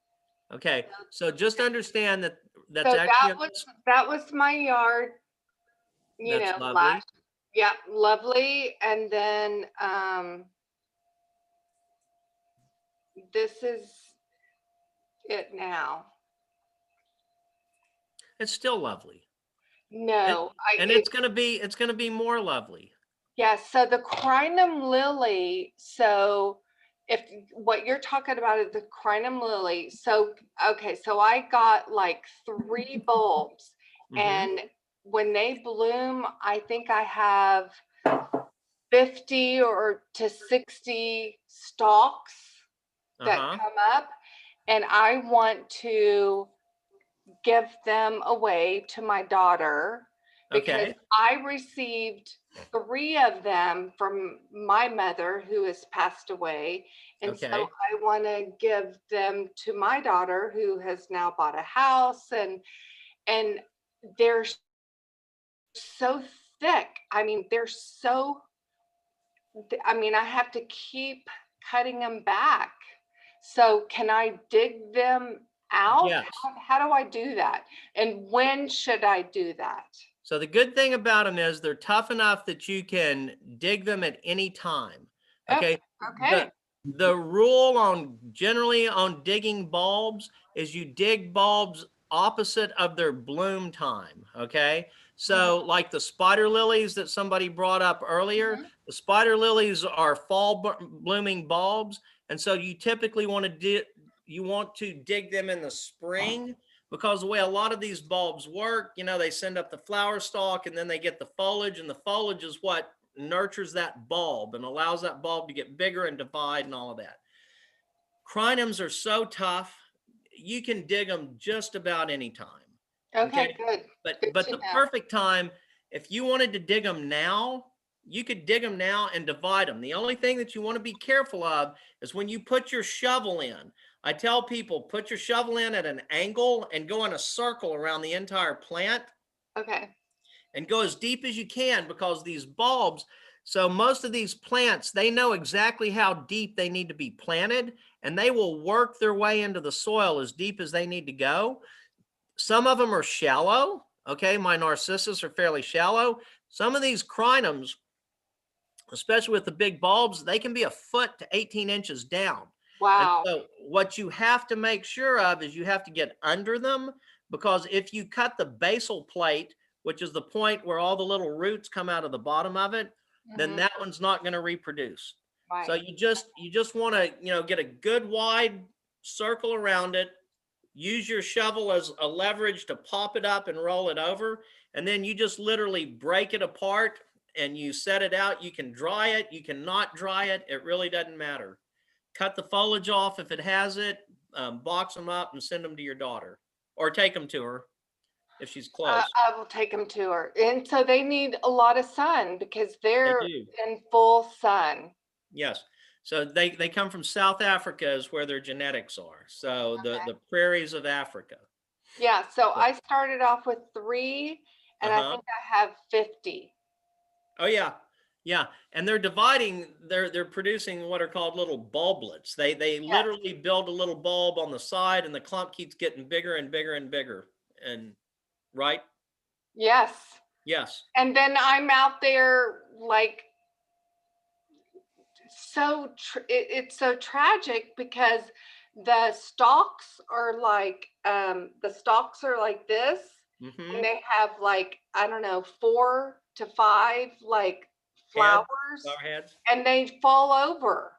Okay, so just understand that so that was my yard, you know, lovely. Yeah, lovely. And then this is it now. It's still lovely. No, it's gonna be more lovely. Yeah, so the crinum lily, so if what you're talking about is the crinum lily, so okay, so I got like 3 bulbs, and when they bloom, I think I have 50 or to 60 stalks that come up, and I want to give them away to my daughter because I received 3 of them from my mother who has passed away. And so I want to give them to my daughter who has now bought a house, and they're so thick. I mean, I have to keep cutting them back. So can I dig them out? Yes. How do I do that? And when should I do that? So the good thing about them is they're tough enough that you can dig them at any time. Okay. Okay. The rule generally on digging bulbs is you dig bulbs opposite of their bloom time. Okay. So like the spider lilies that somebody brought up earlier, the spider lilies are fall blooming bulbs. And so you typically want to dig them in the spring, because the way a lot of these bulbs work, you know, they send up the flower stalk and then they get the foliage, and the foliage is what nurtures that bulb and allows that bulb to get bigger and divide and all of that. Crinums are so tough, you can dig them just about any time. Okay, good. But the perfect time, if you wanted to dig them now, you could dig them now and divide them. The only thing that you want to be careful of is when you put your shovel in. I tell people, put your shovel in at an angle and go in a circle around the entire plant. Okay. And go as deep as you can, because these bulbs, So most of these plants, they know exactly how deep they need to be planted, and they will work their way into the soil as deep as they need to go. Some of them are shallow. Okay, my narcissus are fairly shallow. Some of these crinums, especially with the big bulbs, they can be a foot to 18 inches down. Wow. And so what you have to make sure of is you have to get under them, because if you cut the basal plate, which is the point where all the little roots come out of the bottom of it, then that one's not going to reproduce. Right. So you just want to, get a good wide circle around it. Use your shovel as a leverage to pop it up and roll it over. And then you just literally break it apart and you set it out. You can dry it. You cannot dry it. It really doesn't matter. Cut the foliage off if it has it, box them up and send them to your daughter, or take them to her if she's close. I will take them to her. And so they need a lot of sun because they're do. in full sun. Yes. So they come from South Africa is where their genetics are. So the prairies of Africa. Yeah. So I started off with 3 and I think I have 50. Oh yeah. Yeah. And they're dividing, they're producing what are called little bulblets. They literally build a little bulb on the side and the clump keeps getting bigger and bigger and bigger. And right? Yes. Yes. And then I'm out there like, it's so tragic because the stalks are like this, and they have like, I don't know, 4 to 5 like flowers, flower heads, and they fall over.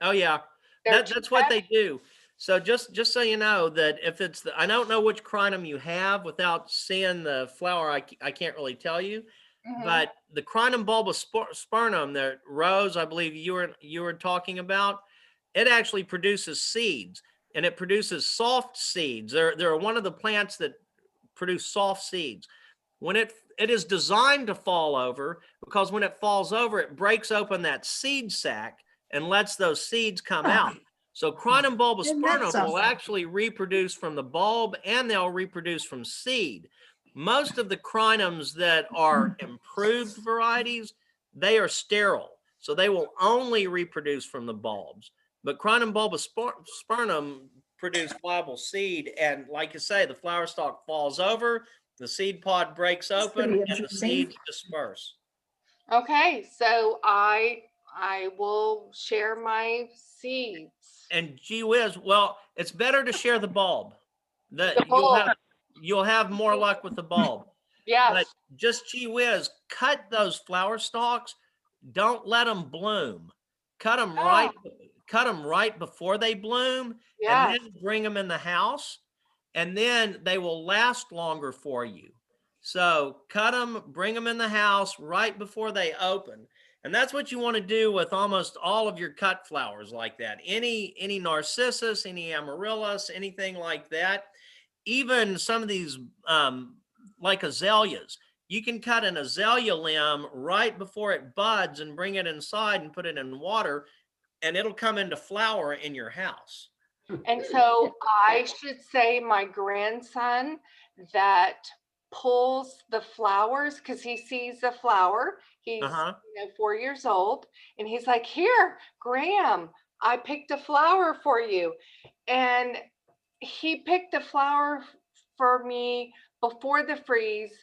Oh yeah, that's what they do. So just so you know that if it's I don't know which crinum you have without seeing the flower, I can't really tell you. But the crinum bulbospernum that Rose, I believe you were talking about, it actually produces seeds, and it produces soft seeds. They're one of the plants that produce soft seeds. When it is designed to fall over, because when it falls over, it breaks open that seed sac and lets those seeds come out. So crinum bulbospernum will actually reproduce from the bulb, and they'll reproduce from seed. Most of the crinums that are improved varieties, they are sterile. So they will only reproduce from the bulbs. But crinum bulbospernum produce viable seed. And like you say, the flower stalk falls over, the seed pod breaks open, and the seeds disperse. Okay, so I will share my seeds. And gee whiz, well, it's better to share the bulb. You'll have more luck with the bulb. Yes. But just gee whiz, cut those flower stalks. Don't let them bloom. Cut them right before they bloom, and then bring them in the house, and then they will last longer for you. So cut them, bring them in the house right before they open. And that's what you want to do with almost all of your cut flowers like that. Any narcissus, any amaryllis, anything like that. Even some of these like azaleas, you can cut an azalea limb right before it buds and bring it inside and put it in water, and it'll come into flower in your house. And so I should say my grandson that pulls the flowers, because he sees the flower. He's 4 years old, and he's like, "Here, Graham, I picked a flower for you." And he picked a flower for me before the freeze,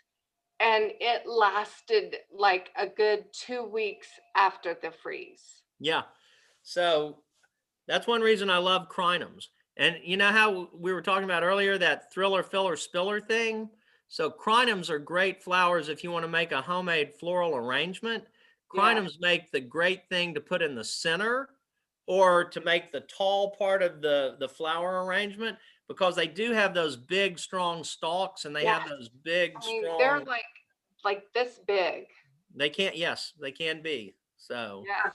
and it lasted like a good 2 weeks after the freeze. Yeah. So that's one reason I love crinums. And you know how we were talking about earlier, that thriller, filler, spiller thing? So crinums are great flowers if you want to make a homemade floral arrangement. Crinums make the great thing to put in the center, or to make the tall part of the flower arrangement, because they do have those big, strong stalks, and they have those big, strong. They're like this big. They can be. So. Yeah.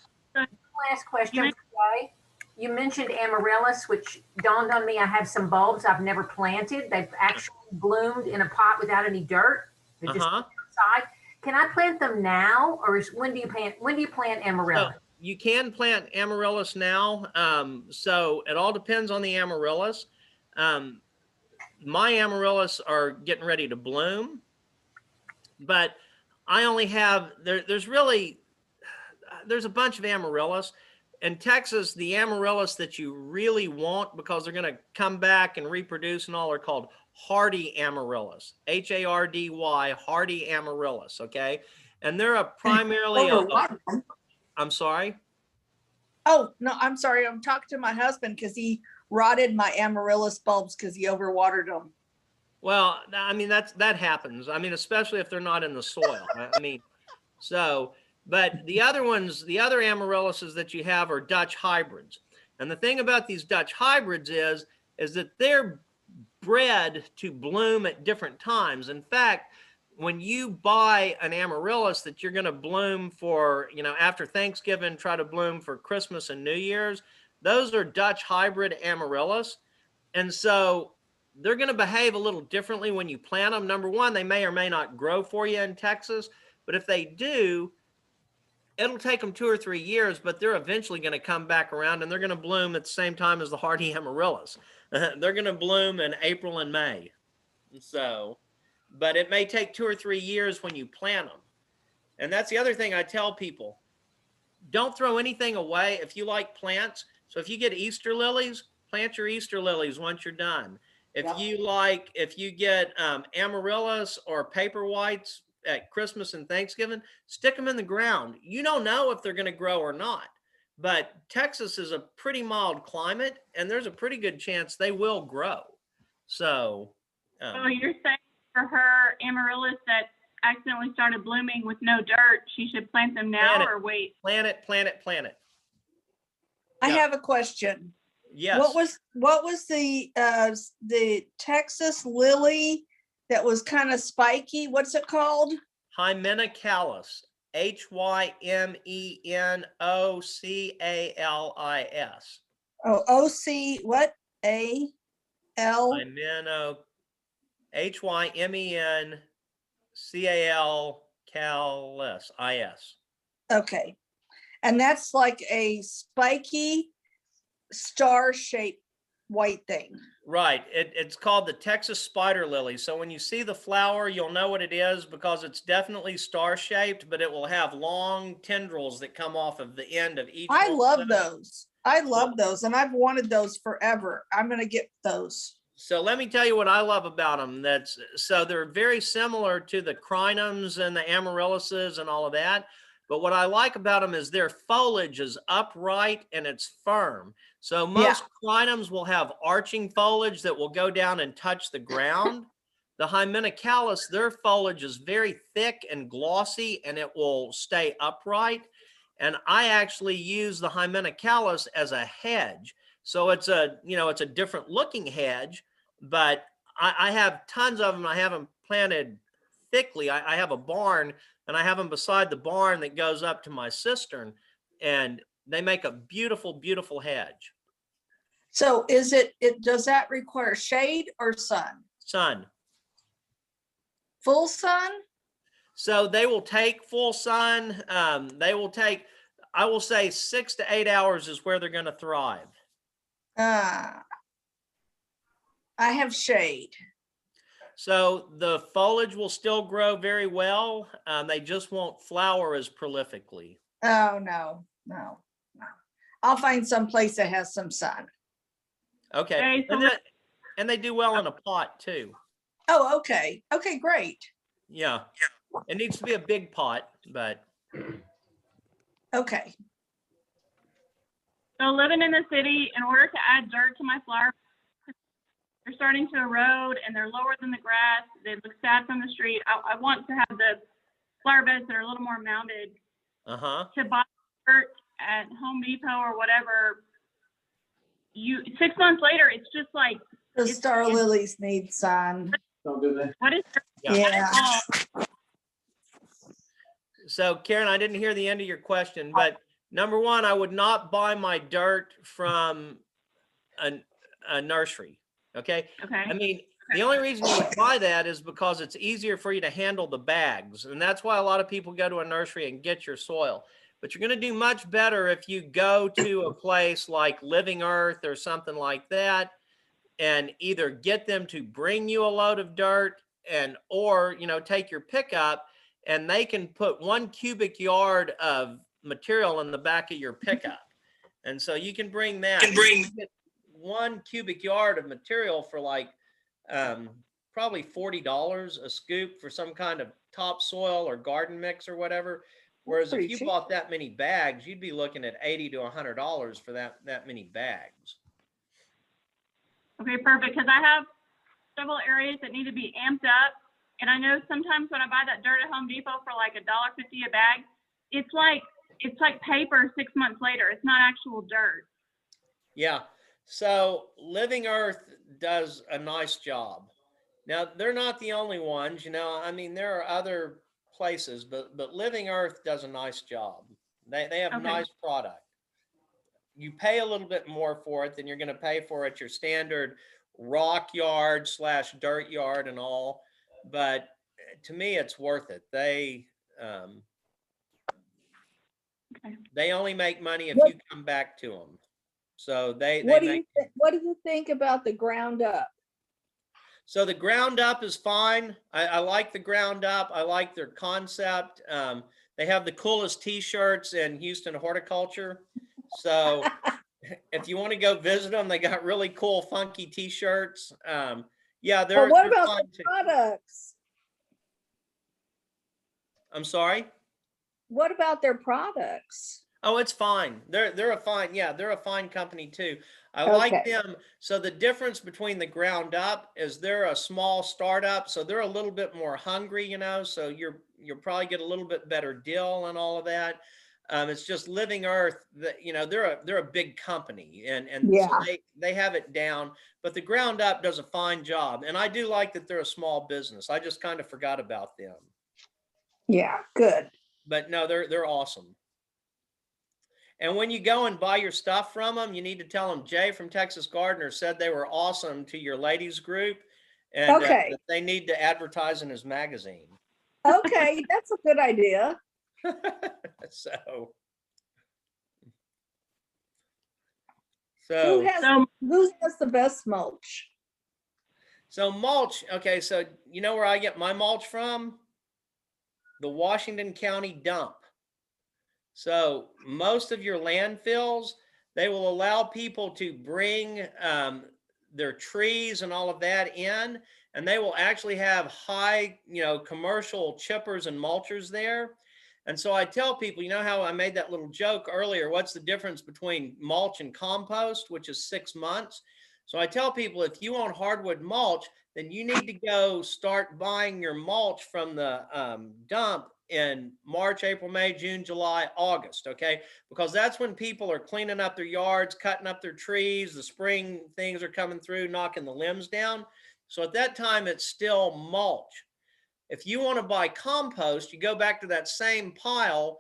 Last question, Jay. You mentioned amaryllis, which dawned on me. I have some bulbs I've never planted. They've actually bloomed in a pot without any dirt. They're just outside. Can I plant them now, or when do you plant amaryllis? So you can plant amaryllis now. So it all depends on the amaryllis. My amaryllis are getting ready to bloom, but I only have there's really there's a bunch of amaryllis. In Texas, the amaryllis that you really want, because they're going to come back and reproduce and all, are called hardy amaryllis, Hardy, hardy amaryllis. Okay. And they're I'm sorry. Oh, no, I'm sorry. I'm talking to my husband because he rotted my amaryllis bulbs because he overwatered them. Well, I mean, that happens. I mean, especially if they're not in the soil. I mean, but the other ones, the other amaryllises that you have are Dutch hybrids. And the thing about these Dutch hybrids is that they're bred to bloom at different times. In fact, when you buy an amaryllis that you're going to bloom for, after Thanksgiving, try to bloom for Christmas and New Year's, those are Dutch hybrid amaryllis. And so they're going to behave a little differently when you plant them. Number one, they may or may not grow for you in Texas, but if they do, it'll take them 2 or 3 years, but they're eventually going to come back around, and they're going to bloom at the same time as the hardy amaryllis. They're going to bloom in April and May. So, but it may take 2 or 3 years when you plant them. And that's the other thing I tell people. Don't throw anything away if you like plants. So if you get Easter lilies, plant your Easter lilies once you're done. If you get amaryllis or paper whites at Christmas and Thanksgiving, stick them in the ground. You don't know if they're going to grow or not. But Texas is a pretty mild climate, and there's a pretty good chance they will grow. So, so you're saying for her amaryllis that accidentally started blooming with no dirt, she should plant them now or wait? Plant it. I have a question. Yes. What was the Texas lily that was kind of spiky? What's it called? Hymenocallis. Hymenocallis. Oh, O-C, what? A-L? Hymenocallis. I-S. Okay. And that's like a spiky star-shaped white thing. Right. It's called the Texas spider lily. So when you see the flower, you'll know what it is because it's definitely star-shaped, but it will have long tendrils that come off of the end of each. I love those. And I've wanted those forever. I'm going to get those. So let me tell you what I love about them. So they're very similar to the crinums and the amaryllises and all of that. But what I like about them is their foliage is upright and it's firm. So most crinums will have arching foliage that will go down and touch the ground. The Hymenocallis, their foliage is very thick and glossy and it will stay upright. And I actually use the Hymenocallis as a hedge. So it's a different looking hedge, but I have tons of them. I have them planted thickly. I have a barn and I have them beside the barn that goes up to my cistern, and they make a beautiful, beautiful hedge. So does that require shade or sun? Sun. Full sun? So they will take full sun. They will take, I will say 6 to 8 hours is where they're going to thrive. I have shade. So the foliage will still grow very well. They just won't flower as prolifically. Oh, no. I'll find some place that has some sun. Okay. And they do well in a pot too. Oh, okay. Okay, great. Yeah. It needs to be a big pot, but. Okay. So living in the city, in order to add dirt to my flower, they're starting to erode and they're lower than the grass. They look sad from the street. I want to have the flower beds that are a little more mounded. To buy dirt at Home Depot or whatever, 6 months later, it's just like the star lilies need sun. Don't do that. What is Yeah. So Karen, I didn't hear the end of your question, but number one, I would not buy my dirt from a nursery. Okay. I mean, the only reason you would buy that is because it's easier for you to handle the bags. And that's why a lot of people go to a nursery and get your soil. But you're going to do much better if you go to a place like Living Earth or something like that and either get them to bring you a load of dirt or take your pickup, and they can put 1 cubic yard of material in the back of your pickup. And so you can bring that. You can get 1 cubic yard of material for like probably $40 a scoop for some kind of topsoil or garden mix or whatever. Whereas if pretty you cheap. bought that many bags, you'd be looking at $80 to $100 for that many bags. Okay, perfect, because I have several areas that need to be amped up. And I know sometimes when I buy that dirt at Home Depot for like $1.50 a bag, it's like paper 6 months later. It's not actual dirt. Yeah. So Living Earth does a nice job. Now, they're not the only ones, you know, I mean, there are other places, but Living Earth does a nice job. They have Okay. nice product. You pay a little bit more for it than you're going to pay for at your standard rock yard / dirt yard and all. But to me, it's worth it. They only make money if you come back to them. So What do you think about the ground up? So the ground up is fine. I like the ground up. I like their concept. They have the coolest t-shirts in Houston horticulture. So if you want to go visit them, they got really cool, funky t-shirts. Yeah, But what they're about fine the too. products? I'm sorry? What about their products? Oh, it's fine. They're a fine, yeah, they're a fine company too. I like Okay. them. So the difference between the ground up is they're a small startup, so they're a little bit more hungry, you know, so you'll probably get a little bit better deal and all of that. It's just Living Earth that, you know, they're a big company and so Yeah. they have it down, but the ground up does a fine job. And I do like that they're a small business. I just kind of forgot about them. Yeah, good. But no, they're awesome. And when you go and buy your stuff from them, you need to tell them Jay from Texas Gardener said they were awesome to your ladies group and Okay. that they need to advertise in his magazine. Okay, that's a good idea. So Who has the best mulch? So mulch, okay, so you know where I get my mulch from? The Washington County dump. So most of your landfills, they will allow people to bring their trees and all of that in, and they will actually have high, you know, commercial chippers and mulchers there. And so I tell people, you know how I made that little joke earlier, what's the difference between mulch and compost, which is 6 months? So I tell people, if you want hardwood mulch, then you need to go start buying your mulch from the dump in March, April, May, June, July, August, okay? Because that's when people are cleaning up their yards, cutting up their trees, the spring things are coming through, knocking the limbs down. So at that time, it's still mulch. If you want to buy compost, you go back to that same pile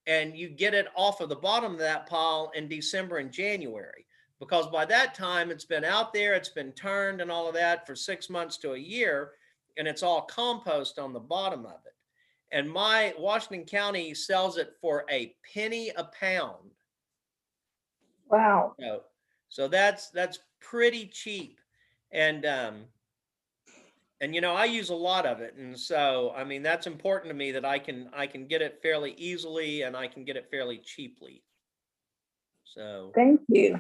and you get it off of the bottom of that pile in December and January. Because by that time, it's been out there, it's been turned and all of that for 6 months to a year, and it's all compost on the bottom of it. And my Washington County sells it for a penny a pound. Wow. So that's pretty cheap. And you know, I use a lot of it. And so, I mean, that's important to me that I can get it fairly easily and I can get it fairly cheaply. So thank you.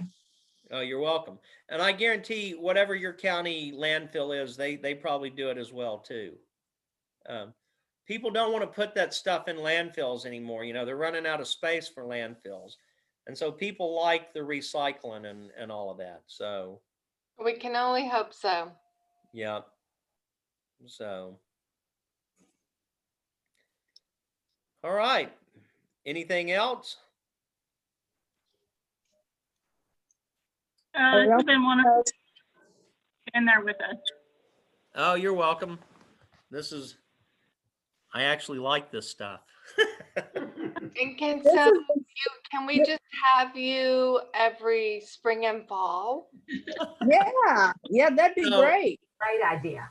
Oh, you're welcome. And I guarantee whatever your county landfill is, they probably do it as well too. People don't want to put that stuff in landfills anymore. You know, they're running out of space for landfills. And so people like the recycling and all of that. So We can only hope so. yeah. So all right. Anything else? This has been wonderful in there with us. Oh, you're welcome. I actually like this stuff. And can we just have you every spring and fall? Yeah, that'd be great. Great idea.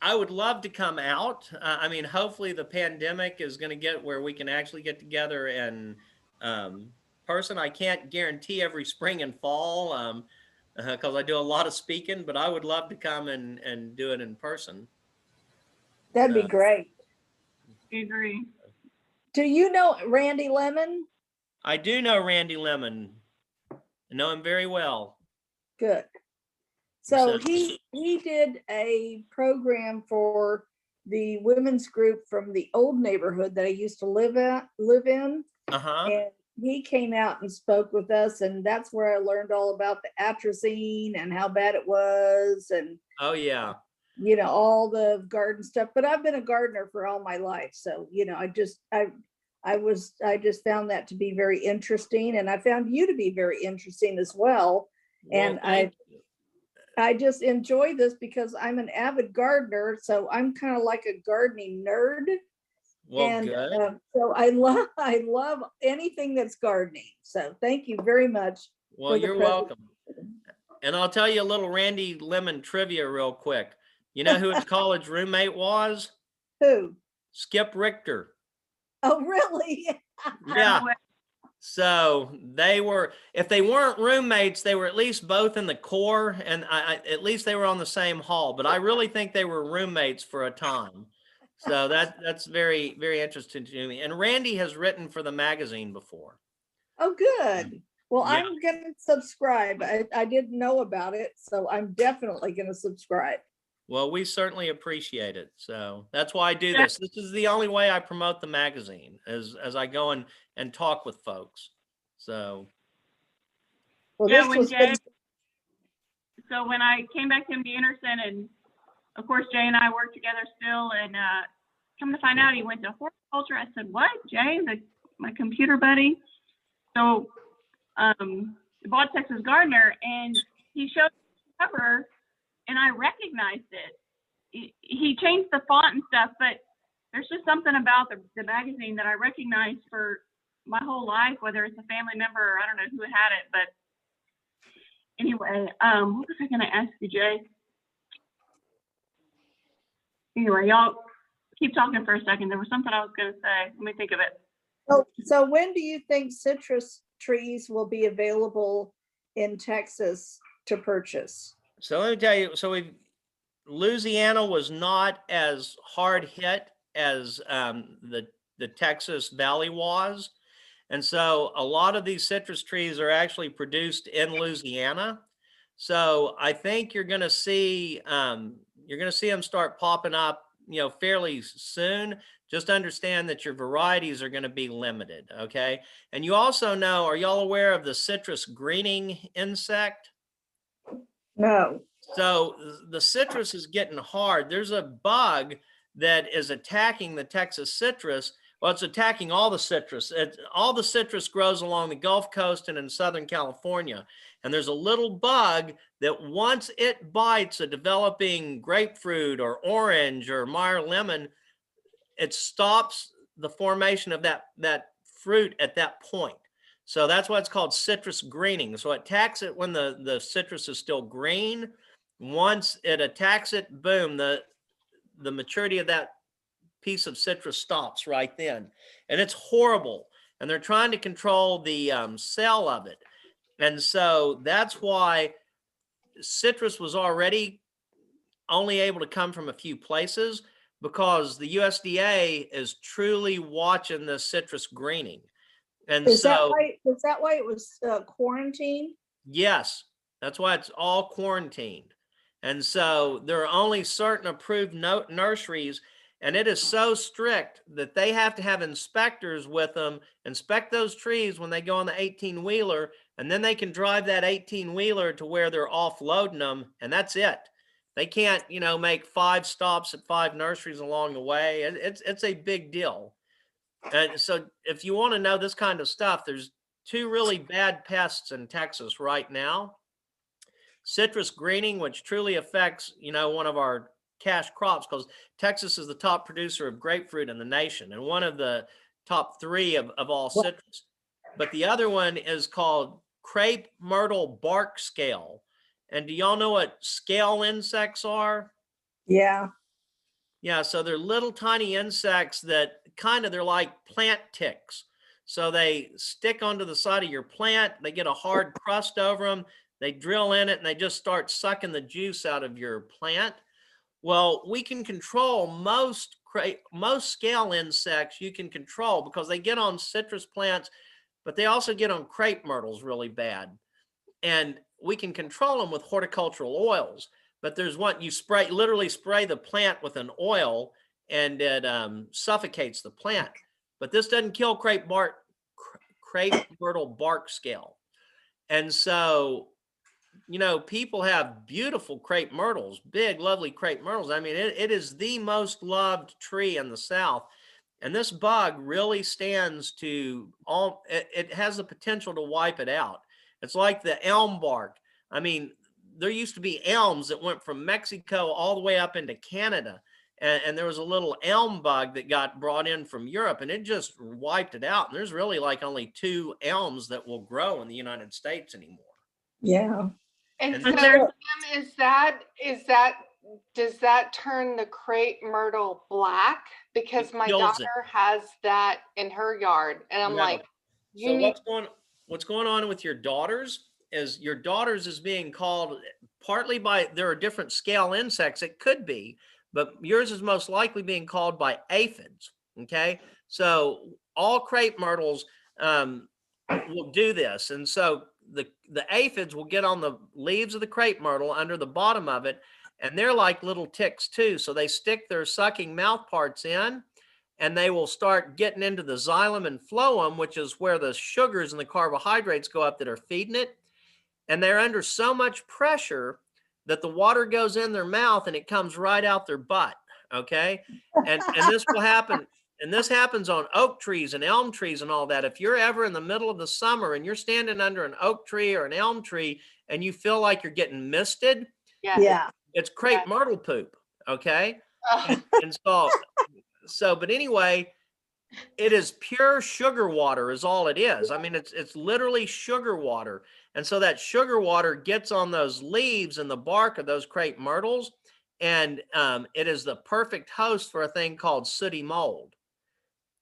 I would love to come out. I mean, hopefully the pandemic is going to get where we can actually get together in person. I can't guarantee every spring and fall because I do a lot of speaking, but I would love to come and do it in person. That'd be great. I agree. Do you know Randy Lemon? I do know Randy Lemon. I know him very well. Good. So he did a program for the women's group from the old neighborhood that I used to live in. Uh-huh. And he came out and spoke with us, and that's where I learned all about the atrazine and how bad it was, and Oh yeah. you know, all the garden stuff. But I've been a gardener for all my life, so you know, I just found that to be very interesting, and I found you to be very interesting as well. And I just enjoy this because I'm an avid gardener, so I'm kind of like a gardening nerd. Well, And good. so I love anything that's gardening. So thank you very much. Well, you're welcome. And I'll tell you a little Randy Lemon trivia real quick. You know who his college roommate was? Who? Skip Richter. Oh, really? Yeah. So they were, if they weren't roommates, they were at least both in the Corps, and at least they were on the same hall. But I really think they were roommates for a time. So that's very, very interesting to me. And Randy has written for the magazine before. Oh, good. Well, Yeah. I'm going to subscribe. I didn't know about it, so I'm definitely going to subscribe. Well, we certainly appreciate it. So that's why I do this. This is the only way I promote the magazine, as I go and talk with folks. So. Well, Yeah, this when was Jay, so when I came back to MD Anderson, and of course Jay and I work together still, and come to find out he went to horticulture. I said, "What, Jay, my computer buddy?" So bought Texas Gardener, and he showed the cover, and I recognized it. He changed the font and stuff, but there's just something about the magazine that I recognized for my whole life, whether it's a family member or I don't know who had it. But anyway, what was I going to ask you, Jay? Anyway, y'all keep talking for a second. There was something I was going to say. Let me think of it. So when do you think citrus trees will be available in Texas to purchase? So let me tell you, Louisiana was not as hard hit as the Texas Valley was. And so a lot of these citrus trees are actually produced in Louisiana. So I think you're going to see them start popping up, you know, fairly soon. Just understand that your varieties are going to be limited. Okay. And you also know, are y'all aware of the citrus greening insect? No. So the citrus is getting hard. There's a bug that is attacking the Texas citrus. Well, it's attacking all the citrus. All the citrus grows along the Gulf Coast and in Southern California. And there's a little bug that once it bites a developing grapefruit or orange or Meyer lemon, it stops the formation of that fruit at that point. So that's why it's called citrus greening. So it attacks it when the citrus is still green. Once it attacks it, boom, the maturity of that piece of citrus stops right then. And it's horrible. And they're trying to control the cell of it. And so that's why citrus was already only able to come from a few places, because the USDA is truly watching the citrus greening. And is that why it was quarantined? Yes, that's why it's all quarantined. And so there are only certain approved nurseries, and it is so strict that they have to have inspectors with them inspect those trees when they go on the 18-wheeler, and then they can drive that 18-wheeler to where they're offloading them, and that's it. They can't, you know, make 5 stops at 5 nurseries along the way. It's a big deal. And so if you want to know this kind of stuff, there's 2 really bad pests in Texas right now. Citrus greening, which truly affects, you know, one of our cash crops, because Texas is the top producer of grapefruit in the nation and one of the top 3 of all citrus. But the other one is called crepe myrtle bark scale. And do y'all know what scale insects are? Yeah. Yeah, so they're little tiny insects that they're like plant ticks. So they stick onto the side of your plant, they get a hard crust over them, they drill in it, and they just start sucking the juice out of your plant. Well, we can control most scale insects you can control, because they get on citrus plants but they also get on crepe myrtles really bad. And we can control them with horticultural oils, but there's one you spray, literally spray the plant with an oil and it suffocates the plant. But this doesn't kill crepe myrtle bark scale. And so, you know, people have beautiful crepe myrtles, big, lovely crepe myrtles. I mean, it is the most loved tree in the South. And this bug really stands to all, it has the potential to wipe it out. It's like the elm bark. I mean, there used to be elms that went from Mexico all the way up into Canada. And there was a little elm bug that got brought in from Europe and it just wiped it out. And there's really like only 2 elms that will grow in the United States anymore. Yeah. And And so, so- does that turn the crepe myrtle black? Because It my kills daughter it. has that in her yard, and I'm No. like, you So need. what's going on with your daughters is your daughters is being called partly by, there are different scale insects. It could be, but yours is most likely being called by aphids. Okay. So all crepe myrtles will do this. And so the aphids will get on the leaves of the crepe myrtle under the bottom of it. And they're like little ticks too. So they stick their sucking mouth parts in and they will start getting into the xylem and phloem, which is where the sugars and the carbohydrates go up that are feeding it. And they're under so much pressure that the water goes in their mouth and it comes right out their butt. Okay. And this will happen. And this happens on oak trees and elm trees and all that. If you're ever in the middle of the summer and you're standing under an oak tree or an elm tree and you feel like you're getting misted, Yeah. it's crepe myrtle poop. Okay. And so, but anyway, it is pure sugar water is all it is. I mean, it's literally sugar water. And so that sugar water gets on those leaves and the bark of those crepe myrtles. And it is the perfect host for a thing called sooty mold.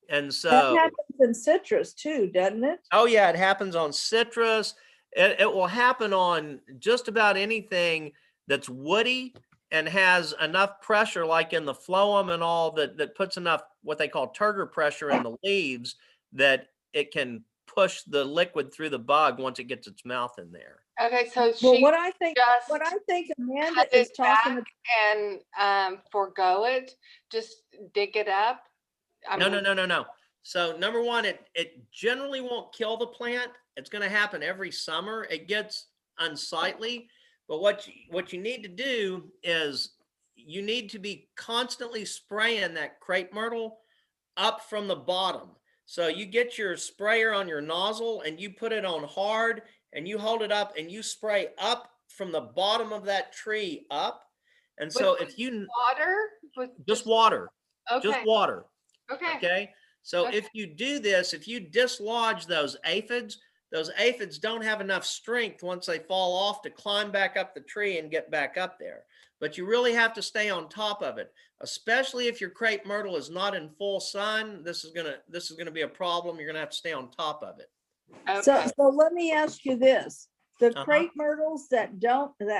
And That so, happens in citrus too, doesn't it? oh yeah, it happens on citrus. It will happen on just about anything that's woody and has enough pressure, like in the phloem and all that puts enough what they call turgor pressure in the leaves that it can push the liquid through the bug once it gets its mouth in there. Okay, so Well, she what I think just Amanda cut is it talking back about. and forego it, just dig it up. No. So number one, it generally won't kill the plant. It's going to happen every summer. It gets unsightly, but what you need to do is you need to be constantly spraying that crepe myrtle up from the bottom. So you get your sprayer on your nozzle and you put it on hard and you hold it up and you spray up from the bottom of that tree up. And so if you water, just water, okay, just water. okay. Okay. So if you do this, if you dislodge those aphids don't have enough strength once they fall off to climb back up the tree and get back up there. But you really have to stay on top of it, especially if your crepe myrtle is not in full sun. This is gonna be a problem. You're gonna have to stay on top of it. So let me ask you this: the Uh-huh. crepe myrtles that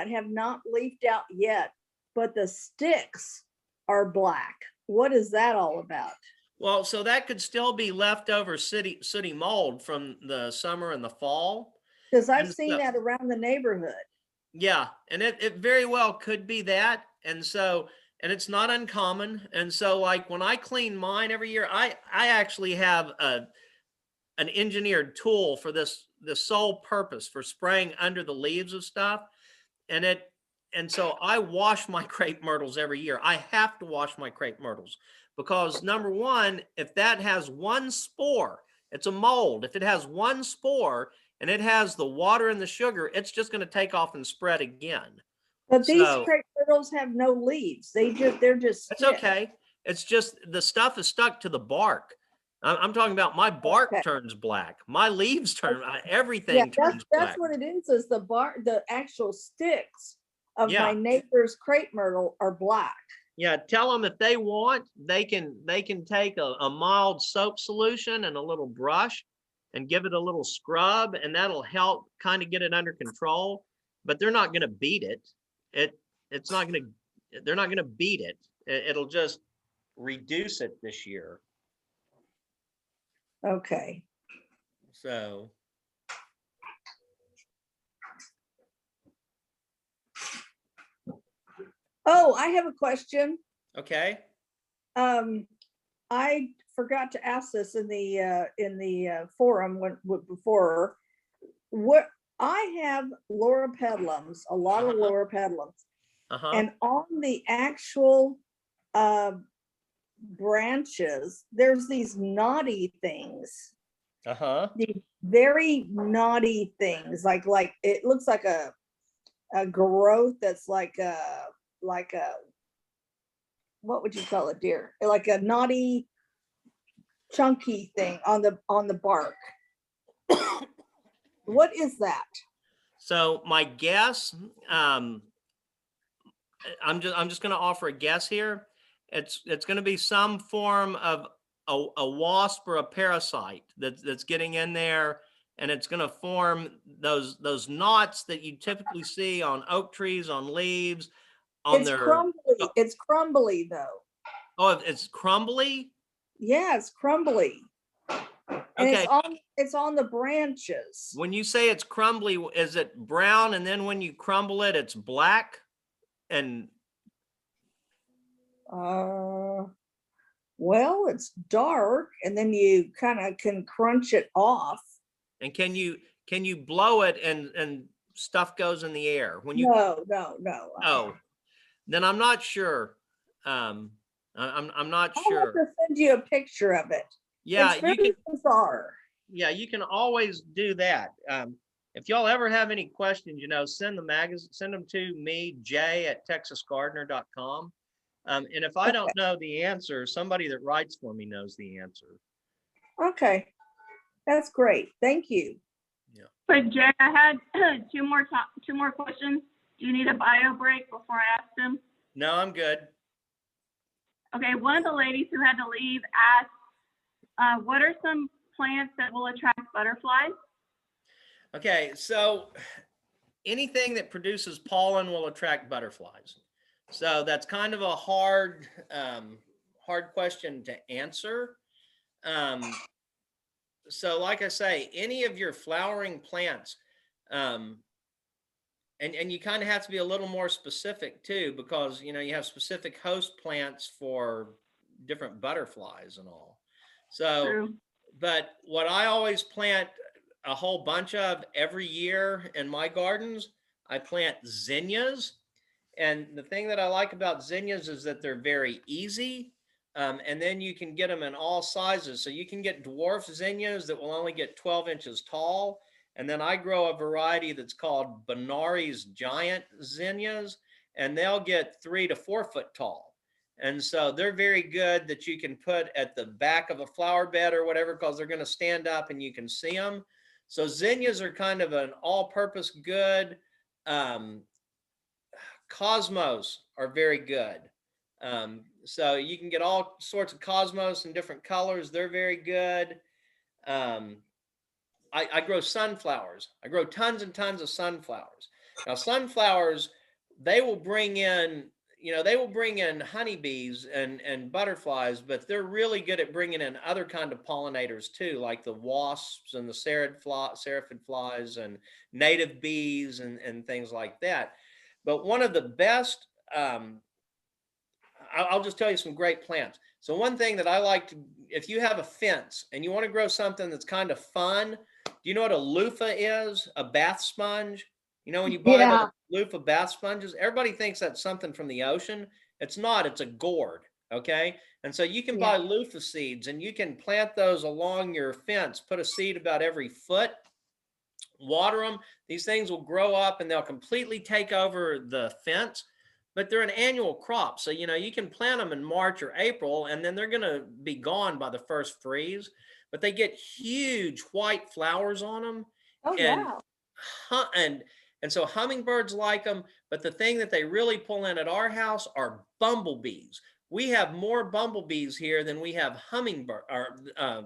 have not leafed out yet, but the sticks are black. What is that all about? Well, so that could still be leftover sooty mold from the summer and the fall. Because I've And seen so- that around the neighborhood. Yeah, and it very well could be that. And so, and it's not uncommon. And so like when I clean mine every year, I actually have an engineered tool for this sole purpose for spraying under the leaves of stuff. And so I wash my crepe myrtles every year. I have to wash my crepe myrtles because number one, if that has one spore, it's a mold. If it has one spore and it has the water and the sugar, it's just going to take off and spread again. But these So- crepe myrtles have no leaves. They're just. That's sticks. okay. It's just the stuff is stuck to the bark. I'm talking about my bark Okay. turns black. My leaves turn, Yeah, everything turns that's black. what it is the actual sticks of Yeah. my neighbor's crepe myrtle are black. Yeah, tell them if they want, they can take a mild soap solution and a little brush and give it a little scrub, and that'll help kind of get it under control. But they're not going to beat it. They're not going to beat it. It'll just reduce it this year. Okay. So, Oh, I have a question. okay. I forgot to ask this in the forum before. What I have loropetalums, a lot of loropetalums, Uh-huh. and on the actual branches, there's these knotty things. Uh-huh. These very knotty things, like it looks like a growth that's like a what would you call it, dear? Like a knotty, chunky thing on the bark. What is that? So my guess, I'm just going to offer a guess here. It's going to be some form of a wasp or a parasite that's getting in there, and it's going to form those knots that you typically see on oak trees, on leaves, on It's their. crumbly. It's crumbly though. Oh, it's crumbly. Yeah, it's crumbly. And Okay. it's on the branches. When you say it's crumbly, is it brown, and then when you crumble it, it's black? And well, it's dark, and then you kind of can crunch it off. and can you blow it and stuff goes in the air when you? No. Oh, then I'm not sure. I'm not I'll sure. have to send you a picture of it. Yeah, it's very bizarre. Yeah, you can always do that. If y'all ever have any questions, send them to me, Jay at texasgardener.com. And if I don't know the answer, somebody that writes for me knows the answer. Okay, that's great. Thank you. Yeah. But Jay, I had two more questions. Do you need a bio break before I ask them? No, I'm good. Okay, one of the ladies who had to leave asked, what are some plants that will attract butterflies? Okay, so anything that produces pollen will attract butterflies. So that's kind of a hard question to answer. So like I say, any of your flowering plants, and you kind of have to be a little more specific too, because you have specific host plants for different butterflies and all. So, True. but what I always plant a whole bunch of every year in my gardens, I plant zinnias. And the thing that I like about zinnias is that they're very easy. And then you can get them in all sizes. So you can get dwarf zinnias that will only get 12 inches tall. And then I grow a variety that's called Benari's giant zinnias, and they'll get 3 to 4 foot tall. And so they're very good that you can put at the back of a flower bed or whatever, because they're going to stand up and you can see them. So zinnias are kind of an all-purpose good. Cosmos are very good. So you can get all sorts of cosmos in different colors. They're very good. I grow sunflowers. I grow tons and tons of sunflowers. Now, sunflowers, they will bring in honeybees and butterflies, but they're really good at bringing in other kind of pollinators too, like the wasps and the seraphid flies and native bees and things like that. But one of the best, I'll just tell you some great plants. So one thing that I like to, if you have a fence and you want to grow something that's kind of fun, do you know what a loofah is? A bath sponge? When you buy the loofah bath sponges, everybody thinks that's something from the ocean. It's not, it's a gourd. Okay. And so you can buy loofah seeds and you can plant those along your fence, put a seed about every foot, water them. These things will grow up and they'll completely take over the fence, but they're an annual crop. So, you can plant them in March or April and then they're going to be gone by the first freeze, but they get huge white flowers on them. Oh, wow. And so hummingbirds like them, but the thing that they really pull in at our house are bumblebees. We have more bumblebees here than we have honeybees. I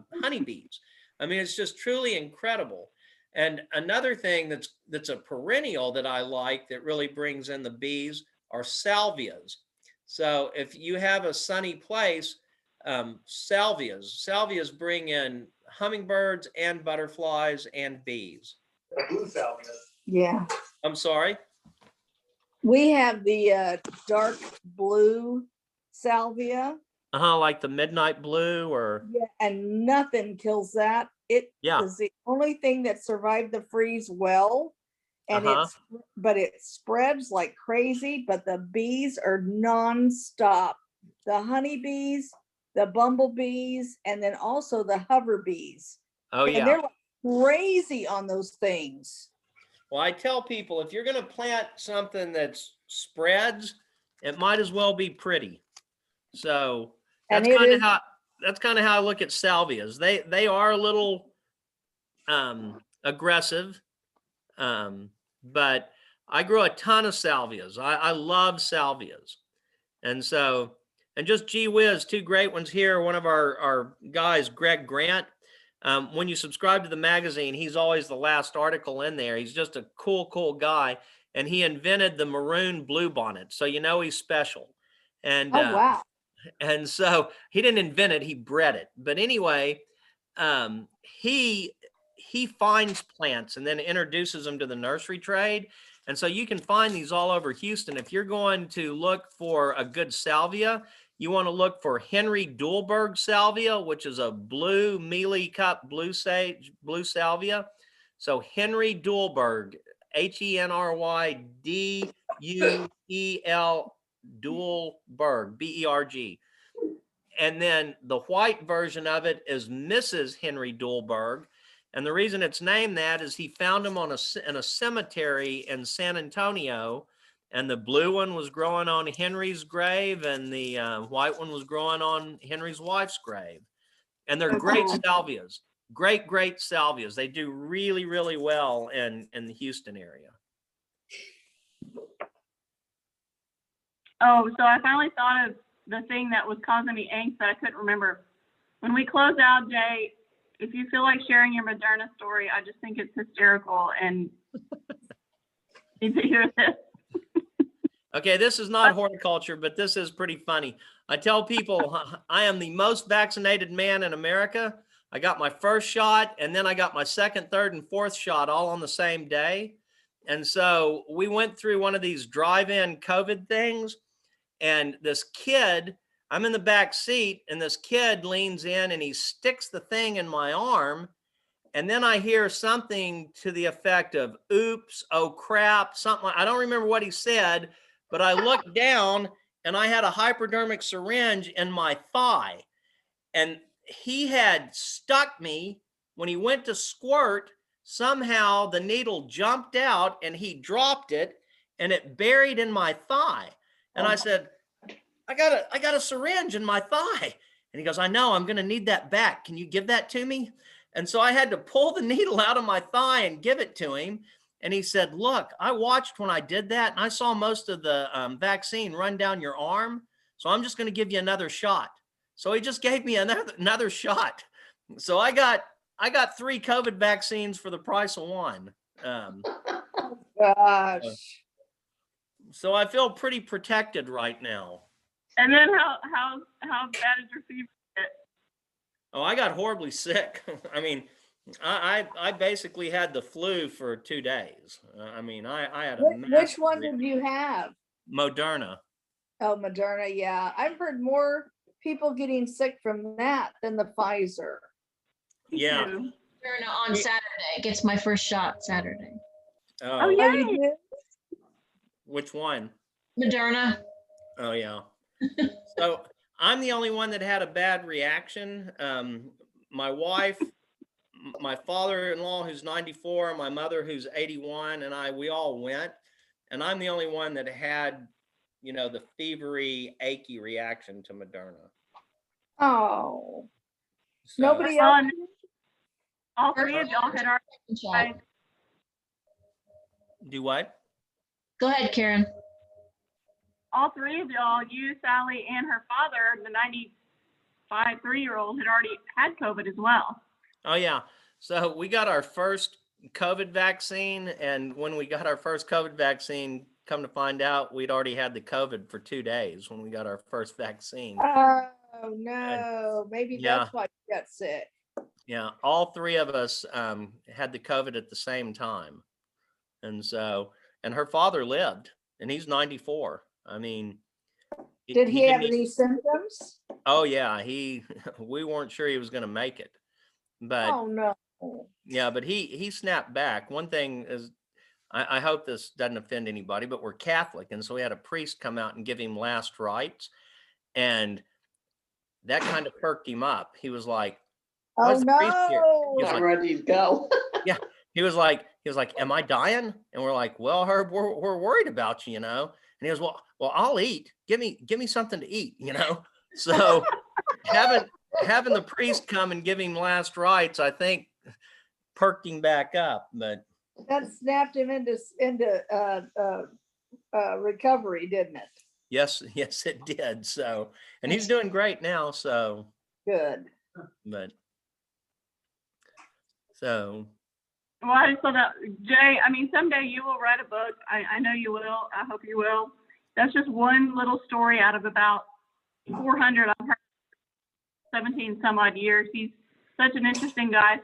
mean, it's just truly incredible. And another thing that's a perennial that I like that really brings in the bees are salvias. So if you have a sunny place, salvias bring in hummingbirds and butterflies and bees. Blue salvia. Yeah. I'm sorry. We have the dark blue salvia. Like the midnight blue or Yeah, and nothing kills that. It Yeah. is the only thing that survived the freeze well. And it spreads like crazy, but the bees are nonstop. The honeybees, the bumblebees, and then also the hover bees. Oh And yeah. they're like crazy on those things. Well, I tell people if you're going to plant something that spreads, it might as well be pretty. So And that's it kind is of how I look at salvias. They are a little aggressive, but I grow a ton of salvias. I love salvias, and so and just gee whiz, two great ones here. One of our guys, Greg Grant. When you subscribe to the magazine, he's always the last article in there. He's just a cool guy, and he invented the maroon bluebonnet, so you know he's special. And oh wow. and so he didn't invent it; he bred it. But anyway, he finds plants and then introduces them to the nursery trade. And so you can find these all over Houston. If you're going to look for a good salvia, you want to look for Henry Dulberg salvia, which is a blue mealy cup blue salvia. So Henry Dulberg, HenryDuel Dulberg, Berg. And then the white version of it is Mrs. Henry Dulberg. And the reason it's named that is he found them in a cemetery in San Antonio. And the blue one was growing on Henry's grave, and the white one was growing on Henry's wife's grave. And they're great salvias, great salvias. They do really well in the Houston area. Oh, so I finally thought of the thing that was causing me angst that I couldn't remember. When we close out, Jay, if you feel like sharing your Moderna story, I just think it's hysterical and need to hear this. Okay, this is not horticulture, but this is pretty funny. I tell people I am the most vaccinated man in America. I got my first shot, and then I got my second, third, and fourth shot all on the same day. And so we went through one of these drive-in COVID things, and this kid, I'm in the back seat, and this kid leans in and he sticks the thing in my arm. And then I hear something to the effect of, oops, oh crap, something I don't remember what he said, but I looked down and I had a hypodermic syringe in my thigh. And he had stuck me when he went to squirt. Somehow the needle jumped out and he dropped it and it buried in my thigh. And I said, I got a syringe in my thigh. And he goes, I know, I'm going to need that back. Can you give that to me? And so I had to pull the needle out of my thigh and give it to him. And he said, look, I watched when I did that and I saw most of the vaccine run down your arm. So I'm just going to give you another shot. So he just gave me another shot. So I got 3 COVID vaccines for the price of one. Gosh. So I feel pretty protected right now. And then how bad is your fever? Oh, I got horribly sick. I mean, I basically had the flu for 2 days. I mean, I had a Which one did you have? Moderna. Oh, Moderna, yeah. I've heard more people getting sick from that than the Pfizer. Yeah. Moderna on Saturday. Gets my first shot Saturday. Oh, yay! Which one? Moderna. Oh, yeah. So I'm the only one that had a bad reaction. My wife, my father-in-law who's 94, my mother who's 81, and we all went. And I'm the only one that had, the fevery, achy reaction to Moderna. Oh. So, Nobody else? All 3 of y'all had already. Do what? Go ahead, Karen. All 3 of y'all, you, Sally, and her father, the 95 3-year-old, had already had COVID as well. Oh, yeah. So we got our first COVID vaccine. And when we got our first COVID vaccine, come to find out, we'd already had the COVID for 2 days when we got our first vaccine. Oh, no. Maybe Yeah. that's why you got sick. Yeah, all three of us had the COVID at the same time. And so, and her father lived, and he's 94. I mean, Did he have didn't any symptoms? oh yeah, we weren't sure he was going to make it. But Oh, no. yeah, but he snapped back. One thing is, I hope this doesn't offend anybody, but we're Catholic, and so we had a priest come out and give him last rites, and that kind of perked him up. He was like, "Why Oh, is the priest here?" He was I'm like, ready to go. "Yeah." He was like, "Am I dying?" And we're like, "Well, Herb, we're worried about you, you know." And he goes, "Well, I'll eat. Give me something to eat, you know." So having the priest come and give him last rites, I think, perked him back up. But That snapped him into recovery, didn't it? yes, it did. So, and he's doing great now. So Good. but so Well, I just thought that, Jay, I mean, someday you will write a book. I know you will. I hope you will. That's just one little story out of about 400 I've heard 17 some odd years. He's such an interesting guy.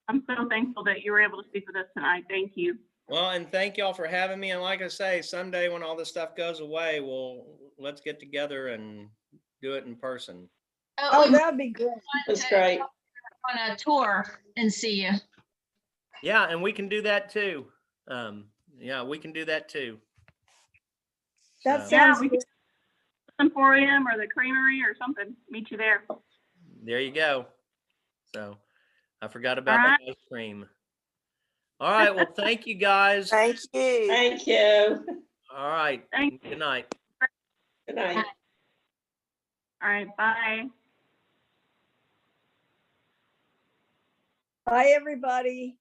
I'm so thankful that you were able to speak with us tonight. Thank you. well, and thank y'all for having me. And like I say, someday when all this stuff goes away, let's get together and do it in person. Oh, that'd be great. That's great. On a tour and see you. Yeah, and we can do that too. Yeah, we can do that too. That So, Yeah, sounds we can good. Emporium or the Creamery or something. Meet you there. there you go. So I forgot about All right. the ice cream. All right. Well, thank you guys. Thank you. Thank you. All right. Thank Good night. Good night. All right. Bye. Bye, everybody.